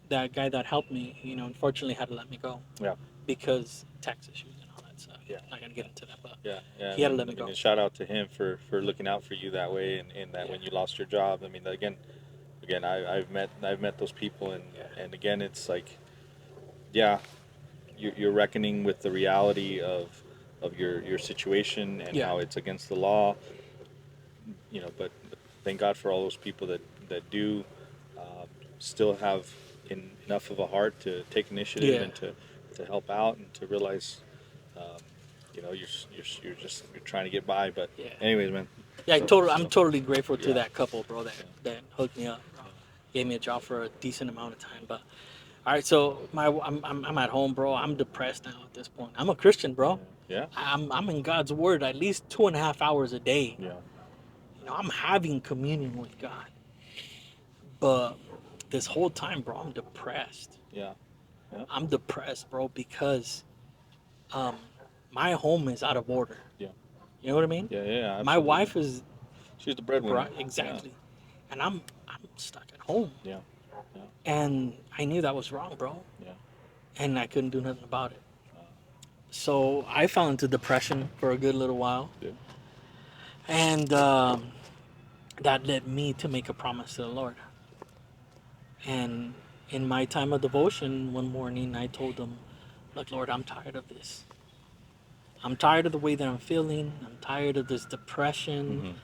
that guy that helped me, unfortunately had to let me go. Yeah. Because tax issues and all that stuff. Yeah. I'm not gonna get into that, but Yeah, yeah. He had to and- let me go. And shout out to him for looking out for you that way, and that when you lost your job. I mean, again, I've met those people, and again, it's like, yeah, you're reckoning with the reality of your situation and Yeah. how it's against the law. But thank God for all those people that do still have enough of a heart to take initiative Yeah. and to help out and to realize. You're trying to get by, but Yeah. anyways, man. yeah, I'm So- totally grateful to yeah. that couple, bro, that hooked me up, bro. Gave me a job for a decent amount of time. But all right, so I'm at home, bro. I'm depressed now at this point. I'm a Christian, bro. Yeah, I'm in God's word at least 2.5 hours a day. yeah, I'm having communion with God. But this whole time, bro, I'm depressed. yeah, I'm depressed, bro, because my home is out of order. Yeah. You know what I mean? yeah, yeah. My Absolutely. wife is She's the breadwinner. right, exactly, and I'm stuck at home. Yeah, And I knew that was wrong, bro. Yeah. And I couldn't do nothing about it. So I fell into depression for a good little while. Yeah. And that led me to make a promise to the Lord. And in my time of devotion one morning, I told him, look, Lord, I'm tired of this. I'm tired of the way that I'm feeling. I'm tired of this depression. Mhm.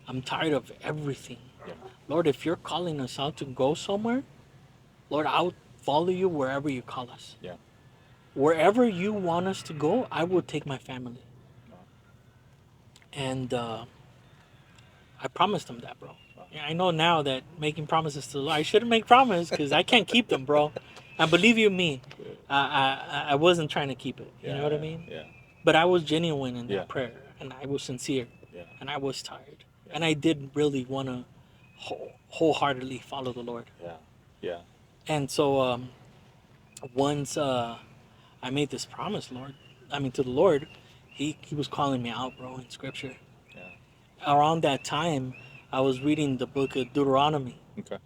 I'm tired of everything. Yeah. Lord, if you're calling us out to go somewhere, Lord, I'll follow you wherever you call us. Yeah. Wherever you want us to go, I will take my family. Wow. And I promised him that, bro. Wow. Yeah, I know now that making promises to the Lord, I shouldn't make promises because I can't keep them, bro. And believe you me, I wasn't trying to keep it. You know what I mean? Yeah. But I was genuine in that Yeah. prayer, and I was sincere, Yeah. and I was tired, Yeah. and I did really want to wholeheartedly follow the Lord. Yeah. Yeah. And so once I made this promise, to the Lord, he was calling me out, bro, in Scripture. Yeah. Around that time, I was reading the book of Deuteronomy, Okay.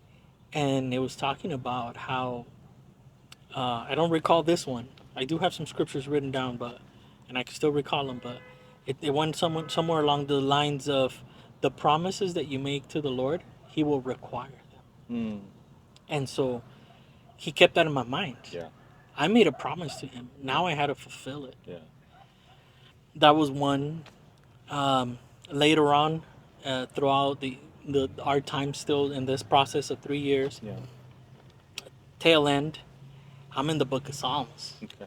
and it was talking about how I don't recall this one. I do have some scriptures written down, and I can still recall them. But it went somewhere along the lines of the promises that you make to the Lord, He will require them. Mm. And so He kept that in my mind. Yeah. I made a promise to Him. Now I had to fulfill it. Yeah. That was one. Later on, throughout our time still in this process of 3 years, Yeah. tail end, I'm in the book of Psalms. Okay.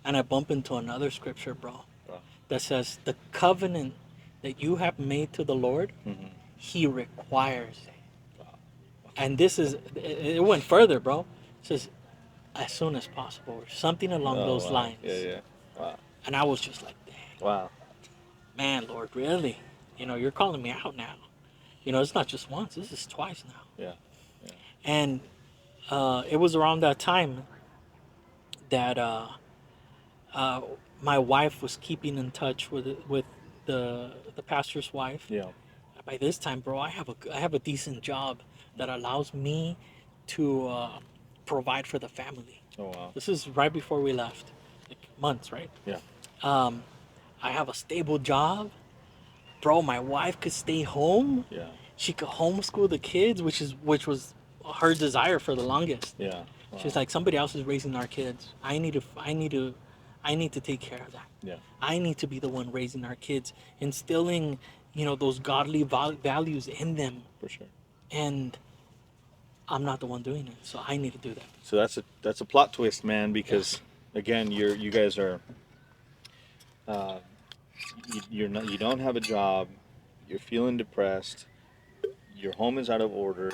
And I bump into another scripture, bro, Wow. that says the covenant that you have made to the Lord, Mm-hmm. He requires it. Wow. And it went further, bro. It says as soon as possible, or something along those Wow. lines. Yeah. Yeah. Wow. And I was just like, dang, Wow. man, Lord, really? You're calling me out now. It's not just once, this is twice now. Yeah. And it was around that time that my wife was keeping in touch with the pastor's wife. Yeah. By this time, bro, I have a decent job that allows me to provide for the family. Oh wow. This is right before we left, like months, right? Yeah. I have a stable job, bro. My wife could stay home. Yeah. She could homeschool the kids, which was her desire for the longest. Yeah. Wow. She's like, somebody else is raising our kids. I need to take care of that. Yeah. I need to be the one raising our kids, instilling, those godly values in them. For sure. And I'm not the one doing it, so I need to do that. So that's a plot twist, man. Because again, you guys are you don't have a job. You're feeling depressed. Your home is out of order.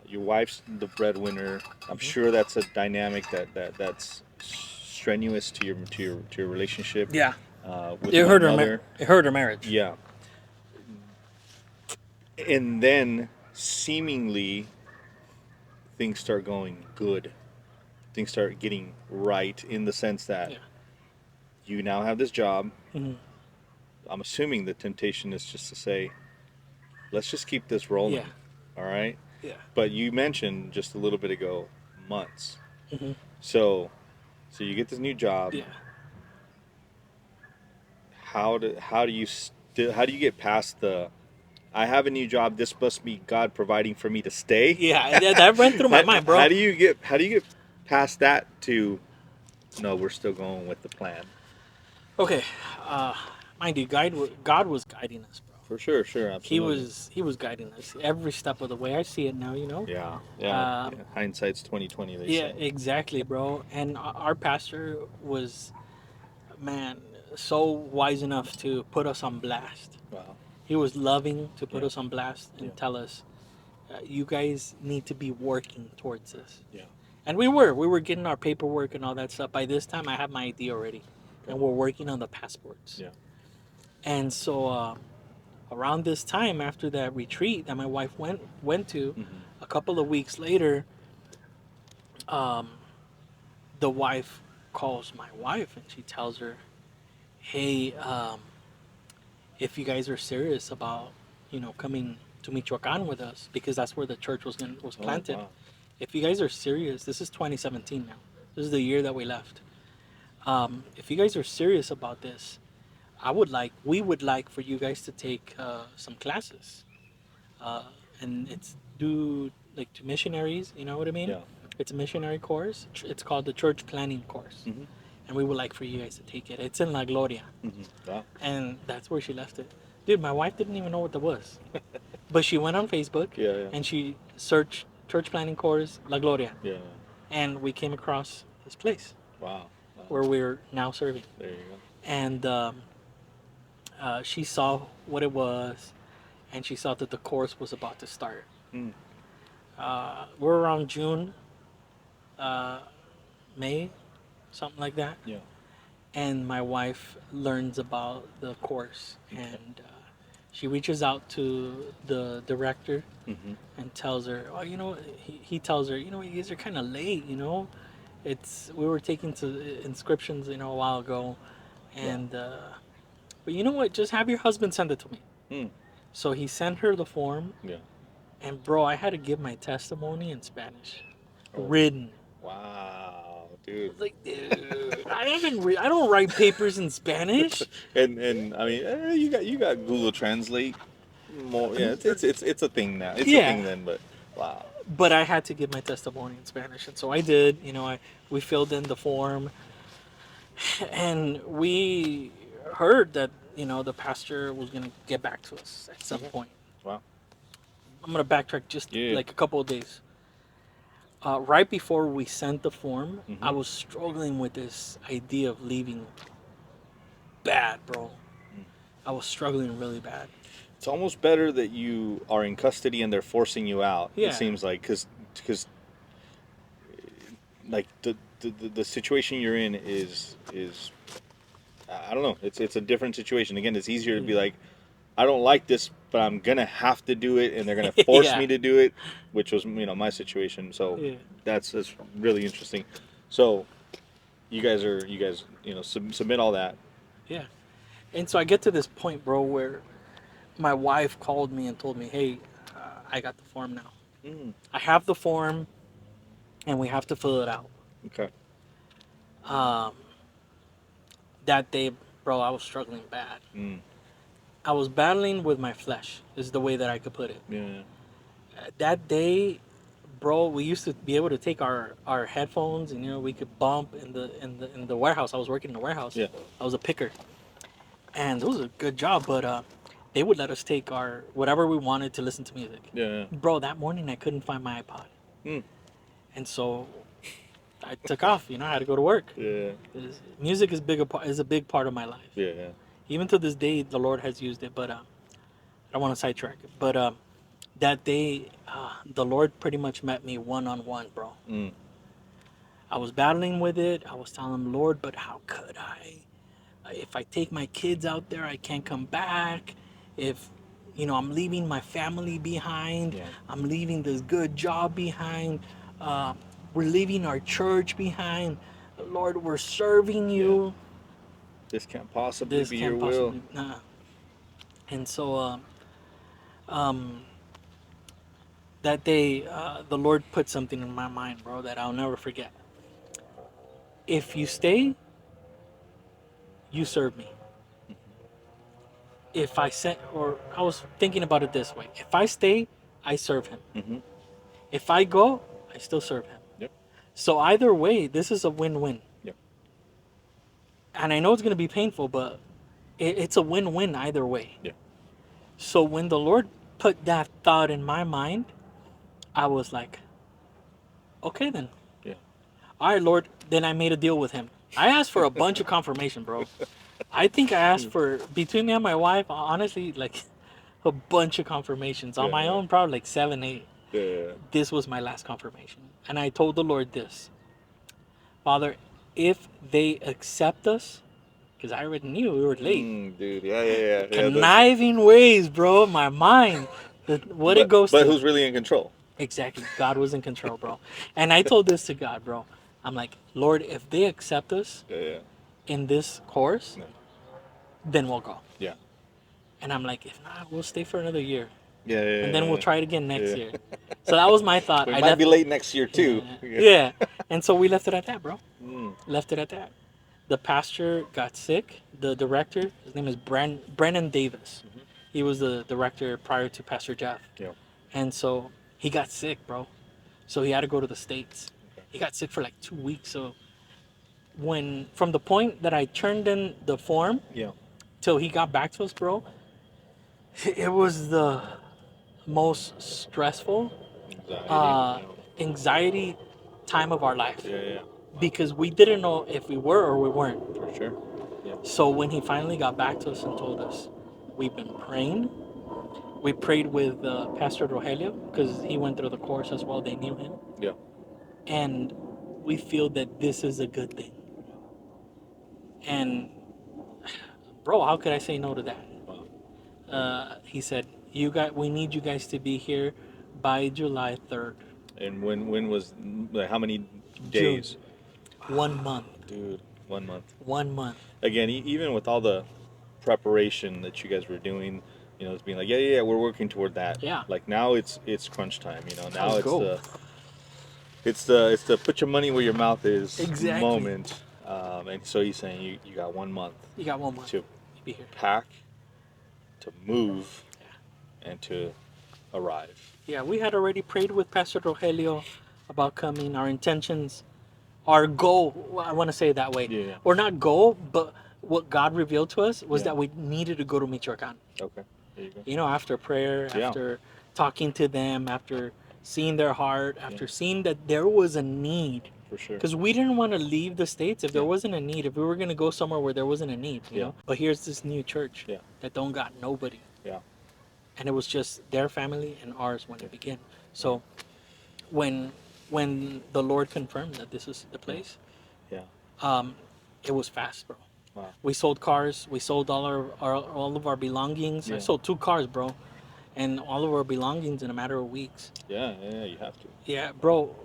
Your wife's the breadwinner. I'm sure that's a dynamic that's strenuous to your relationship. Yeah, With it hurt her. mother. It hurt her marriage. Yeah. And then seemingly things start going good. Things start getting right in the sense that you now have this job. Mm-hmm. I'm assuming the temptation is just to say, let's just keep this rolling. Yeah. All right. Yeah. But you mentioned just a little bit ago months. Mm-hmm. So you get this new job. Yeah. How do you get past the I have a new job, this must be God providing for me to stay? Yeah, that ran through my mind, bro. How do you get past that to no, we're still going with the plan? Okay, mind you, God was guiding us, bro. For sure, absolutely. He was guiding us every step of the way. I see it now, Yeah. Hindsight's 20/20. They Yeah, say. exactly, bro. And our pastor was, man, so wise enough to put us on blast. Wow. He was loving to put Yeah. us on blast and Yeah. tell us, you guys need to be working towards this. Yeah. And we were getting our paperwork and all that stuff. By this time, I have my ID already, and we're working on the passports. Yeah. And so around this time, after that retreat that my wife went to, Mm-hmm. a couple of weeks later, the wife calls my wife and she tells her, hey, if you guys are serious about coming to Michoacan with us, because that's where the church was planted. Oh, wow. If you guys are serious, this is 2017 now. This is the year that we left. If you guys are serious about this, we would like for you guys to take some classes, and it's due like to missionaries. You know what I mean? Yeah. It's a missionary course. It's called the church planning course, and we would like for you guys to take it. It's in La Gloria, Mm-hmm. Wow. and that's where she left it. Dude, my wife didn't even know what that was. But she went on Facebook Yeah. and she searched church planning course La Gloria. Yeah. And we came across this place Wow. Wow. where we're now serving. There you go. And she saw what it was and she saw that the course was about to start. Mm. We're around June, May, something like that. Yeah. And my wife learns about the course and she reaches out to the director Mm-hmm. and tells her, oh, you know, he tells her, you know, you guys are kind of late, you know, we were taking to inscriptions, you know, a while ago, and but you know what, just have your husband send it to me. Mm. So he sent her the form, Yeah. and bro, I had to give my testimony in Spanish, Oh. written. Wow, dude. Like, dude, I don't write papers in Spanish. And I mean, you got Google Translate. More, yeah, it's a thing now. It's a Yeah. thing then, but wow. But I had to give my testimony in Spanish, and so I did. You know, we filled in the form, and we heard that, you know, the pastor was gonna get back to us at some point. Wow. I'm gonna backtrack just Yeah. like a couple of days. Right before we sent the form, Mhm. I was struggling with this idea of leaving. Bad, bro. I was struggling really bad. It's almost better that you are in custody and they're forcing you out. Yeah. It seems like because like the situation you're in is I don't know. It's a different situation. Again, it's easier to be Yeah. like, I don't like this, but I'm gonna have to do it, and they're gonna force Yeah. me to do it, which was, you know, my situation. So Yeah. that's really interesting. So you guys you know, submit all that. Yeah. And so I get to this point, bro, where my wife called me and told me, hey, I got the form now. Mm. I have the form and we have to fill it out. Okay. That day, bro, I was struggling bad. Mm. I was battling with my flesh, is the way that I could put it. Yeah. That day, bro, we used to be able to take our headphones and, you know, we could bump in the warehouse. I was working in the warehouse. Yeah. I was a picker. And it was a good job, but they would let us take our whatever we wanted to listen to music. Yeah. Bro, that morning I couldn't find my iPod. Mm. And so I took off, you know, I had to go to work. Yeah. Music is a big part of my life. Yeah. Even to this day, the Lord has used it, but I don't want to sidetrack it. But that day, the Lord pretty much met me one-on-one, bro. Mm. I was battling with it. I was telling him, Lord, but how could I? If I take my kids out there, I can't come back. If, you know, I'm leaving my family behind. Yeah. I'm leaving this good job behind. We're leaving our church behind. Lord, we're serving you. This can't possibly This be can't your will. possibly, nah. And so that day, the Lord put something in my mind, bro, that I'll never forget. If you stay, you serve me. If I I was thinking about it this way: if I stay, I serve him. Mm-hmm. If I go, I still serve him. Yep. So either way, this is a win-win. Yep. And I know it's going to be painful, but it's a win-win either way. Yeah. So when the Lord put that thought in my mind, I was like, okay then. Yeah. All right, Lord. Then I made a deal with him. I asked for a bunch of confirmation, bro. I think I asked for, between me and my wife, honestly, like a bunch of confirmations. On my Yeah. own, probably like 7, 8. Yeah. This was my last confirmation. And I told the Lord this: Father, if they accept us, because I already knew we were late. Dude, yeah. Conniving ways, bro. My mind. What it goes But to. who's really in control? Exactly. God was in control, bro. And I told this to God, bro. I'm like, Lord, if they accept us Yeah. in this course, Yeah. then we'll go. Yeah. And I'm like, if not, we'll stay for another year. Yeah. And then we'll try it again next Yeah. year. So that was my thought. We I might left, be late next year too. Yeah. And so we left it at that, bro. Mm. Left it at that. The pastor got sick. The director, his name is Brennan Davis. Mm-hmm. He was the director prior to Pastor Jeff. Yeah. And so he got sick, bro. So he had to go to the States. Okay. He got sick for like 2 weeks. So from the point that I turned in the form Yeah. till he got back to us, bro, It was the most stressful, Anxiety. anxiety time of our life Yeah. because we didn't know if we were or we weren't. For sure. Yeah. So when he finally got back to us and told us, we've been praying. We prayed with Pastor Rogelio because he went through the course as well. They knew him. Yeah. And we feel that this is a good thing. And bro, how could I say no to that? Wow. He said, we need you guys to be here by July 3rd. And when was, like, how many June. days? 1 month. Dude, 1 month. 1 month. Again, even with all the preparation that you guys were doing, it's being like, yeah, we're working toward that. Yeah. Like now it's crunch time. Now Let's it's go. the put your money where your mouth is Exactly. moment. And so he's saying you got 1 month. You got 1 month To be here. pack, to move, and to arrive. Yeah, we had already prayed with Pastor Rogelio about coming. Our intentions, our goal, I want to say it that way. Yeah. Or not goal, but what God revealed to us was Yeah. that we needed to go to Michoacan. Okay. There you go. After prayer, Yeah. after talking to them, after seeing their heart, after seeing that there was a need. For sure. Because we didn't want to leave the States if there Yeah. wasn't a need, if we were going to go somewhere where there wasn't a need, you Yeah. know? But here's this new church Yeah. that don't got nobody. Yeah. And it was just their family and ours when it began. So when the Lord confirmed that this is the place, Yeah. it was fast, bro. Wow. We sold cars. We sold all of our belongings. I Yeah. sold 2 cars, bro, and all of our belongings in a matter of weeks. Yeah, you have to. Yeah, bro.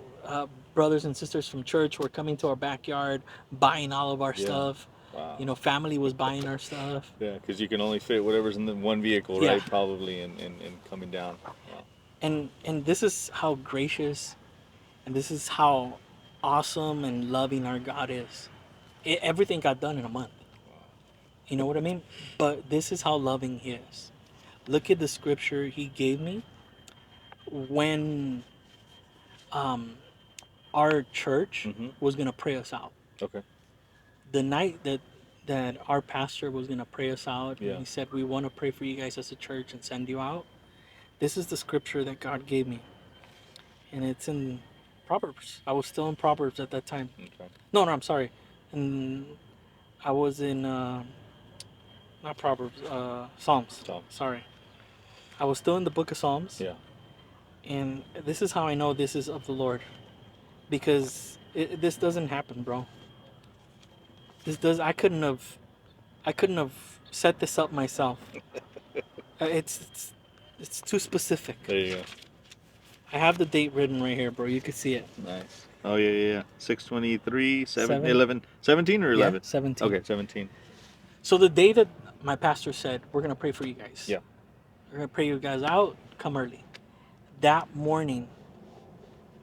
Brothers and sisters from church were coming to our backyard, buying all of our Yeah. stuff. Wow. Family was buying our stuff. Yeah, because you can only fit whatever's in the one vehicle, Yeah. right? Probably, and coming down. Wow. And this is how gracious, and this is how awesome and loving our God is. Everything got done in a month. You know what I mean? But this is how loving He is. Look at the scripture He gave me when our church Mhm. was gonna pray us out. Okay. The night that our pastor was gonna pray us out, Yeah. and he said, "We want to pray for you guys as a church and send you out." This is the scripture that God gave me, and it's in Proverbs. I was still in Proverbs at that time. Okay. No, I'm sorry. And I was in not Proverbs, Psalms. Psalms. Sorry. I was still in the book of Psalms. Yeah. And this is how I know this is of the Lord. Because this doesn't happen, bro. I couldn't have set this up myself. It's too specific. There you go. I have the date written right here, bro. You can see it. Nice. Oh yeah. 623, 7. 11, 17 or 11? Yeah, 17. Okay, 17. So the day that my pastor said, "We're gonna pray for you guys. Yeah. We're gonna pray you guys out. Come early." That morning,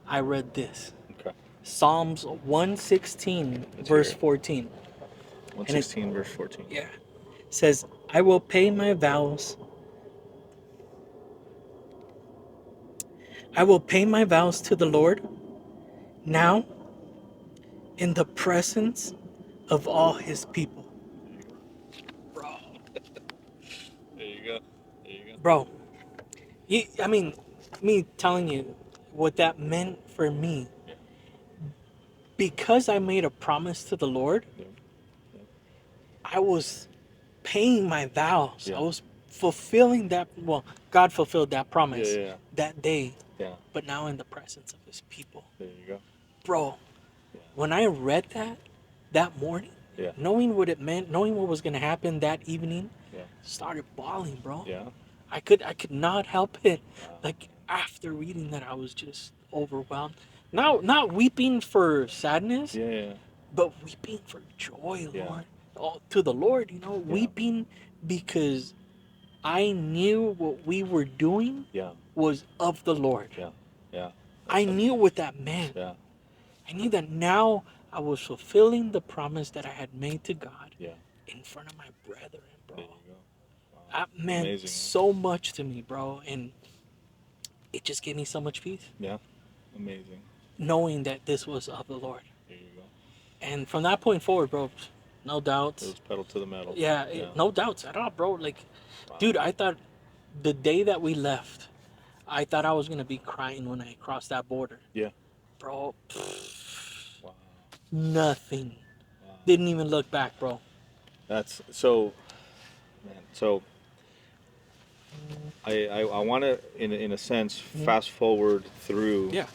I read this. Okay. Psalms 116, Let's verse hear it. 14. 116 verse 14. Yeah. It says, "I will pay my vows. I will pay my vows to the Lord now in the presence of all His people." Bro. There you go. Bro. Me telling you what that meant for me. Yeah. Because I made a promise to the Lord, Yeah. I was paying my vows. Yeah. I was fulfilling that. Well, God fulfilled that promise Yeah. that day, Yeah. but now in the presence of His people. There you go. Bro, Yeah. when I read that morning, Yeah. knowing what it meant, knowing what was going to happen that evening, Yeah. started bawling, bro. Yeah. I could not help it. Wow. Like after reading that, I was just overwhelmed. Now, not weeping for sadness, Yeah. but weeping for joy, Yeah. Lord. Oh, to the Lord, weeping because I knew what we were doing Yeah. was of the Lord. Yeah. I knew what that meant. Yeah. I knew that now I was fulfilling the promise that I had made to God Yeah. in front of my brethren, bro. There you go. Wow. That meant Amazing, man. so much to me, bro, and it just gave me so much peace Yeah. Amazing. knowing that this was of the Lord. There you go. And from that point forward, bro, no doubts. It was pedal to the metal. Yeah, no doubts at all, bro. Like, Wow. dude, I thought The day that we left, I thought I was gonna be crying when I crossed that border, Yeah. bro. Wow. Nothing. Wow. Didn't even look back, bro. That's so, man. So I want to, in a sense, fast forward through, Yeah.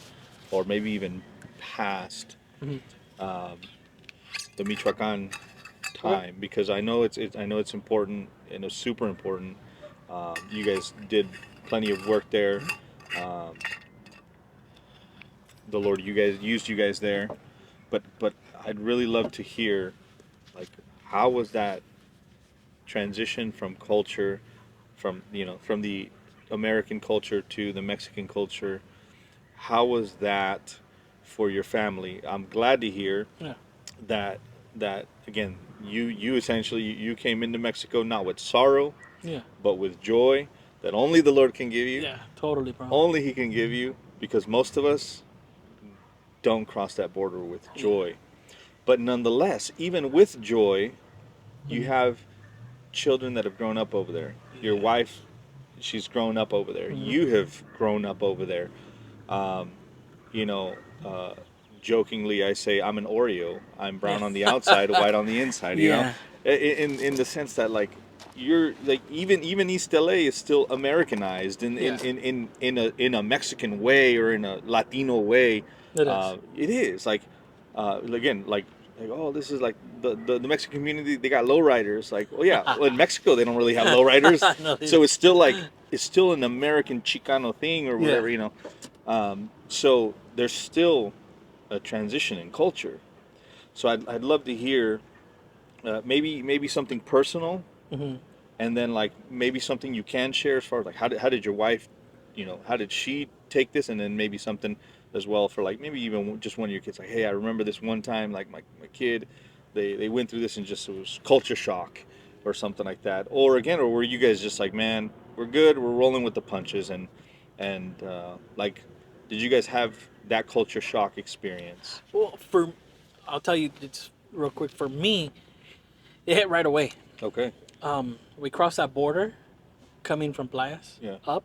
or maybe even past Mhm. um, the Michoacan Okay. time, because I know I know it's important and it's super important. You guys did plenty of work there. Um, the Lord, you guys used you guys there, but I'd really love to hear, like, how was that transition from culture, from from the American culture to the Mexican culture? How was that for your family? I'm glad to hear Yeah. that again, you essentially, you came into Mexico not with sorrow, Yeah. but with joy that only the Lord can give you. Yeah. Totally, bro. Only He can give you, because most of us don't cross that border with Yeah. joy. But nonetheless, even with joy, you have children that have grown up over there. Your Yeah. wife, she's grown up over there. Mhm. You have grown up over there. Um, you know, uh, Jokingly, I say I'm an Oreo. I'm brown on the outside, white on the inside. You know, Yeah. in the sense that, like, you're like, even East LA is still Americanized Yeah. in a Mexican way or in a Latino way. It is. It is like, again, like, oh, this is like the Mexican community. They got lowriders. Like, well, yeah, well, in Mexico they don't really have lowriders, No, they so don't. it's still like, it's still an American Chicano thing or Yeah. whatever, you know. So there's still a transition in culture. So I'd love to hear, maybe something personal, Hmm. and then, like, maybe something you can share as far as, like, how did your wife, how did she take this, and then maybe something as well for, like, maybe even just one of your kids, like, hey, I remember this one time, like, my kid, they went through this and just, it was culture shock or something like that. Or again, or were you guys just like, man, we're good, we're rolling with the punches, and like, did you guys have that culture shock experience? Well, I'll tell you, it's real quick. For me, it hit right away. Okay. We crossed that border, coming from Playas Yeah. up.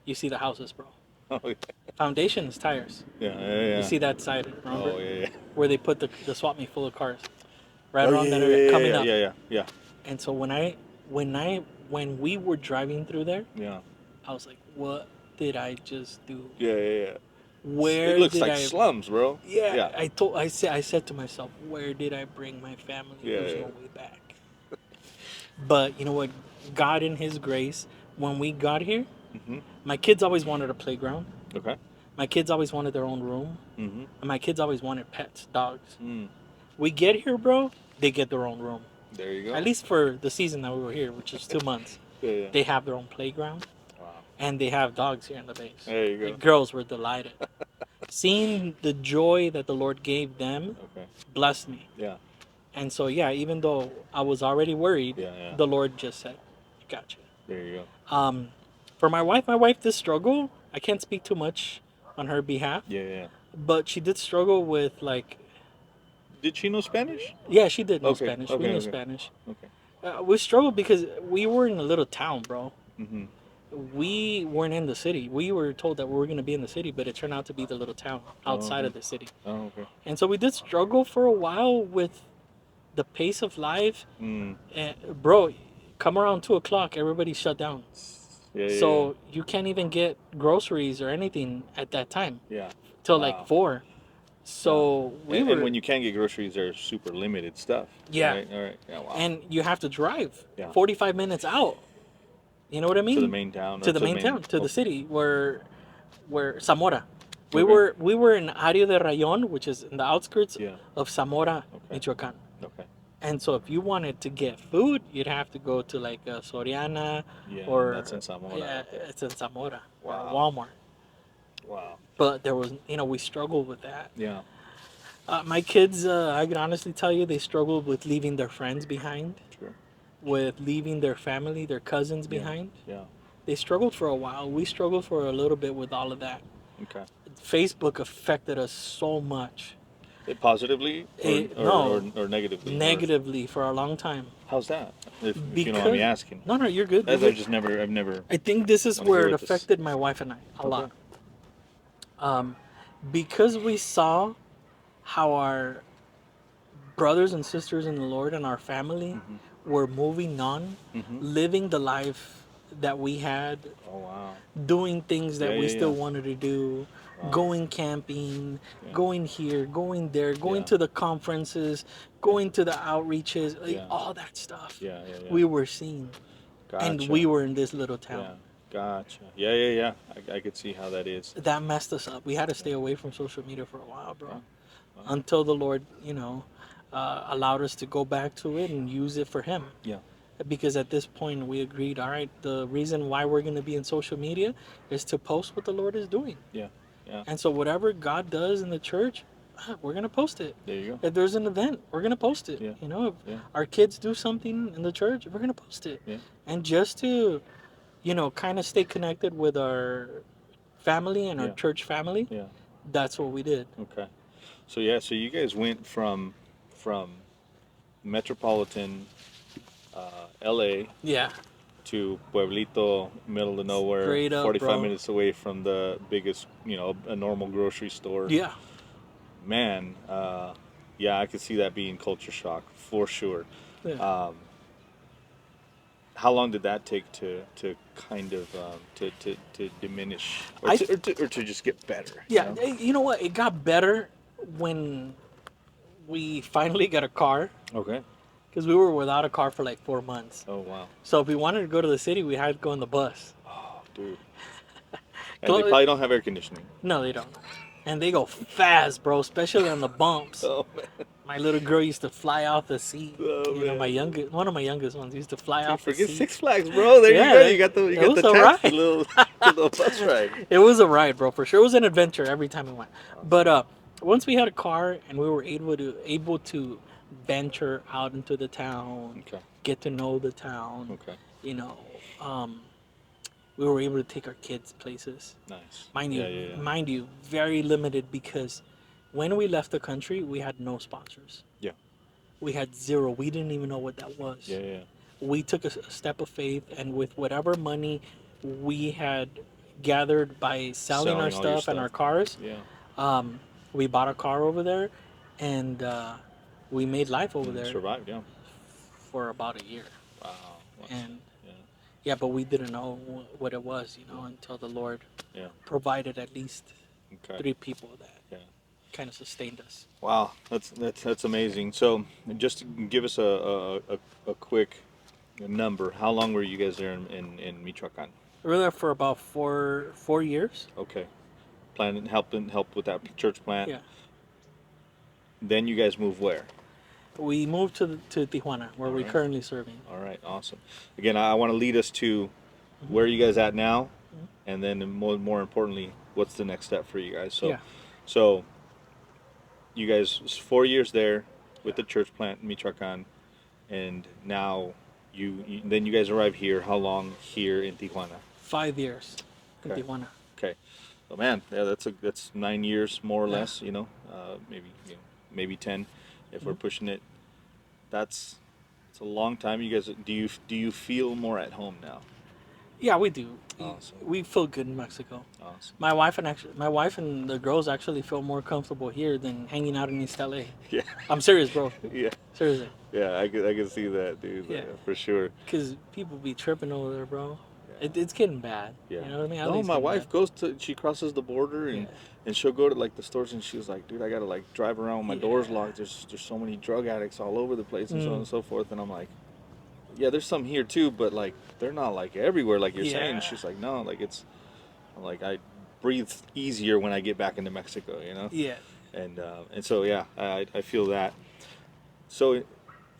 You see the houses, bro. Oh yeah. Foundation is tires. Yeah, yeah, yeah. You see that side, remember? Oh yeah, yeah. Where they put the swap meet full of cars, right Oh around yeah, that yeah, area, yeah, coming yeah, up. yeah, yeah, yeah, And so when we were driving through there, yeah, I was like, what did I just do? yeah, yeah, yeah. It Where looks did like I? slums, bro. Yeah, Yeah, I said to myself, where did I bring my family? yeah, There's yeah. no way back. But you know what? God in His grace, when we got here, Mhm. my kids always wanted a playground. Okay. My kids always wanted their own room. Mhm. And my kids always wanted pets, dogs. Mm. We get here, bro, they get their own room. There you At go. least for the season that we were here, which is 2 months. Yeah, yeah. They have their own playground. Wow. And they have dogs here in the base. There you The go. girls were delighted. Seeing the joy that the Lord gave them Okay. blessed me. Yeah. And so, yeah, even though I was already worried, Yeah, yeah. the Lord just said, I got you. There you go. For my wife did struggle. I can't speak too much on her behalf, Yeah, yeah, yeah. but she did struggle with, like, Did she know Spanish? yeah, she did know Okay. Spanish. We Okay. knew Okay. Spanish. Okay. We struggled because we were in a little town, bro. Mhm. We weren't in the city. We were told that we were going to be in the city, but it turned out to be the little town outside okay. of the city. Oh, okay. And so we did struggle for a while with the pace of life. Mm. And, bro, come around 2 o'clock, everybody's shut down. Yeah, yeah. So you can't even get groceries or anything at that time Yeah. till Wow. like 4. So we were. And when you can get groceries, they're super limited stuff. Yeah. Right? All right. Yeah. Wow. And you have to drive Yeah. 45 minutes out. You know what I mean? To the main town. To or the main town, to the okay. city where Zamora. We Okay. were in Ario de Rayon, which is in the outskirts Yeah. of Zamora, Okay. Michoacan. Okay. And so if you wanted to get food, you'd have to go to like Soriana Yeah. or That's in Zamora. yeah, Okay. it's in Zamora Wow. or Walmart. Wow. But there was, we struggled with that. Yeah. My kids, I can honestly tell you, they struggled with leaving their friends behind, Sure. with leaving their family, their cousins Yeah. behind. Yeah. They struggled for a while. We struggled for a little bit with all of that. Okay. Facebook affected us so much. Positively No, or negatively? negatively for a long time. How's that? If you don't mind me Because asking. no, you're good. As You're I good. just never, I've never I think this is want to hear where it what this. affected my wife and I a Okay. lot. Because we saw how our brothers and sisters in the Lord and our family Mm-hmm. were moving on, Mm-hmm. living the life that we had, Oh wow. doing things Yeah, that we yeah, still yeah. wanted to do, Wow. going camping, Yeah. going here, going there, going Yeah. to the conferences, going to the outreaches, like, Yeah. all that stuff. Yeah. Yeah. Yeah. We were seeing, and Gotcha. we were in this little town. Yeah. Gotcha. Yeah. Yeah. Yeah. I could see how that is. That messed us up. We had to stay away from social media for a while, bro. Yeah. Wow. Until the Lord, allowed us to go back to it and use it for Him. Yeah. Because at this point we agreed, all right, the reason why we're going to be in social media is to post what the Lord is doing. Yeah. Yeah. And so whatever God does in the church, we're going to post it. There you go. If there's an event, we're going to post it. Yeah. If Yeah. our kids do something in the church, we're going to post it. Yeah. And just to, kind of stay connected with our family and our Yeah. church family, Yeah. that's what we did. Okay. So yeah. So you guys went from metropolitan L.A. Yeah. to Pueblito, middle of nowhere, Straight up, 45 bro. minutes away from the biggest, a normal grocery store. Yeah. Man, yeah, I could see that being culture shock for sure. Yeah. How long did that take to kind of to diminish or, I- or to just get better? Yeah. You know what? It got better when we finally got a car. Okay. Because we were without a car for like 4 months. Oh wow. So if we wanted to go to the city, we had to go on the bus. Oh dude. And they probably don't have air conditioning. No, they don't. And they go fast, bro, especially on the bumps. Oh man. My little girl used to fly off the seat. Oh, man. One of my youngest ones used to fly off the Forget seat. Six Flags, bro. There Yeah, you go. You got the it was a taxi ride. little bus ride. It was a ride, bro, for sure. It was an adventure every time we went. But once we had a car and we were able to venture out into the town, Okay. get to know the town, Okay. we were able to take our kids places. Nice. Mind you, Yeah, yeah, yeah. mind you, very limited because when we left the country, we had no sponsors. Yeah. We had zero. We didn't even know what that was. Yeah, yeah. We took a step of faith, and with whatever money we had gathered by selling Selling our all your stuff and stuff. our cars, Yeah. we bought a car over there, and we made life over there Survived, yeah. for about a year. Wow. Wow. And Yeah. yeah, but we didn't know what it was, until the Lord Yeah. provided at least Okay. 3 people that Yeah. kind of sustained us. Wow. That's amazing. So just to give us a quick number, how long were you guys there in Michoacan? We were there for about four years. Okay. Help with that church plant. Yeah. Then you guys move where? We moved to Tijuana, where we're Alright. currently serving. All right, awesome. Again, I want to lead us to where are you guys at now, and then more importantly, what's the next step for you guys? So, Yeah. so you guys 4 years there with the church plant in Michoacan, and now then you guys arrive here. How long here in Tijuana? 5 years in Okay. Tijuana. Okay. Oh man, yeah, that's 9 years more or Yeah. less. Maybe 10 if we're pushing it. It's a long time. You guys, do you feel more at home now? Yeah, we do. Awesome. We feel good in Mexico. Awesome. My wife and the girls actually feel more comfortable here than hanging out in East LA. Yeah. I'm serious, bro. Yeah. Seriously. Yeah, I can see that, dude. Yeah. For sure. Because people be tripping over there, bro. It's getting bad. Yeah. You know what I mean? No, my wife she crosses the border and she'll go to like the stores and she's like, dude, I gotta like drive around with my doors locked. There's so many drug addicts all over the place and so on and so forth. And I'm like, yeah, there's some here too, but like they're not like everywhere like you're saying. Yeah. She's like, no, like I'm like I breathe easier when I get back into Mexico, Yeah. And so yeah, I feel that. So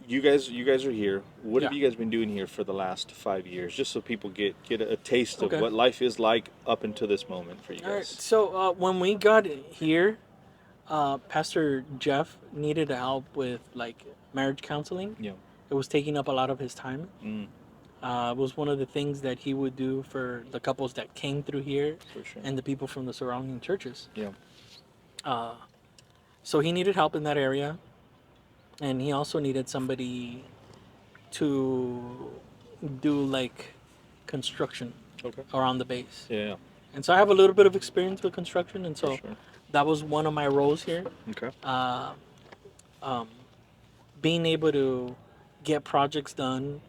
you guys are here. What have Yeah. you guys been doing here for the last 5 years, just so people get a taste of Okay. what life is like up until this moment for you All right. guys? So when we got here, Pastor Jeff needed help with like marriage counseling. Yeah. It was taking up a lot of his time. Mm, It was one of the things that he would do for the couples that came through here for sure. and the people from the surrounding churches. Yeah. So he needed help in that area, and he also needed somebody to do like construction Okay. around the base. Yeah. And so I have a little bit of experience with construction, and For so sure. that was one of my roles here. Okay. Uh, um, Being able to get projects done,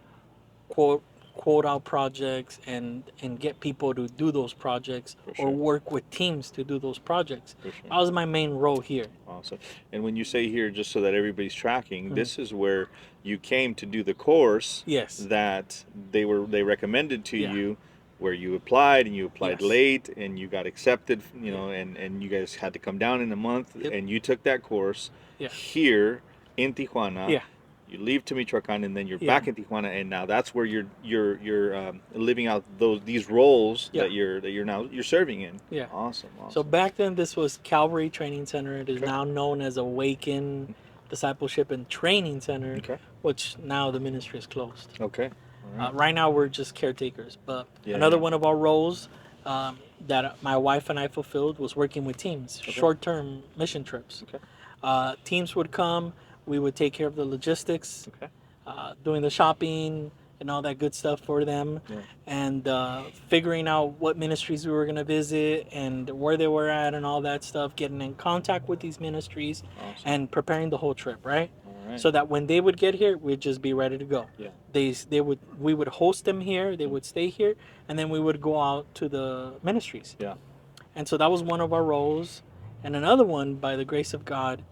quote quote out projects, and get people to do those projects For or sure. work with teams to do those projects. For sure. That was my main role here. Awesome. And when you say here, just so that everybody's tracking, Mhm. this is where you came to do the course Yes. that they recommended to Yeah. you, where you applied and you applied Yes. late and you got accepted, you know, and you guys had to come down in a month Yep. and you took that course Yeah. here in Tijuana. Yeah. You leave to Michoacan and then you're Yeah. back in Tijuana, and now that's where you're living out these roles Yeah. that you're now serving in. Yeah. Awesome. So back then, this was Calvary Training Center. It is Okay. now known as Awaken Discipleship and Training Center, Okay. which now the ministry is closed. Okay. All right. Right now, we're just caretakers. But Yeah, another yeah. one of our roles that my wife and I fulfilled was working with teams, Okay. short-term mission trips. Okay. Teams would come. We would take care of the logistics, Okay. doing the shopping and all that good stuff for them, Yeah. and figuring out what ministries we were going to visit and where they were at and all that stuff, getting in contact with these ministries, Awesome. and preparing the whole trip, right? All right. So that when they would get here, we'd just be ready to go. Yeah. We would host them here, they would stay here, and then we would go out to the ministries. Yeah. And so that was one of our roles. And another one, by the grace of God,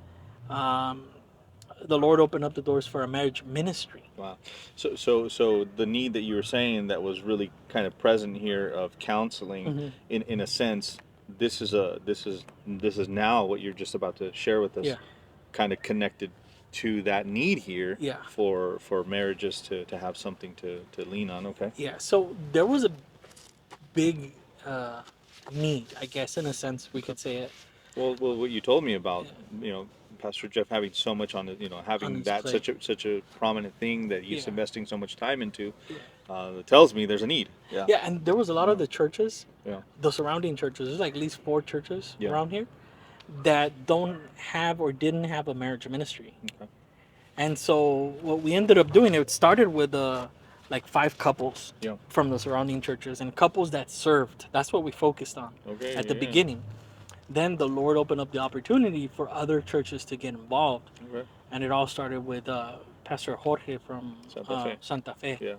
the Lord opened up the doors for a marriage ministry. Wow. So the need that you were saying that was really kind of present here of counseling, Mm-hmm. in a sense, this is now what you're just about to share with us, Yeah. kind of connected to that need here, Yeah. for marriages to have something to lean on. Okay. Yeah, so there was a big need, I guess, in a sense, we could say it. Well, what you told me about, Pastor Jeff having so much on it, On having his that plate. such a prominent thing that he's Yeah. investing so much time into, Yeah. that tells me there's a need. Yeah. Yeah, and there was a lot of the churches, Yeah. the surrounding churches, there's like at least 4 churches Yeah. around here that don't have or didn't have a marriage ministry. Okay. And so what we ended up doing, it started with like 5 couples Yeah. from the surrounding churches and couples that served. That's what we focused on Okay. at the yeah. beginning. Then the Lord opened up the opportunity for other churches to get involved. Okay. And it all started with Pastor Jorge from Santa Fe. Santa Fe. Yeah.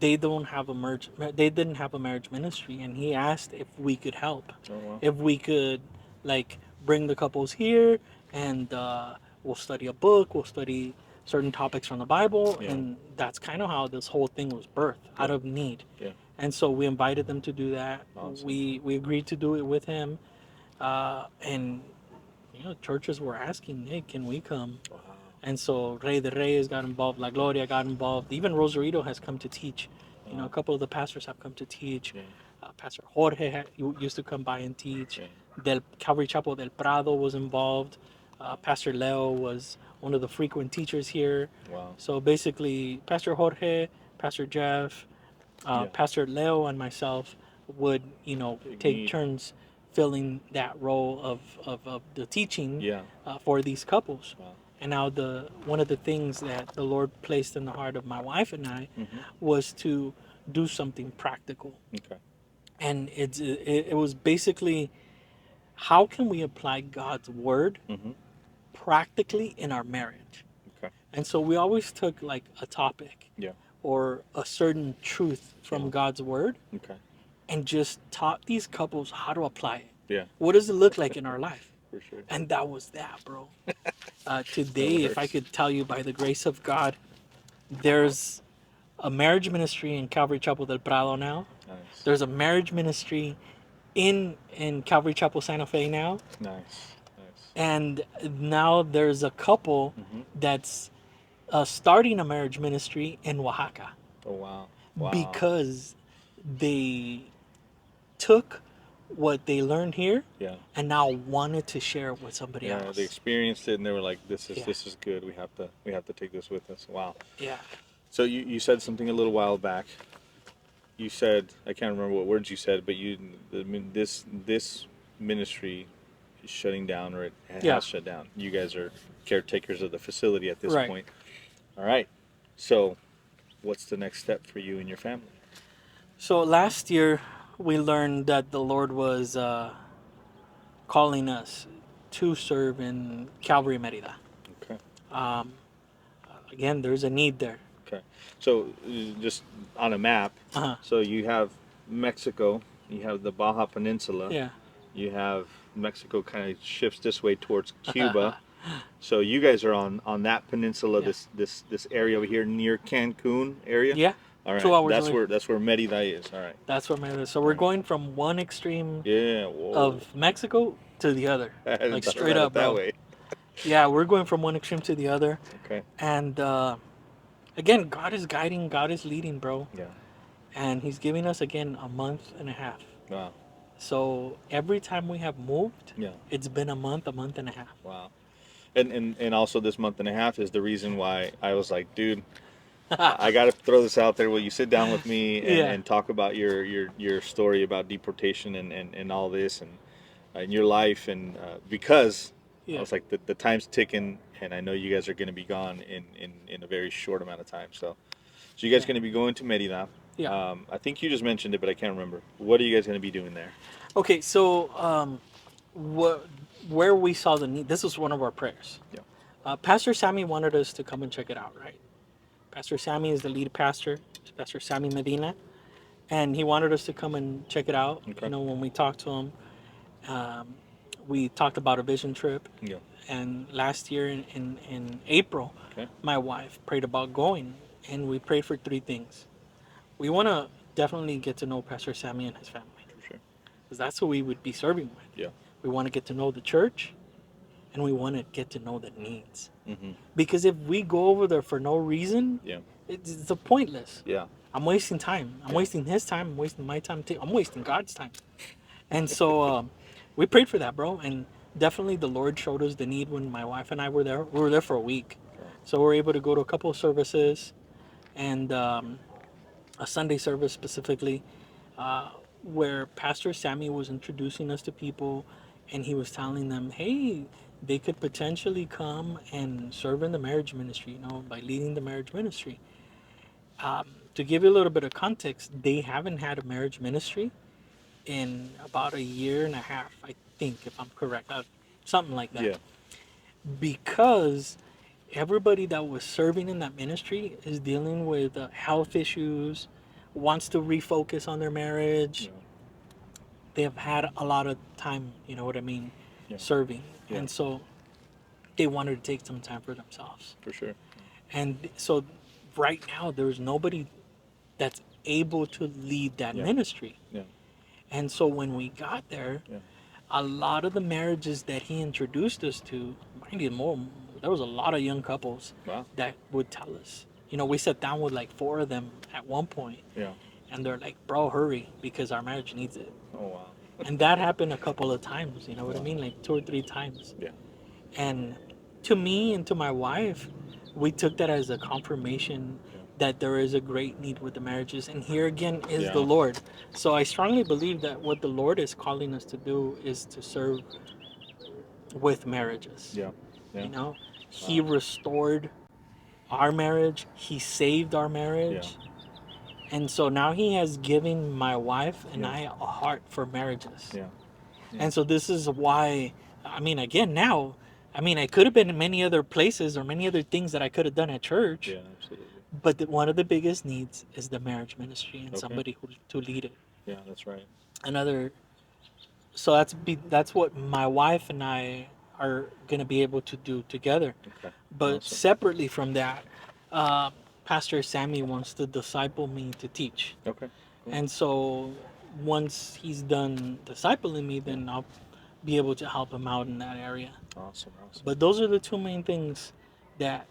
They didn't have a marriage ministry, and he asked if we could help, Oh wow. if we could like bring the couples here, and we'll study a book, we'll study certain topics from the Bible, Yeah. and that's kind of how this whole thing was birthed, out of need. Yeah. And so we invited them to do that. Awesome. We agreed to do it with him, and churches were asking, hey, can we come? Wow. And so Rey de Reyes got involved, La Gloria got involved. Even Rosarito has come to teach. Wow. A couple of the pastors have come to teach. Yeah. Pastor Jorge used to come by and teach. Yeah. Del Calvary Chapel del Prado was involved. Pastor Leo was one of the frequent teachers here. Wow. So basically, Pastor Jorge, Pastor Jeff, Yeah. Pastor Leo, and myself would, Big take need. turns filling that role of the teaching Yeah. for these couples. Wow. And now one of the things that the Lord placed in the heart of my wife and I was to do something practical. Okay. And it was basically, how can we apply God's word Mm-hmm. practically in our marriage? Okay. And so we always took like a topic Yeah. or a certain truth from Yeah. God's word Okay. and just taught these couples how to apply it. Yeah. What does it look like in our life? For sure. And that was that, bro. Today, if I works. could tell you by the grace of God, there's a marriage ministry in Calvary Chapel del Prado now. Nice. There's a marriage ministry in Calvary Chapel Santa Fe now. Nice. Nice. And now there's a couple Mm-hmm. that's starting a marriage ministry in Oaxaca Oh wow. Wow. because they took what they learned here Yeah. and now wanted to share it with somebody Yeah. else. They experienced it and they were like, "This is Yeah. this is good. We have to take this with us." Wow. Yeah. So you said something a little while back. You said, I can't remember what words you said, but this ministry shutting down, or it Yeah. has shut down. You guys are caretakers of the facility at this Right. point. All right. So, what's the next step for you and your family? So last year we learned that the Lord was calling us to serve in Calvary Merida. Okay. Um, Again, there's a need there. Okay. So, just on a map, Uh-huh. so you have Mexico, you have the Baja Peninsula, Yeah. you have Mexico kind of shifts this way towards Cuba. So you guys are on that peninsula, Yeah. this area over here near Cancun area. Yeah. All right. 2 hours That's away. where Merida is. All right. That's where Merida is. So we're going from one extreme Yeah. Whoa. of Mexico to the other. I hadn't Like thought straight about up, it that bro. way. Yeah, we're going from one extreme to the other. Okay. And again, God is guiding, God is leading, bro. Yeah. And He's giving us, again, a month and a half. Wow. So every time we have moved, Yeah. it's been a month and a half. Wow. And also this month and a half is the reason why I was like, dude, I got to throw this out there. Will you sit down with me and, Yeah. and talk about your story about deportation and all this and your life because I Yeah. was like the time's ticking and I know you guys are going to be gone in a very short amount of time. So you guys Yeah. going to be going to Merida. Yeah. I think you just mentioned it, but I can't remember. What are you guys going to be doing there? Okay, so where we saw the need, this was one of our prayers. Yeah. Pastor Sammy wanted us to come and check it out, right? Pastor Sammy is the lead pastor, Pastor Sammy Medina, and he wanted us to come and check it out. Okay. You know, when we talked to him, we talked about a vision trip. Yeah. And last year in April, Okay. my wife prayed about going, and we prayed for 3 things. We want to definitely get to know Pastor Sammy and his family, For sure. because that's who we would be serving with. Yeah. We want to get to know the church, and we want to get to know the needs. Mm-hmm. Because if we go over there for no reason, Yeah. it's pointless. Yeah. I'm wasting time. I'm wasting his time. I'm wasting my time too. I'm wasting God's time. And so we prayed for that, bro. And definitely the Lord showed us the need when my wife and I were there. We were there for a week. So we were able to go to a couple of services and a Sunday service specifically where Pastor Sammy was introducing us to people and he was telling them, hey, they could potentially come and serve in the marriage ministry, you know, by leading the marriage ministry. To give you a little bit of context, they haven't had a marriage ministry in about a year and a half, I think, if I'm correct, something like that. Yeah. Because everybody that was serving in that ministry is dealing with health issues, wants to refocus on their marriage. Yeah. They have had a lot of time, you know what I mean, Yeah. serving. Yeah. And so they wanted to take some time for themselves. For sure. And so right now, there's nobody that's able to lead that Yeah. ministry. Yeah. And so when we got there, Yeah. a lot of the marriages that he introduced us to, mind you, there was a lot of young couples Wow. that would tell us. You know, we sat down with like 4 of them at one point, Yeah. and they're like, bro, hurry, because our marriage needs it. Oh wow. And that happened a couple of times, you know what I mean? Like 2 or 3 times. Yeah. And to me and to my wife, we took that as a confirmation that there is a great need with the marriages. And here again is Yeah. the Lord. So I strongly believe that what the Lord is calling us to do is to serve with marriages. Yeah. Yeah. You know, He restored our marriage, He saved our marriage. And so now He has given my wife and Yeah. I a heart for marriages. Yeah. And so this is why, I mean, again, now, I mean, I could have been in many other places or many other things that I could have done at church. Yeah. Absolutely. But one of the biggest needs is the marriage ministry and Okay. somebody who to lead it. Yeah. That's right. So that's what my wife and I are gonna be able to do together. Okay. But Awesome. separately from that, Pastor Sammy wants to disciple me to teach. Okay. Cool. And so once he's done discipling me, then I'll be able to help him out in that area. Awesome. Awesome. But those are the 2 main things that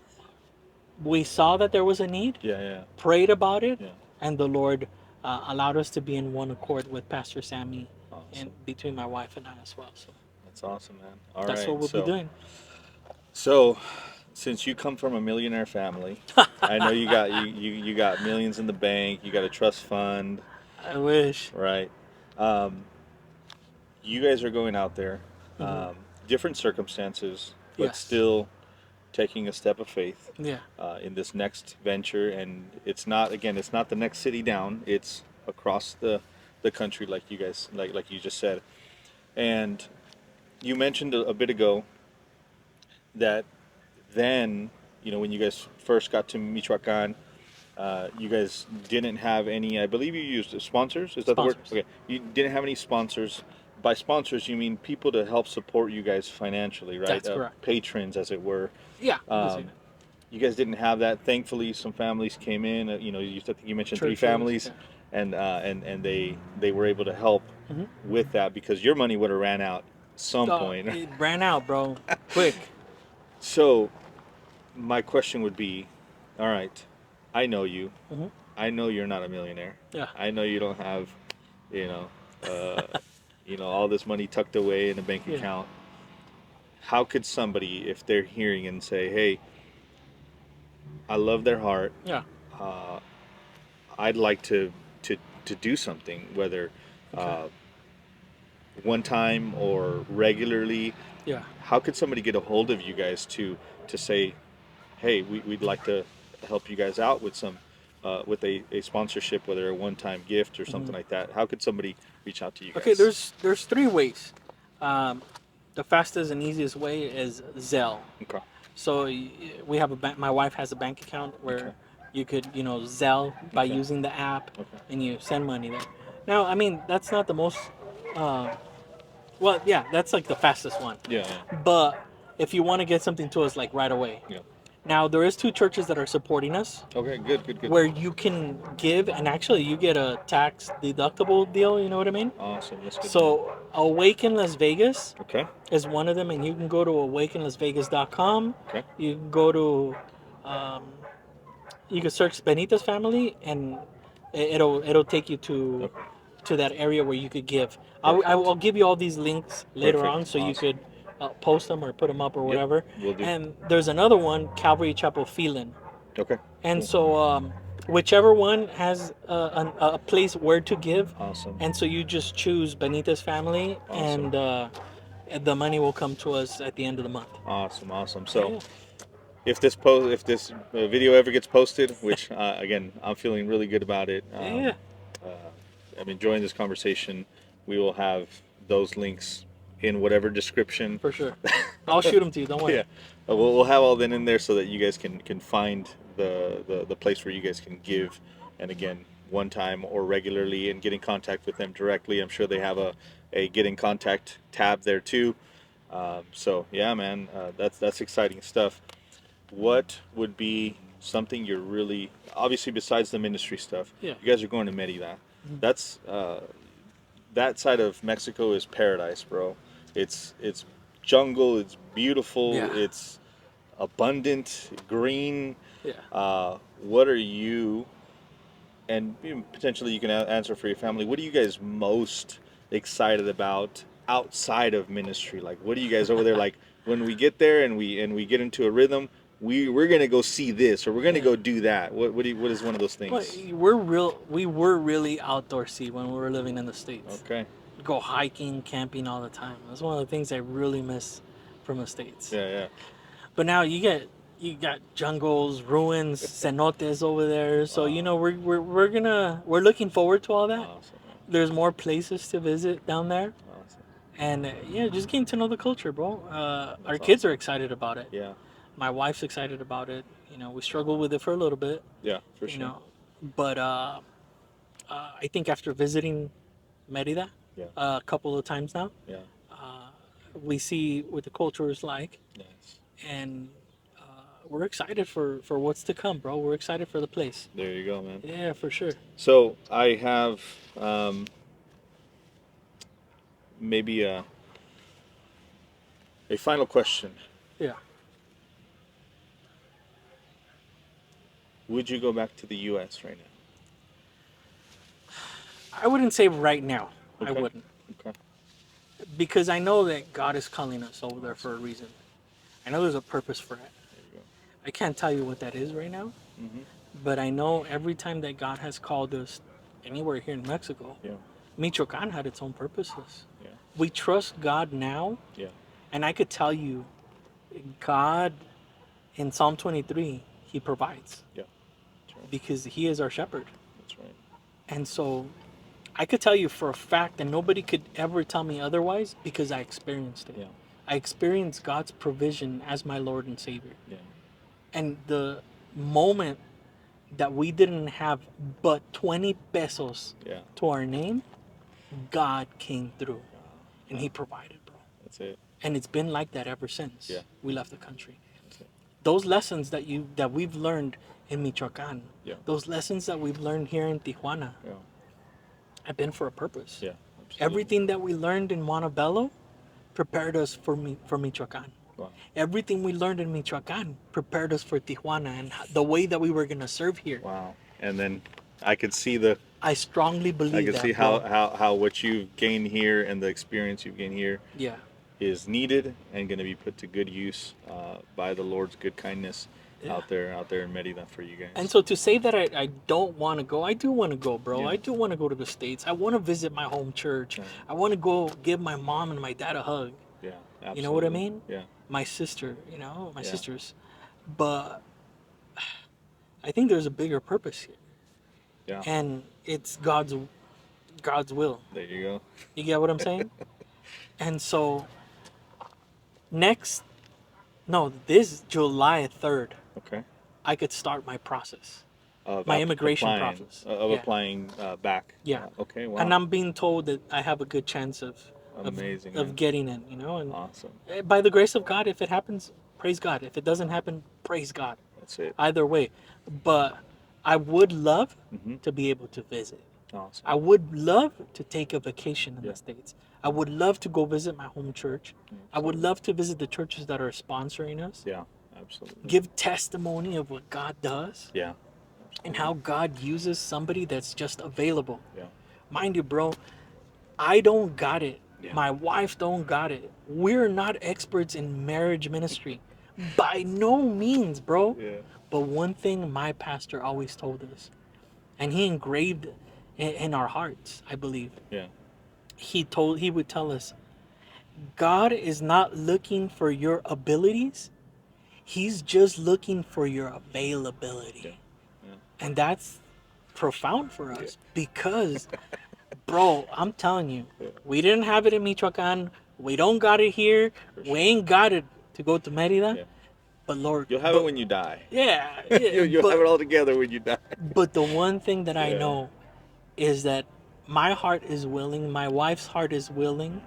we saw that there was a need, Yeah. Yeah. prayed about it, Yeah. and the Lord allowed us to be in one accord with Pastor Sammy Awesome. and between my wife and I as well. So That's awesome, man. All right. that's what we'll be doing. So, since you come from a millionaire family, I know you got you got millions in the bank. You got a trust fund, I wish. right? You guys are going out there. different circumstances, but Yes. still taking a step of faith Yeah. in this next venture. And it's not, again, it's not the next city down. It's across the country, like you guys, like you just said. And you mentioned a bit ago that then, when you guys first got to Michoacan, you guys didn't have any, I believe you used sponsors. Is that the word? Sponsors. Okay. You didn't have any sponsors. By sponsors, you mean people to help support you guys financially, right? That's correct. Patrons, as it were. Yeah. You can say Um, that. you guys didn't have that. Thankfully, some families came in. I think you mentioned three Churches. families, Yeah. and they were able to help Hmm. with that because your money would have ran out some point. It ran out, bro. Quick. So my question would be, all right, I know you. Hmm. I know you're not a millionaire. Yeah. I know you don't have, you know, uh, all this money tucked away in a bank Yeah. account. How could somebody, if they're hearing and say, "Hey, I love their heart. Yeah. Uh, I'd like to do something, whether Okay. uh, one time or regularly." Yeah. How could somebody get a hold of you guys to say, "Hey, we'd like to help you guys out with some with a sponsorship, whether a one-time gift or Hmm. something like that." How could somebody reach out to you Okay. guys? There's three ways. Um, the fastest and easiest way is Zelle. Okay. So we have a bank. My wife has a bank account Okay. where you could, Zelle by Okay. using the app, Okay. and you send money there. Now, I mean, that's not the most. Uh, well, yeah, that's like the fastest one. Yeah. Yeah. But if you want to get something to us like right away, Yeah. now there is two churches that are supporting us Okay. Good. Good. Good. where you can give, and actually you get a tax deductible deal. You know what I mean? Awesome. That's good. So Awaken Las Vegas Okay. is one of them, and you can go to awakenlasvegas.com. Okay. You can go to, um, you can search Benitez family, and it'll take you Okay. to that area where you could give. Perfect. I'll give you all these links later on, Perfect. so you Awesome. could post them or put them up or Yep. whatever. We'll do. And there's another one, Calvary Chapel Phelan. Okay. And Cool. so, whichever one has a place where to give, Awesome. and so you just choose Benitez family, Awesome. and the money will come to us at the end of the month. Awesome. Awesome. So, Yeah, if this video ever gets posted, which again I'm feeling really good about it. yeah, Uh, I'm enjoying this conversation. We will have those links in whatever description. for sure. I'll shoot them to you. Don't worry. Yeah, we'll have all that in there so that you guys can find the place where you guys can give, and again, one time or regularly, and get in contact with them directly. I'm sure they have a get in contact tab there too. So yeah, man, that's exciting stuff. What would be something you're really, obviously besides the ministry stuff? Yeah. You guys are going to Merida. That's that side of Mexico is paradise, bro. It's jungle. It's beautiful. Yeah. It's abundant, green. Yeah. What are you, and potentially you can answer for your family, what are you guys most excited about outside of ministry? Like, what are you guys over there like when we get there and we get into a rhythm? We're gonna go see this or we're gonna Yeah. go do that. What is one of those Well, things? we were really outdoorsy when we were living in the States. Okay. Go hiking, camping all the time. That's one of the things I really miss from the States. Yeah, yeah. But now you got jungles, ruins, cenotes over there. So Wow. we're looking forward to all that. Awesome, man. There's more places to visit down there, Awesome. and yeah, just getting to know the culture, bro. Our That's kids are awesome. excited about it. Yeah. My wife's excited about it. We struggled with it for a little bit, Yeah, for you sure. know, but I think after visiting Merida Yeah. a couple of times now, Yeah. uh, we see what the culture is like, Nice. and we're excited for what's to come, bro. We're excited for the place. There you go, man. Yeah, for sure. So I have maybe a final question. Yeah. Would you go back to the U.S. right now? I wouldn't say right now. I Okay. wouldn't. Okay. Because I know that God is calling us over there for a reason. I know there's a purpose for it. There you I can't tell you what that is right now, go. Mm-hmm. but I know every time that God has called us anywhere here in Mexico, Yeah. Michoacan had its own purposes. Yeah. We trust God now, Yeah. and I could tell you, God in Psalm 23, He provides Yeah. That's right. because He is our shepherd. That's right. And so I could tell you for a fact, and nobody could ever tell me otherwise because I experienced it. Yeah. I experienced God's provision as my Lord and Savior. Yeah. And the moment that we didn't have but 20 pesos Yeah. to our name, God came through and Yeah. He provided, bro. That's it. And it's been like that ever since Yeah. we left the country. That's it. Those lessons that we've learned in Michoacan, Yeah. those lessons that we've learned here in Tijuana, Yeah. have been for a purpose. Yeah. Absolutely. Everything that we learned in Montebello prepared us for Michoacan. Wow. Everything we learned in Michoacan prepared us for Tijuana and the way that we were gonna serve here. Wow. And then I could see I strongly believe I can that, see bro. how what you've gained here and the experience you've gained here Yeah. is needed and going to be put to good use by the Lord's good kindness Yeah. out there in Merida for you guys. And so to say that I don't want to go, I do want to go, bro. Yeah. I do want to go to the States. I want to visit my home church. Yeah. I want to go give my mom and my dad a hug. Yeah, absolutely. You know what I mean? Yeah, My sister, my Yeah. sisters. But I think there's a bigger purpose here. yeah. And it's God's will. There you go. You get what I'm saying? And so this July 3rd, Okay. I could start my process. Of My immigration applying, process. Of Yeah. applying back. Yeah. Okay. Wow. And I'm being told that I have a good chance of Amazing. of man. getting in, and Awesome. by the grace of God, if it happens, praise God. If it doesn't happen, praise God. That's it. Either way. But I would love Mm-hmm. to be able to visit. Awesome. I would love to take a vacation in Yeah. the States. I would love to go visit my home church. I would love to visit the churches that are sponsoring us. Yeah. Absolutely. Give testimony of what God does Yeah. and how God uses somebody that's just available. Yeah. Mind you, bro, I don't got it. Yeah. My wife don't got it. We're not experts in marriage ministry. By no means, bro. Yeah. But one thing my pastor always told us, and he engraved in our hearts, I believe. Yeah. He would tell us, God is not looking for your abilities. He's just looking for your availability. Yeah. Yeah. And that's profound for us because, bro, I'm telling you, we didn't have it in Michoacan. We don't got it here. We ain't got it to go to Merida. Yeah. But Lord, You'll have it when you die. yeah, You'll but, have it all together when you die. but the one thing that I Yeah. know is that my heart is willing, my wife's heart is willing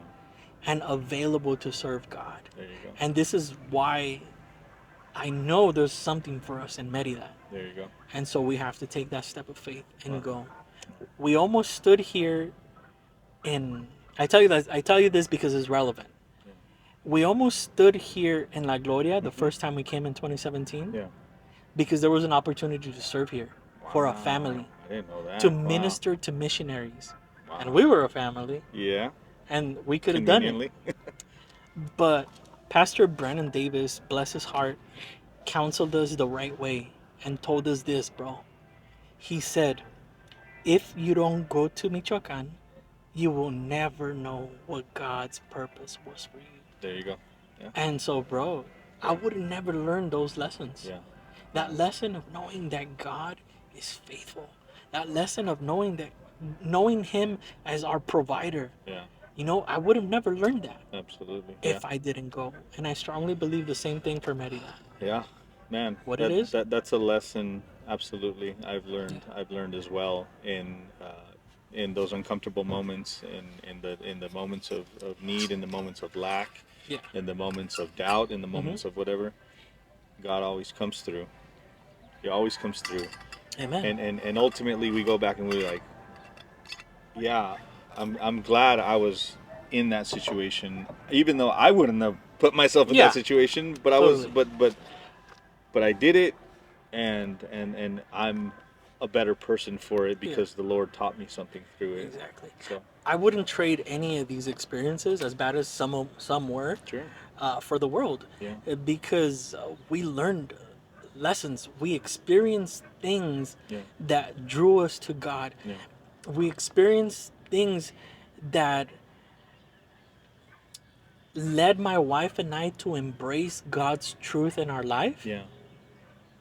and available to serve God. There you go. And this is why I know there's something for us in Merida. There you go. And so we have to take that step of faith and Wow. go. We almost stood here I tell you this because it's relevant. Yeah. We almost stood here in La Gloria the first time we came in 2017 Yeah. because there was an opportunity to serve here for a Wow. family, I didn't know that. to Wow. minister to missionaries. Wow. And we were a family Yeah. and we could have done it. Conveniently. But Pastor Brandon Davis, bless his heart, counseled us the right way and told us this, bro. He said, if you don't go to Michoacan, you will never know what God's purpose was for you. There you go. Yeah. And so, bro, I would have never learned those lessons. Yeah. That lesson of knowing that God is faithful. That lesson of knowing Him as our provider. Yeah. I would have never learned that Absolutely. if I didn't go. And I strongly believe the same thing for Merida. Yeah. Man. What it is? That's a lesson. Absolutely. I've learned as well in those uncomfortable moments, in the moments of need, in the moments of lack, Yeah. in the moments of doubt, in the moments of whatever. God always comes through. He always comes through. Amen. And ultimately we go back and we're like, yeah, I'm glad I was in that situation, even though I wouldn't have put myself in Yeah. that situation, but I was, but I did it, and I'm a better person for it because the Lord taught me something through it. Exactly. So I wouldn't trade any of these experiences, as bad as some were, sure. for the world. Yeah. Because we learned lessons. We experienced things Yeah. that drew us to God. Yeah. We experienced things that led my wife and I to embrace God's truth in our life Yeah.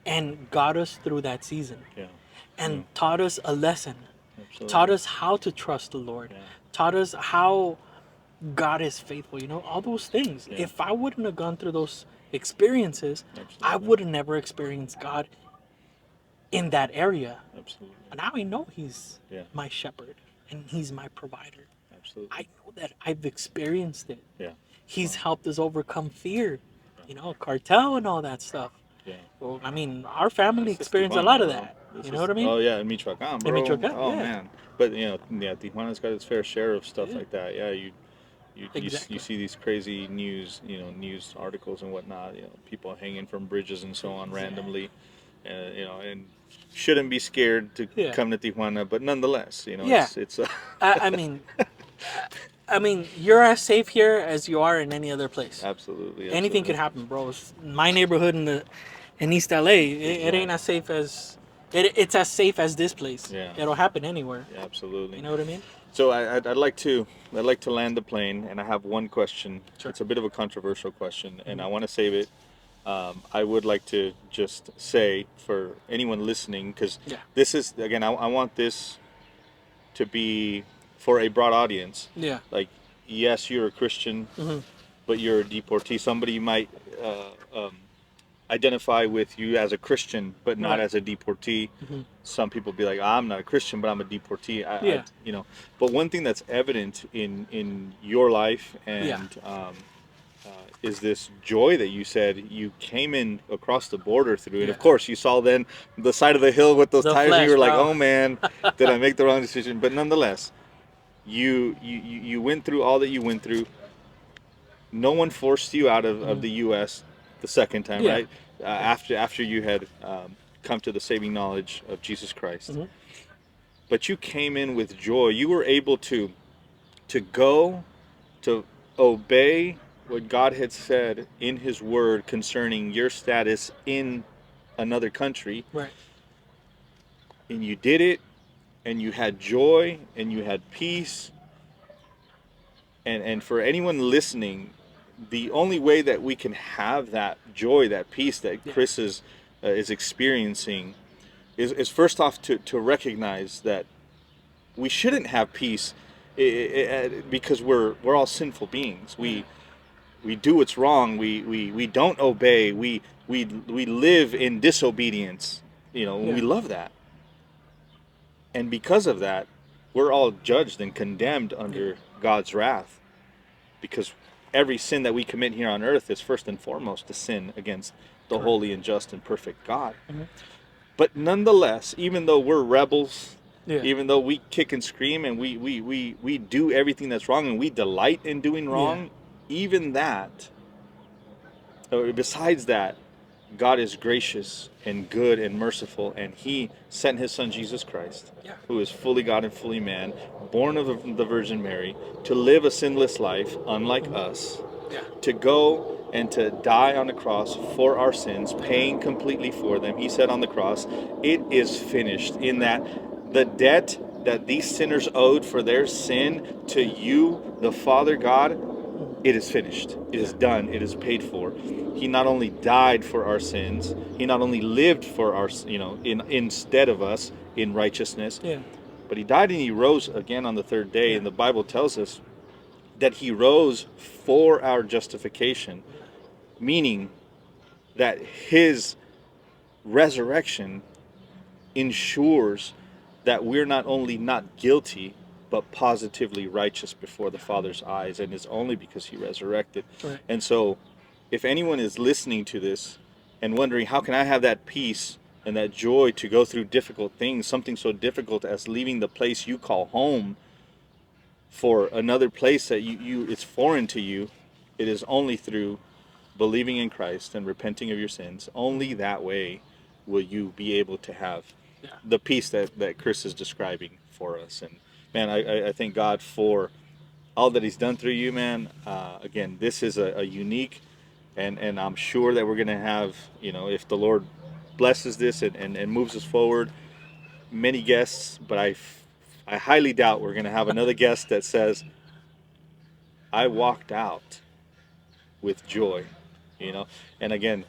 and got us through that season Yeah. and taught us a lesson, Absolutely. taught us how to trust the Lord, Yeah. taught us how God is faithful, all those things. Yeah. If I wouldn't have gone through those experiences, I Absolutely. would have never experienced God in that area. Absolutely. And now I know He's Yeah. my shepherd and He's my provider. Absolutely. I know that I've experienced it. Yeah. He's helped us overcome fear, cartel and all that stuff. Yeah. Well, I mean, our family This is experienced a Tijuana, lot of bro. that. This You know is, what I mean? oh yeah, in Michoacan, In bro. Michoacan, Oh yeah. man. But yeah, Tijuana's got its fair share of stuff Yeah. like that. Yeah, you Exactly. see these crazy news articles and whatnot. People hanging from bridges and so on randomly, and shouldn't be scared to Yeah. come to Tijuana, but nonetheless, Yeah. it's I mean, you're as safe here as you are in any other place. absolutely, Anything could absolutely. happen, bro. My neighborhood in East LA, it ain't as safe as it's as safe as this place. Yeah. It'll happen anywhere. Yeah, absolutely. You know what I mean? So I'd like to land the plane, and I have one question. Sure. It's a bit of a controversial question, and I want to save it. I would like to just say for anyone listening, because Yeah. this is again, I want this to be for a broad audience. Yeah. Like, yes, you're a Christian, Mhm. but you're a deportee. Somebody might identify with you as a Christian, but not Right. as a deportee. Mhm. Some people be like, I'm not a Christian, but I'm a deportee. Yeah. But one thing that's evident in your life and Yeah. is this joy that you said you came in across the border through, and of Yeah. course you saw then the side of the hill with those The tires, and flesh, you were like, bro. oh man, did I make the wrong decision? But nonetheless, you went through all that you went through. No one forced you out of the U.S. the second time, Yeah. right? After you had come to the saving knowledge of Jesus Christ. Mhm. But you came in with joy. You were able to go to obey what God had said in His Word concerning your status in another country, Right. and you did it, and you had joy, and you had peace. And for anyone listening, the only way that we can have that joy, that peace that Yeah. Chris is experiencing is first off to recognize that we shouldn't have peace because we're all sinful beings. We do what's wrong. We don't obey. We live in disobedience. Yeah. We love that. And because of that, we're all judged and condemned under God's wrath, because every sin that we commit here on earth is first and foremost a sin against the Correct. holy and just and perfect God. Mhm. But nonetheless, even though we're rebels, Yeah. even though we kick and scream and we do everything that's wrong and we delight in doing wrong, even that, besides that, God is gracious and good and merciful, and He sent His Son Jesus Christ, Yeah. who is fully God and fully man, born of the Virgin Mary, to live a sinless life, unlike us, Yeah. to go and to die on the cross for our sins, paying completely for them. He said on the cross, it is finished, in that the debt that these sinners owed for their sin to you, the Father God, it is finished. It is done. It is paid for. He not only died for our sins, He not only lived for our, instead of us in righteousness, Yeah. but He died and He rose again on the third day. Yeah. And the Bible tells us that He rose for our justification, meaning that His resurrection ensures that we're not only not guilty, but positively righteous before the Father's eyes, and it's only because He resurrected. Right. And so, if anyone is listening to this and wondering, how can I have that peace and that joy to go through difficult things, something so difficult as leaving the place you call home for another place that it's foreign to you, it is only through believing in Christ and repenting of your sins. Only that way will you be able to have the peace that Chris is describing for us. And man, I thank God for all that He's done through you, man. Again, this is a unique, and I'm sure that we're going to have, if the Lord blesses this and moves us forward, many guests, but I highly doubt we're going to have another guest that says, I walked out with joy, you know. And again,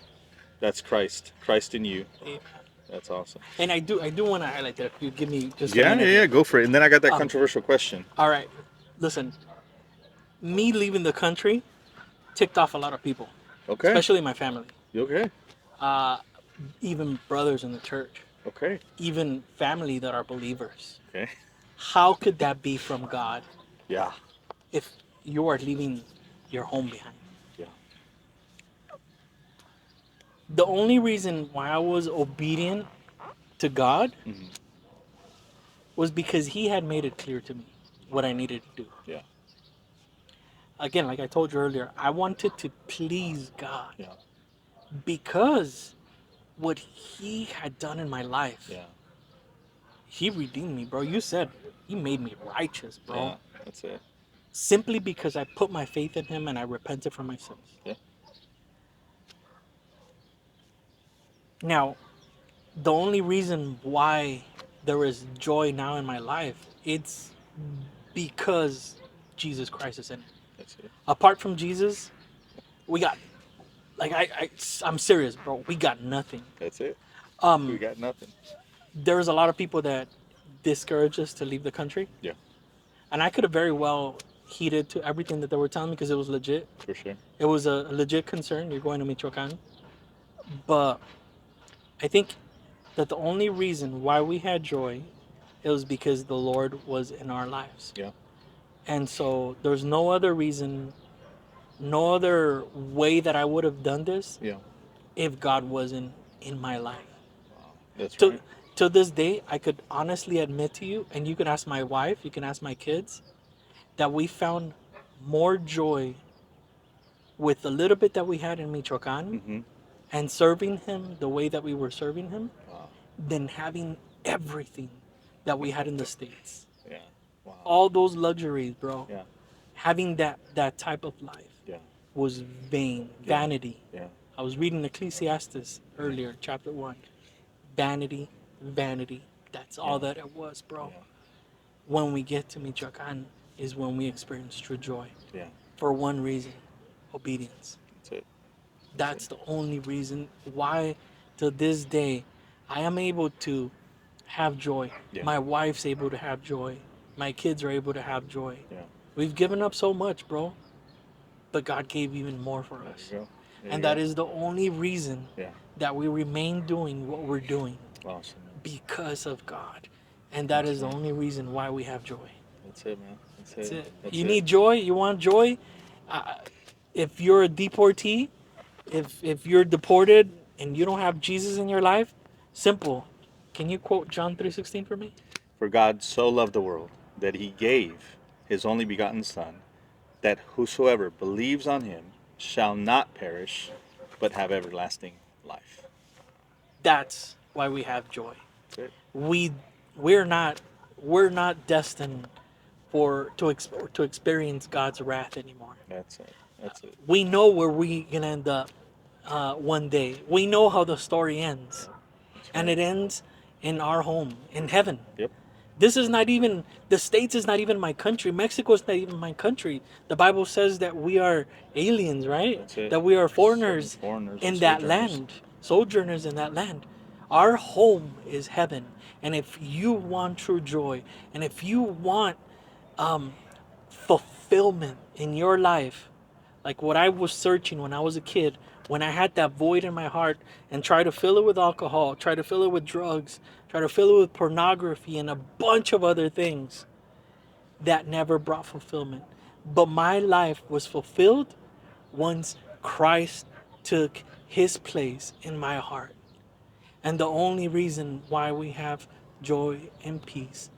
that's Christ in you. Amen. That's awesome. And I do want to highlight that. If you give me just a Yeah, minute yeah, here. yeah, go for it. And then I got that Um, controversial question. All right, listen. Me leaving the country ticked off a lot of people, Okay. especially my family, You okay? even brothers in the church, Okay. even family that are believers. Okay. How could that be from God Yeah. if you are leaving your home behind? Yeah. The only reason why I was obedient to God Mm-hmm. was because He had made it clear to me what I needed to do. Yeah. Again, like I told you earlier, I wanted to please God Yeah. because what He had done in my life, Yeah. He redeemed me, bro. You said He made me righteous, bro. Yeah. That's it. Simply because I put my faith in Him and I repented from my sins. Yeah. Now, the only reason why there is joy now in my life, it's because Jesus Christ is in it. That's it. Apart from Jesus, we got I'm serious, bro. We got nothing. That's it. We Um, got nothing. there's a lot of people that discourage us to leave the country, Yeah. and I could have very well heeded to everything that they were telling me because it was legit. For sure. It was a legit concern. You're going to Michoacan, but I think that the only reason why we had joy, it was because the Lord was in our lives. Yeah. And so there's no other reason, no other way that I would have done this Yeah. if God wasn't in my life. Wow. That's To, right. to this day, I could honestly admit to you, and you can ask my wife, you can ask my kids, that we found more joy with the little bit that we had in Michoacan Mm-hmm. and serving Him the way that we were serving Him Wow. than having everything that we had in the States. Yeah. Wow. All those luxuries, bro. Yeah. Having that type of life Yeah. was vain, Yeah. vanity. Yeah. I was reading Ecclesiastes earlier, chapter 1. Vanity, vanity. That's all Yeah. that it was, bro. Yeah. When we get to Michoacan is when we experience true joy. Yeah. For one reason, obedience. That's it. That's the only reason why to this day I am able to have joy. Yeah. My wife's able to have joy. My kids are able to have joy. Yeah. We've given up so much, bro. But God gave even more for There us. you go. There And you that go. is the only reason Yeah. that we remain doing what we're doing Awesome. because of God. And that That's is the right. only reason why we have joy. That's it, man. That's, That's it. That's You it. need joy? You want joy? Uh, if you're a deportee, if you're deported and you don't have Jesus in your life, simple. Can you quote John 3:16 for me? For God so loved the world that he gave his only begotten Son, that whosoever believes on him shall not perish, but have everlasting life. That's why we have joy. That's it. We're not destined to experience God's wrath anymore. That's it. That's it. We know where we're gonna end up one day. We know how the story ends, That's and right. it ends in our home in heaven. Yep. This is not even the States. Is not even my country. Mexico is not even my country. The Bible says that we are aliens, right? That's it. That we are foreigners Foreigners in and that sojourners. land, sojourners in that land. Our home is heaven, and if you want true joy, and if you want fulfillment in your life, like what I was searching when I was a kid, when I had that void in my heart and try to fill it with alcohol, try to fill it with drugs, try to fill it with pornography and a bunch of other things that never brought fulfillment. But my life was fulfilled once Christ took his place in my heart. And the only reason why we have joy and peace,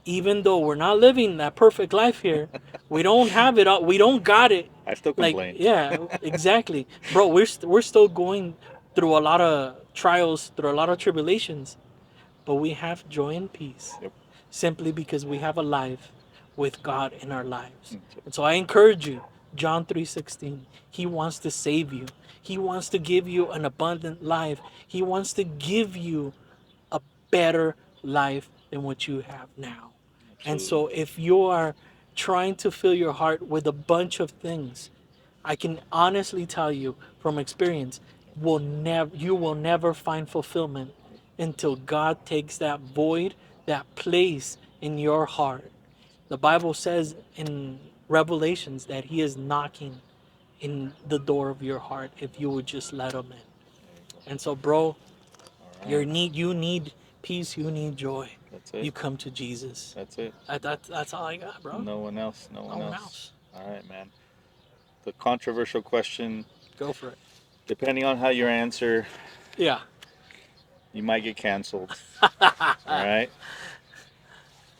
even though we're not living that perfect life here, we don't have it all, we don't got it. I still complain. Like, yeah, exactly. Bro, we're still going through a lot of trials, through a lot of tribulations, but we have joy and peace Yep. simply because we have a life with God in our lives. That's it. And so I encourage you, John 3:16. He wants to save you. He wants to give you an abundant life. He wants to give you a better life than what you have now. And so Absolutely. if you are trying to fill your heart with a bunch of things, I can honestly tell you from experience, you will never find fulfillment until God takes that void, that place in your heart. The Bible says in Revelations that He is knocking in the door of your heart if you would just let Him in. And so, bro, you need peace, you need joy. That's it. You come to Jesus. That's it. That's all I got, bro. No one else. No No one one else. else. All right, man. The controversial question, Go for it. depending on how you answer, Yeah. you might get canceled. All right.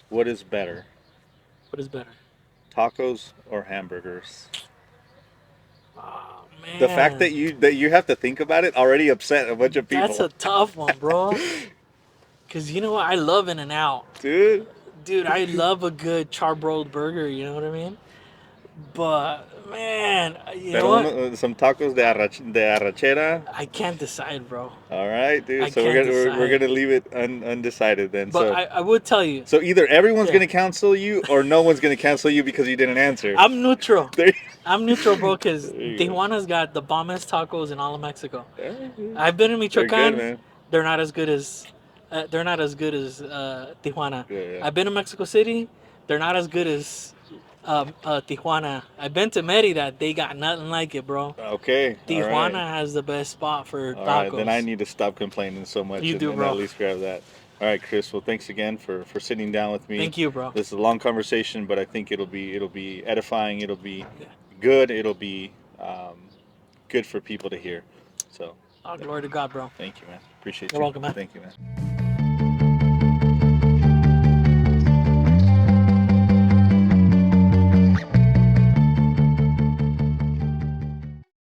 What is better, What is better? tacos or hamburgers? Oh man. The fact that you have to think about it already upset a bunch of people. That's a tough one, bro. Cause you know what? I love In-N-Out. Dude. Dude, I love a good charbroiled burger, you know what I mean? But man, you know what? Some tacos de arrachera. I can't decide, bro. All right, dude. I So can't we're decide. gonna leave it undecided then. But So I would tell you, so either everyone's Yeah. gonna cancel you or no one's gonna cancel you because you didn't answer. I'm neutral. There- I'm neutral, bro, because There you go. Tijuana's got the bombest tacos in all of Mexico. Yeah, I've been in they're good, Michoacan. man. They're not as good as Tijuana. Yeah. I've been to Mexico City. They're not as good as Tijuana. I've been to Merida. They got nothing like it, bro. Okay. Tijuana All right. has the best spot for All tacos. right, then I need to stop complaining so much You and, do, and bro. at least grab that. All right, Chris. Well, thanks again for sitting down with me. Thank you, bro. This is a long conversation, but I think it'll be edifying. It'll be good. It'll be good for people to hear. So Oh, glory to God, bro. thank you, man. Appreciate You're you. welcome, man. Thank you, man.